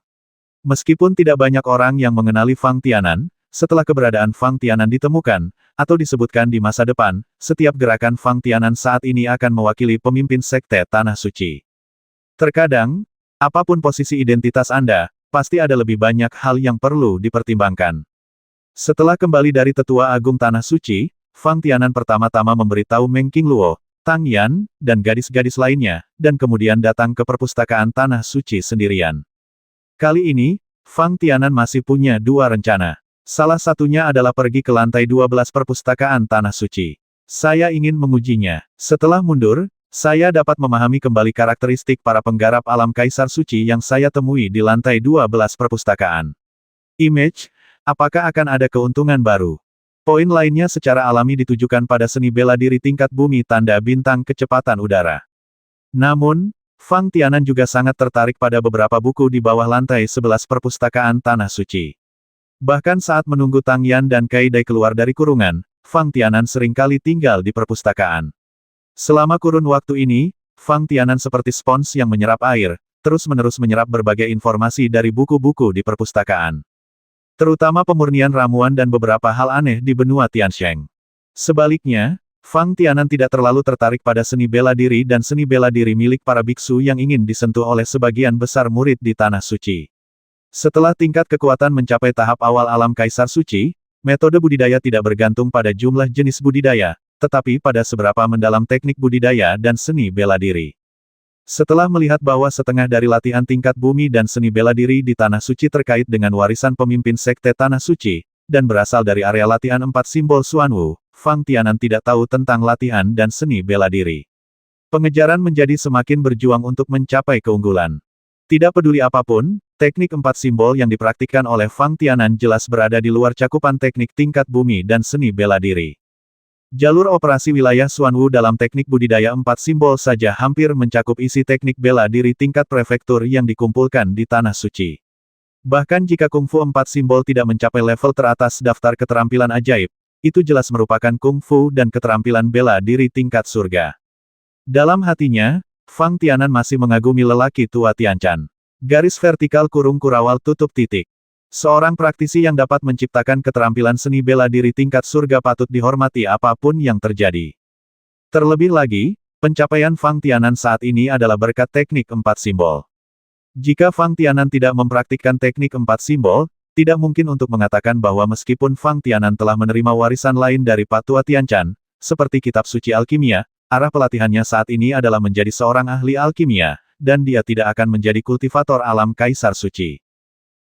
Meskipun tidak banyak orang yang mengenali Fang Tianan, setelah keberadaan Fang Tianan ditemukan, atau disebutkan di masa depan, setiap gerakan Fang Tianan saat ini akan mewakili pemimpin sekte Tanah Suci. Terkadang, apapun posisi identitas Anda, pasti ada lebih banyak hal yang perlu dipertimbangkan. Setelah kembali dari Tetua Agung Tanah Suci, Fang Tianan pertama-tama memberitahu Meng Qingluo, Tang Yan, dan gadis-gadis lainnya, dan kemudian datang ke perpustakaan Tanah Suci sendirian. Kali ini, Fang Tianan masih punya dua rencana. Salah satunya adalah pergi ke lantai 12 perpustakaan Tanah Suci. Saya ingin mengujinya. Setelah mundur, saya dapat memahami kembali karakteristik para penggarap alam Kaisar Suci yang saya temui di lantai 12 perpustakaan. Image, apakah akan ada keuntungan baru? Poin lainnya secara alami ditujukan pada seni bela diri tingkat bumi tanda bintang kecepatan udara. Namun, Fang Tianan juga sangat tertarik pada beberapa buku di bawah lantai 11 perpustakaan Tanah Suci. Bahkan saat menunggu Tang Yan dan Kai Dai keluar dari kurungan, Fang Tianan seringkali tinggal di perpustakaan. Selama kurun waktu ini, Fang Tianan seperti spons yang menyerap air, terus-menerus menyerap berbagai informasi dari buku-buku di perpustakaan. Terutama pemurnian ramuan dan beberapa hal aneh di benua Tiansheng. Sebaliknya, Fang Tianan tidak terlalu tertarik pada seni bela diri dan seni bela diri milik para biksu yang ingin disentuh oleh sebagian besar murid di Tanah Suci. Setelah tingkat kekuatan mencapai tahap awal alam Kaisar Suci, metode budidaya tidak bergantung pada jumlah jenis budidaya, tetapi pada seberapa mendalam teknik budidaya dan seni bela diri. Setelah melihat bahwa setengah dari latihan tingkat bumi dan seni bela diri di Tanah Suci terkait dengan warisan pemimpin sekte Tanah Suci, dan berasal dari area latihan 4 simbol Xuanwu, Fang Tianan tidak tahu tentang latihan dan seni bela diri. Pengejaran menjadi semakin berjuang untuk mencapai keunggulan. Tidak peduli apapun, teknik 4 simbol yang dipraktikkan oleh Fang Tianan jelas berada di luar cakupan teknik tingkat bumi dan seni bela diri. Jalur operasi wilayah Xuanwu dalam teknik budidaya 4 simbol saja hampir mencakup isi teknik bela diri tingkat prefektur yang dikumpulkan di Tanah Suci. Bahkan jika kungfu 4 simbol tidak mencapai level teratas daftar keterampilan ajaib, itu jelas merupakan kungfu dan keterampilan bela diri tingkat surga. Dalam hatinya, Fang Tianan masih mengagumi lelaki tua Tianchan. Garis vertikal kurung kurawal tutup titik. Seorang praktisi yang dapat menciptakan keterampilan seni bela diri tingkat surga patut dihormati apapun yang terjadi. Terlebih lagi, pencapaian Fang Tianan saat ini adalah berkat teknik 4 simbol. Jika Fang Tianan tidak mempraktikkan teknik 4 simbol, tidak mungkin untuk mengatakan bahwa meskipun Fang Tianan telah menerima warisan lain dari Patua Tianchan, seperti kitab suci alkimia, arah pelatihannya saat ini adalah menjadi seorang ahli alkimia, dan dia tidak akan menjadi kultivator alam Kaisar Suci.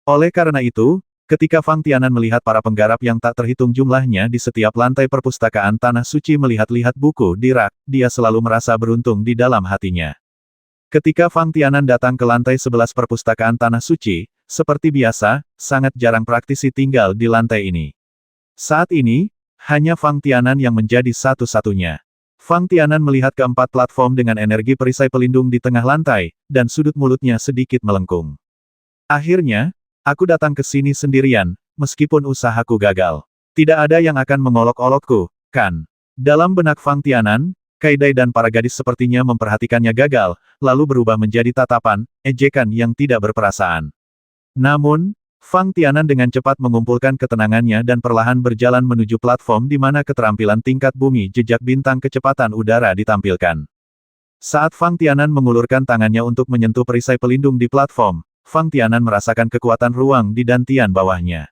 Oleh karena itu, Ketika Fang Tianan melihat para penggarap yang tak terhitung jumlahnya di setiap lantai perpustakaan Tanah Suci melihat-lihat buku di rak, dia selalu merasa beruntung di dalam hatinya. Ketika Fang Tianan datang ke lantai 11 perpustakaan Tanah Suci, seperti biasa, sangat jarang praktisi tinggal di lantai ini. Saat ini, hanya Fang Tianan yang menjadi satu-satunya. Fang Tianan melihat keempat platform dengan energi perisai pelindung di tengah lantai, dan sudut mulutnya sedikit melengkung. Akhirnya, aku datang ke sini sendirian, meskipun usahaku gagal. Tidak ada yang akan mengolok-olokku, kan? Dalam benak Fang Tianan, Kaidai dan para gadis sepertinya memperhatikannya gagal, lalu berubah menjadi tatapan, ejekan yang tidak berperasaan. Namun, Fang Tianan dengan cepat mengumpulkan ketenangannya dan perlahan berjalan menuju platform di mana keterampilan tingkat bumi jejak bintang kecepatan udara ditampilkan. Saat Fang Tianan mengulurkan tangannya untuk menyentuh perisai pelindung di platform, Fang Tianan merasakan kekuatan ruang di dantian bawahnya.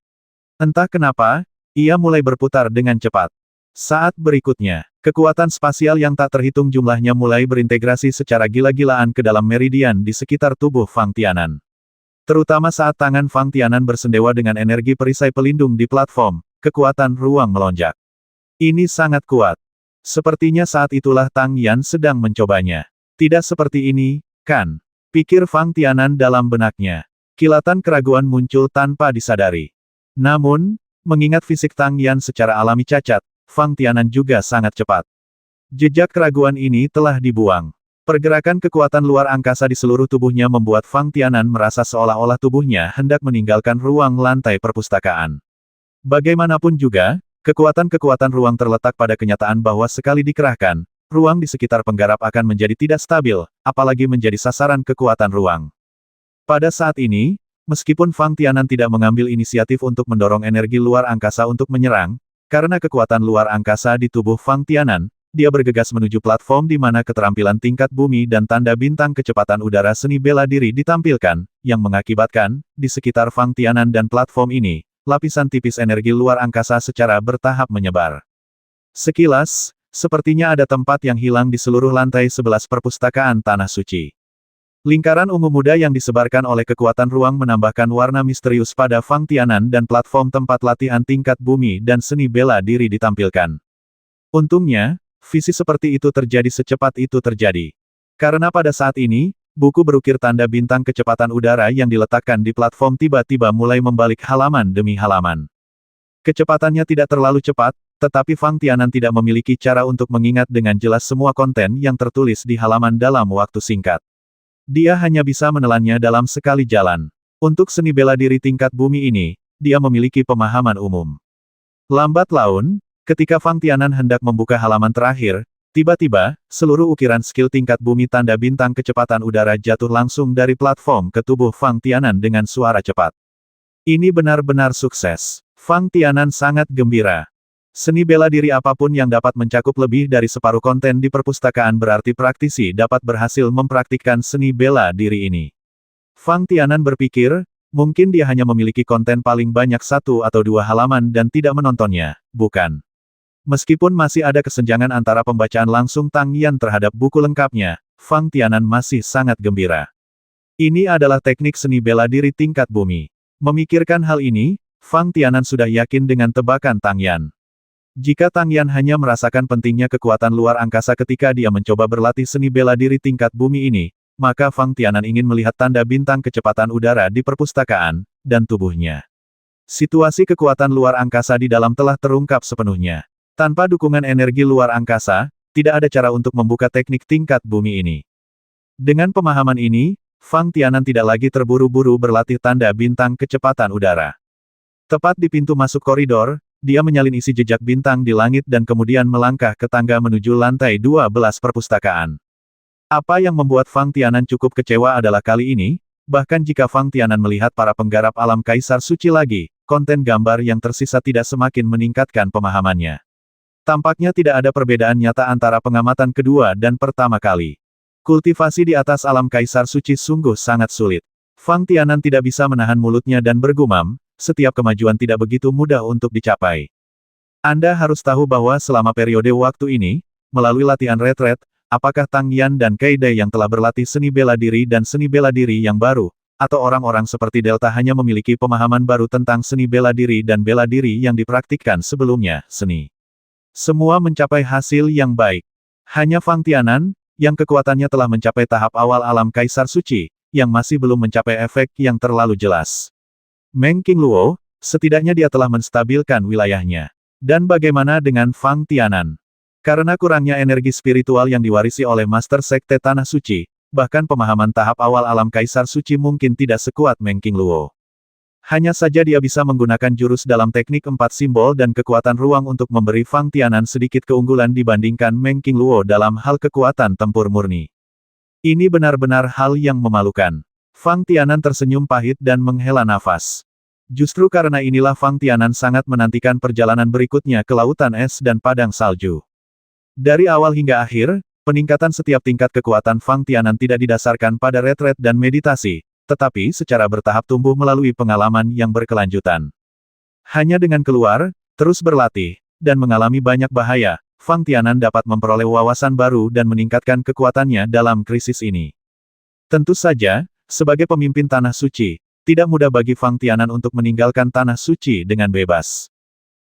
Entah kenapa, ia mulai berputar dengan cepat. Saat berikutnya, kekuatan spasial yang tak terhitung jumlahnya mulai berintegrasi secara gila-gilaan ke dalam meridian di sekitar tubuh Fang Tianan. Terutama saat tangan Fang Tianan bersendewa dengan energi perisai pelindung di platform, kekuatan ruang melonjak. Ini sangat kuat. Sepertinya saat itulah Tang Yan sedang mencobanya. Tidak seperti ini, kan? Pikir Fang Tianan dalam benaknya. Kilatan keraguan muncul tanpa disadari. Namun, mengingat fisik Tang Yan secara alami cacat, Fang Tianan juga sangat cepat. Jejak keraguan ini telah dibuang. Pergerakan kekuatan luar angkasa di seluruh tubuhnya membuat Fang Tianan merasa seolah-olah tubuhnya hendak meninggalkan ruang lantai perpustakaan. Bagaimanapun juga, kekuatan-kekuatan ruang terletak pada kenyataan bahwa sekali dikerahkan, ruang di sekitar penggarap akan menjadi tidak stabil, apalagi menjadi sasaran kekuatan ruang. Pada saat ini, meskipun Fang Tianan tidak mengambil inisiatif untuk mendorong energi luar angkasa untuk menyerang, karena kekuatan luar angkasa di tubuh Fang Tianan, dia bergegas menuju platform di mana keterampilan tingkat bumi dan tanda bintang kecepatan udara seni bela diri ditampilkan, yang mengakibatkan, di sekitar Fang Tianan dan platform ini, lapisan tipis energi luar angkasa secara bertahap menyebar. Sekilas, sepertinya ada tempat yang hilang di seluruh lantai 11 perpustakaan Tanah Suci. Lingkaran ungu muda yang disebarkan oleh kekuatan ruang menambahkan warna misterius pada Fang Tianan dan platform tempat latihan tingkat bumi dan seni bela diri ditampilkan. Untungnya, visi seperti itu terjadi secepat itu terjadi. Karena pada saat ini, buku berukir tanda bintang kecepatan udara yang diletakkan di platform tiba-tiba mulai membalik halaman demi halaman. Kecepatannya tidak terlalu cepat, tetapi Fang Tianan tidak memiliki cara untuk mengingat dengan jelas semua konten yang tertulis di halaman dalam waktu singkat. Dia hanya bisa menelannya dalam sekali jalan. Untuk seni bela diri tingkat bumi ini, dia memiliki pemahaman umum. Lambat laun, ketika Fang Tianan hendak membuka halaman terakhir, tiba-tiba, seluruh ukiran skill tingkat bumi tanda bintang kecepatan udara jatuh langsung dari platform ke tubuh Fang Tianan dengan suara cepat. Ini benar-benar sukses. Fang Tianan sangat gembira. Seni bela diri apapun yang dapat mencakup lebih dari separuh konten di perpustakaan berarti praktisi dapat berhasil mempraktikkan seni bela diri ini. Fang Tianan berpikir, mungkin dia hanya memiliki konten paling banyak 1 atau 2 halaman dan tidak menontonnya, bukan? Meskipun masih ada kesenjangan antara pembacaan langsung Tang Yan terhadap buku lengkapnya, Fang Tianan masih sangat gembira. Ini adalah teknik seni bela diri tingkat bumi. Memikirkan hal ini, Fang Tianan sudah yakin dengan tebakan Tang Yan. Jika Tang Yan hanya merasakan pentingnya kekuatan luar angkasa ketika dia mencoba berlatih seni bela diri tingkat bumi ini, maka Fang Tianan ingin melihat tanda bintang kecepatan udara di perpustakaan, dan tubuhnya. Situasi kekuatan luar angkasa di dalam telah terungkap sepenuhnya. Tanpa dukungan energi luar angkasa, tidak ada cara untuk membuka teknik tingkat bumi ini. Dengan pemahaman ini, Fang Tianan tidak lagi terburu-buru berlatih tanda bintang kecepatan udara. Tepat di pintu masuk koridor, dia menyalin isi jejak bintang di langit dan kemudian melangkah ke tangga menuju lantai 12 perpustakaan. Apa yang membuat Fang Tianan cukup kecewa adalah kali ini, bahkan jika Fang Tianan melihat para penggarap alam Kaisar Suci lagi, konten gambar yang tersisa tidak semakin meningkatkan pemahamannya. Tampaknya tidak ada perbedaan nyata antara pengamatan kedua dan pertama kali. Kultivasi di atas alam Kaisar Suci sungguh sangat sulit. Fang Tianan tidak bisa menahan mulutnya dan bergumam, setiap kemajuan tidak begitu mudah untuk dicapai. Anda harus tahu bahwa selama periode waktu ini, melalui latihan retret, apakah Tang Yan dan Kaidai yang telah berlatih seni bela diri dan seni bela diri yang baru, atau orang-orang seperti Delta hanya memiliki pemahaman baru tentang seni bela diri dan bela diri yang dipraktikkan sebelumnya, seni. Semua mencapai hasil yang baik. Hanya Fang Tianan, yang kekuatannya telah mencapai tahap awal alam Kaisar Suci, yang masih belum mencapai efek yang terlalu jelas. Meng Qingluo, setidaknya dia telah menstabilkan wilayahnya. Dan bagaimana dengan Fang Tianan? Karena kurangnya energi spiritual yang diwarisi oleh Master Sekte Tanah Suci, bahkan pemahaman tahap awal alam Kaisar Suci mungkin tidak sekuat Meng Qingluo. Hanya saja dia bisa menggunakan jurus dalam teknik 4 simbol dan kekuatan ruang untuk memberi Fang Tianan sedikit keunggulan dibandingkan Meng Qingluo dalam hal kekuatan tempur murni. Ini benar-benar hal yang memalukan. Fang Tianan tersenyum pahit dan menghela nafas. Justru karena inilah Fang Tianan sangat menantikan perjalanan berikutnya ke lautan es dan padang salju. Dari awal hingga akhir, peningkatan setiap tingkat kekuatan Fang Tianan tidak didasarkan pada retret dan meditasi, tetapi secara bertahap tumbuh melalui pengalaman yang berkelanjutan. Hanya dengan keluar, terus berlatih, dan mengalami banyak bahaya, Fang Tianan dapat memperoleh wawasan baru dan meningkatkan kekuatannya dalam krisis ini. Tentu saja, sebagai pemimpin Tanah Suci, tidak mudah bagi Fang Tianan untuk meninggalkan Tanah Suci dengan bebas.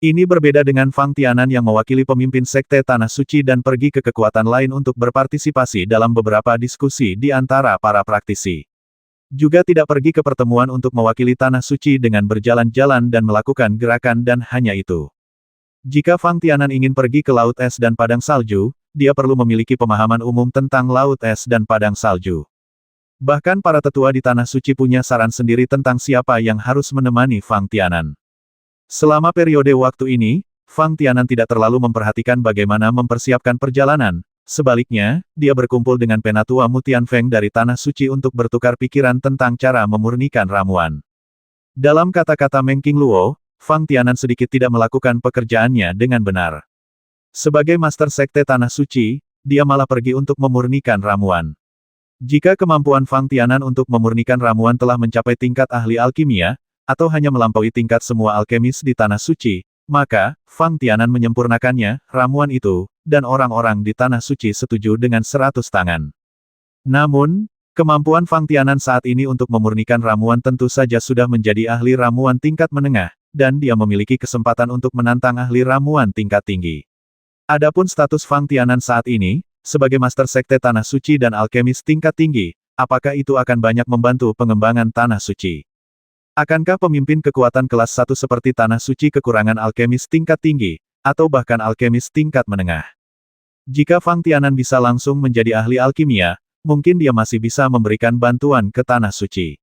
Ini berbeda dengan Fang Tianan yang mewakili pemimpin Sekte Tanah Suci dan pergi ke kekuatan lain untuk berpartisipasi dalam beberapa diskusi di antara para praktisi. Juga tidak pergi ke pertemuan untuk mewakili Tanah Suci dengan berjalan-jalan dan melakukan gerakan dan hanya itu. Jika Fang Tianan ingin pergi ke Laut Es dan Padang Salju, dia perlu memiliki pemahaman umum tentang Laut Es dan Padang Salju. Bahkan para tetua di Tanah Suci punya saran sendiri tentang siapa yang harus menemani Fang Tianan. Selama periode waktu ini, Fang Tianan tidak terlalu memperhatikan bagaimana mempersiapkan perjalanan. Sebaliknya, dia berkumpul dengan Penatua Mu Tianfeng dari Tanah Suci untuk bertukar pikiran tentang cara memurnikan ramuan. Dalam kata-kata Meng Qingluo, Fang Tianan sedikit tidak melakukan pekerjaannya dengan benar. Sebagai Master Sekte Tanah Suci, dia malah pergi untuk memurnikan ramuan. Jika kemampuan Fang Tianan untuk memurnikan ramuan telah mencapai tingkat ahli alkimia, atau hanya melampaui tingkat semua alkemis di Tanah Suci, maka, Fang Tianan menyempurnakannya, ramuan itu, dan orang-orang di Tanah Suci setuju dengan 100 tangan. Namun, kemampuan Fang Tianan saat ini untuk memurnikan ramuan tentu saja sudah menjadi ahli ramuan tingkat menengah, dan dia memiliki kesempatan untuk menantang ahli ramuan tingkat tinggi. Adapun status Fang Tianan saat ini, sebagai Master Sekte Tanah Suci dan alkemis tingkat tinggi, apakah itu akan banyak membantu pengembangan Tanah Suci? Akankah pemimpin kekuatan kelas 1 seperti Tanah Suci kekurangan alkemis tingkat tinggi, atau bahkan alkemis tingkat menengah? Jika Fang Tianan bisa langsung menjadi ahli alkimia, mungkin dia masih bisa memberikan bantuan ke Tanah Suci.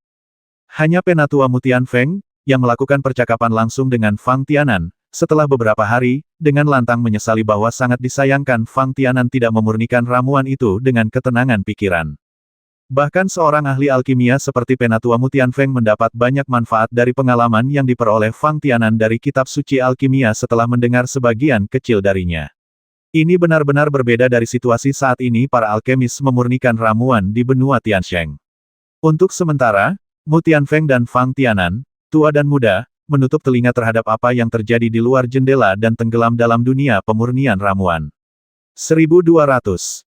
Hanya Penatua Mu Tianfeng, yang melakukan percakapan langsung dengan Fang Tianan, setelah beberapa hari, dengan lantang menyesali bahwa sangat disayangkan Fang Tianan tidak memurnikan ramuan itu dengan ketenangan pikiran. Bahkan seorang ahli alkimia seperti Penatua Mu Tianfeng mendapat banyak manfaat dari pengalaman yang diperoleh Fang Tianan dari kitab suci alkimia setelah mendengar sebagian kecil darinya. Ini benar-benar berbeda dari situasi saat ini para alkemis memurnikan ramuan di benua Tiansheng. Untuk sementara, Mu Tianfeng dan Fang Tianan, tua dan muda, menutup telinga terhadap apa yang terjadi di luar jendela dan tenggelam dalam dunia pemurnian ramuan. 1200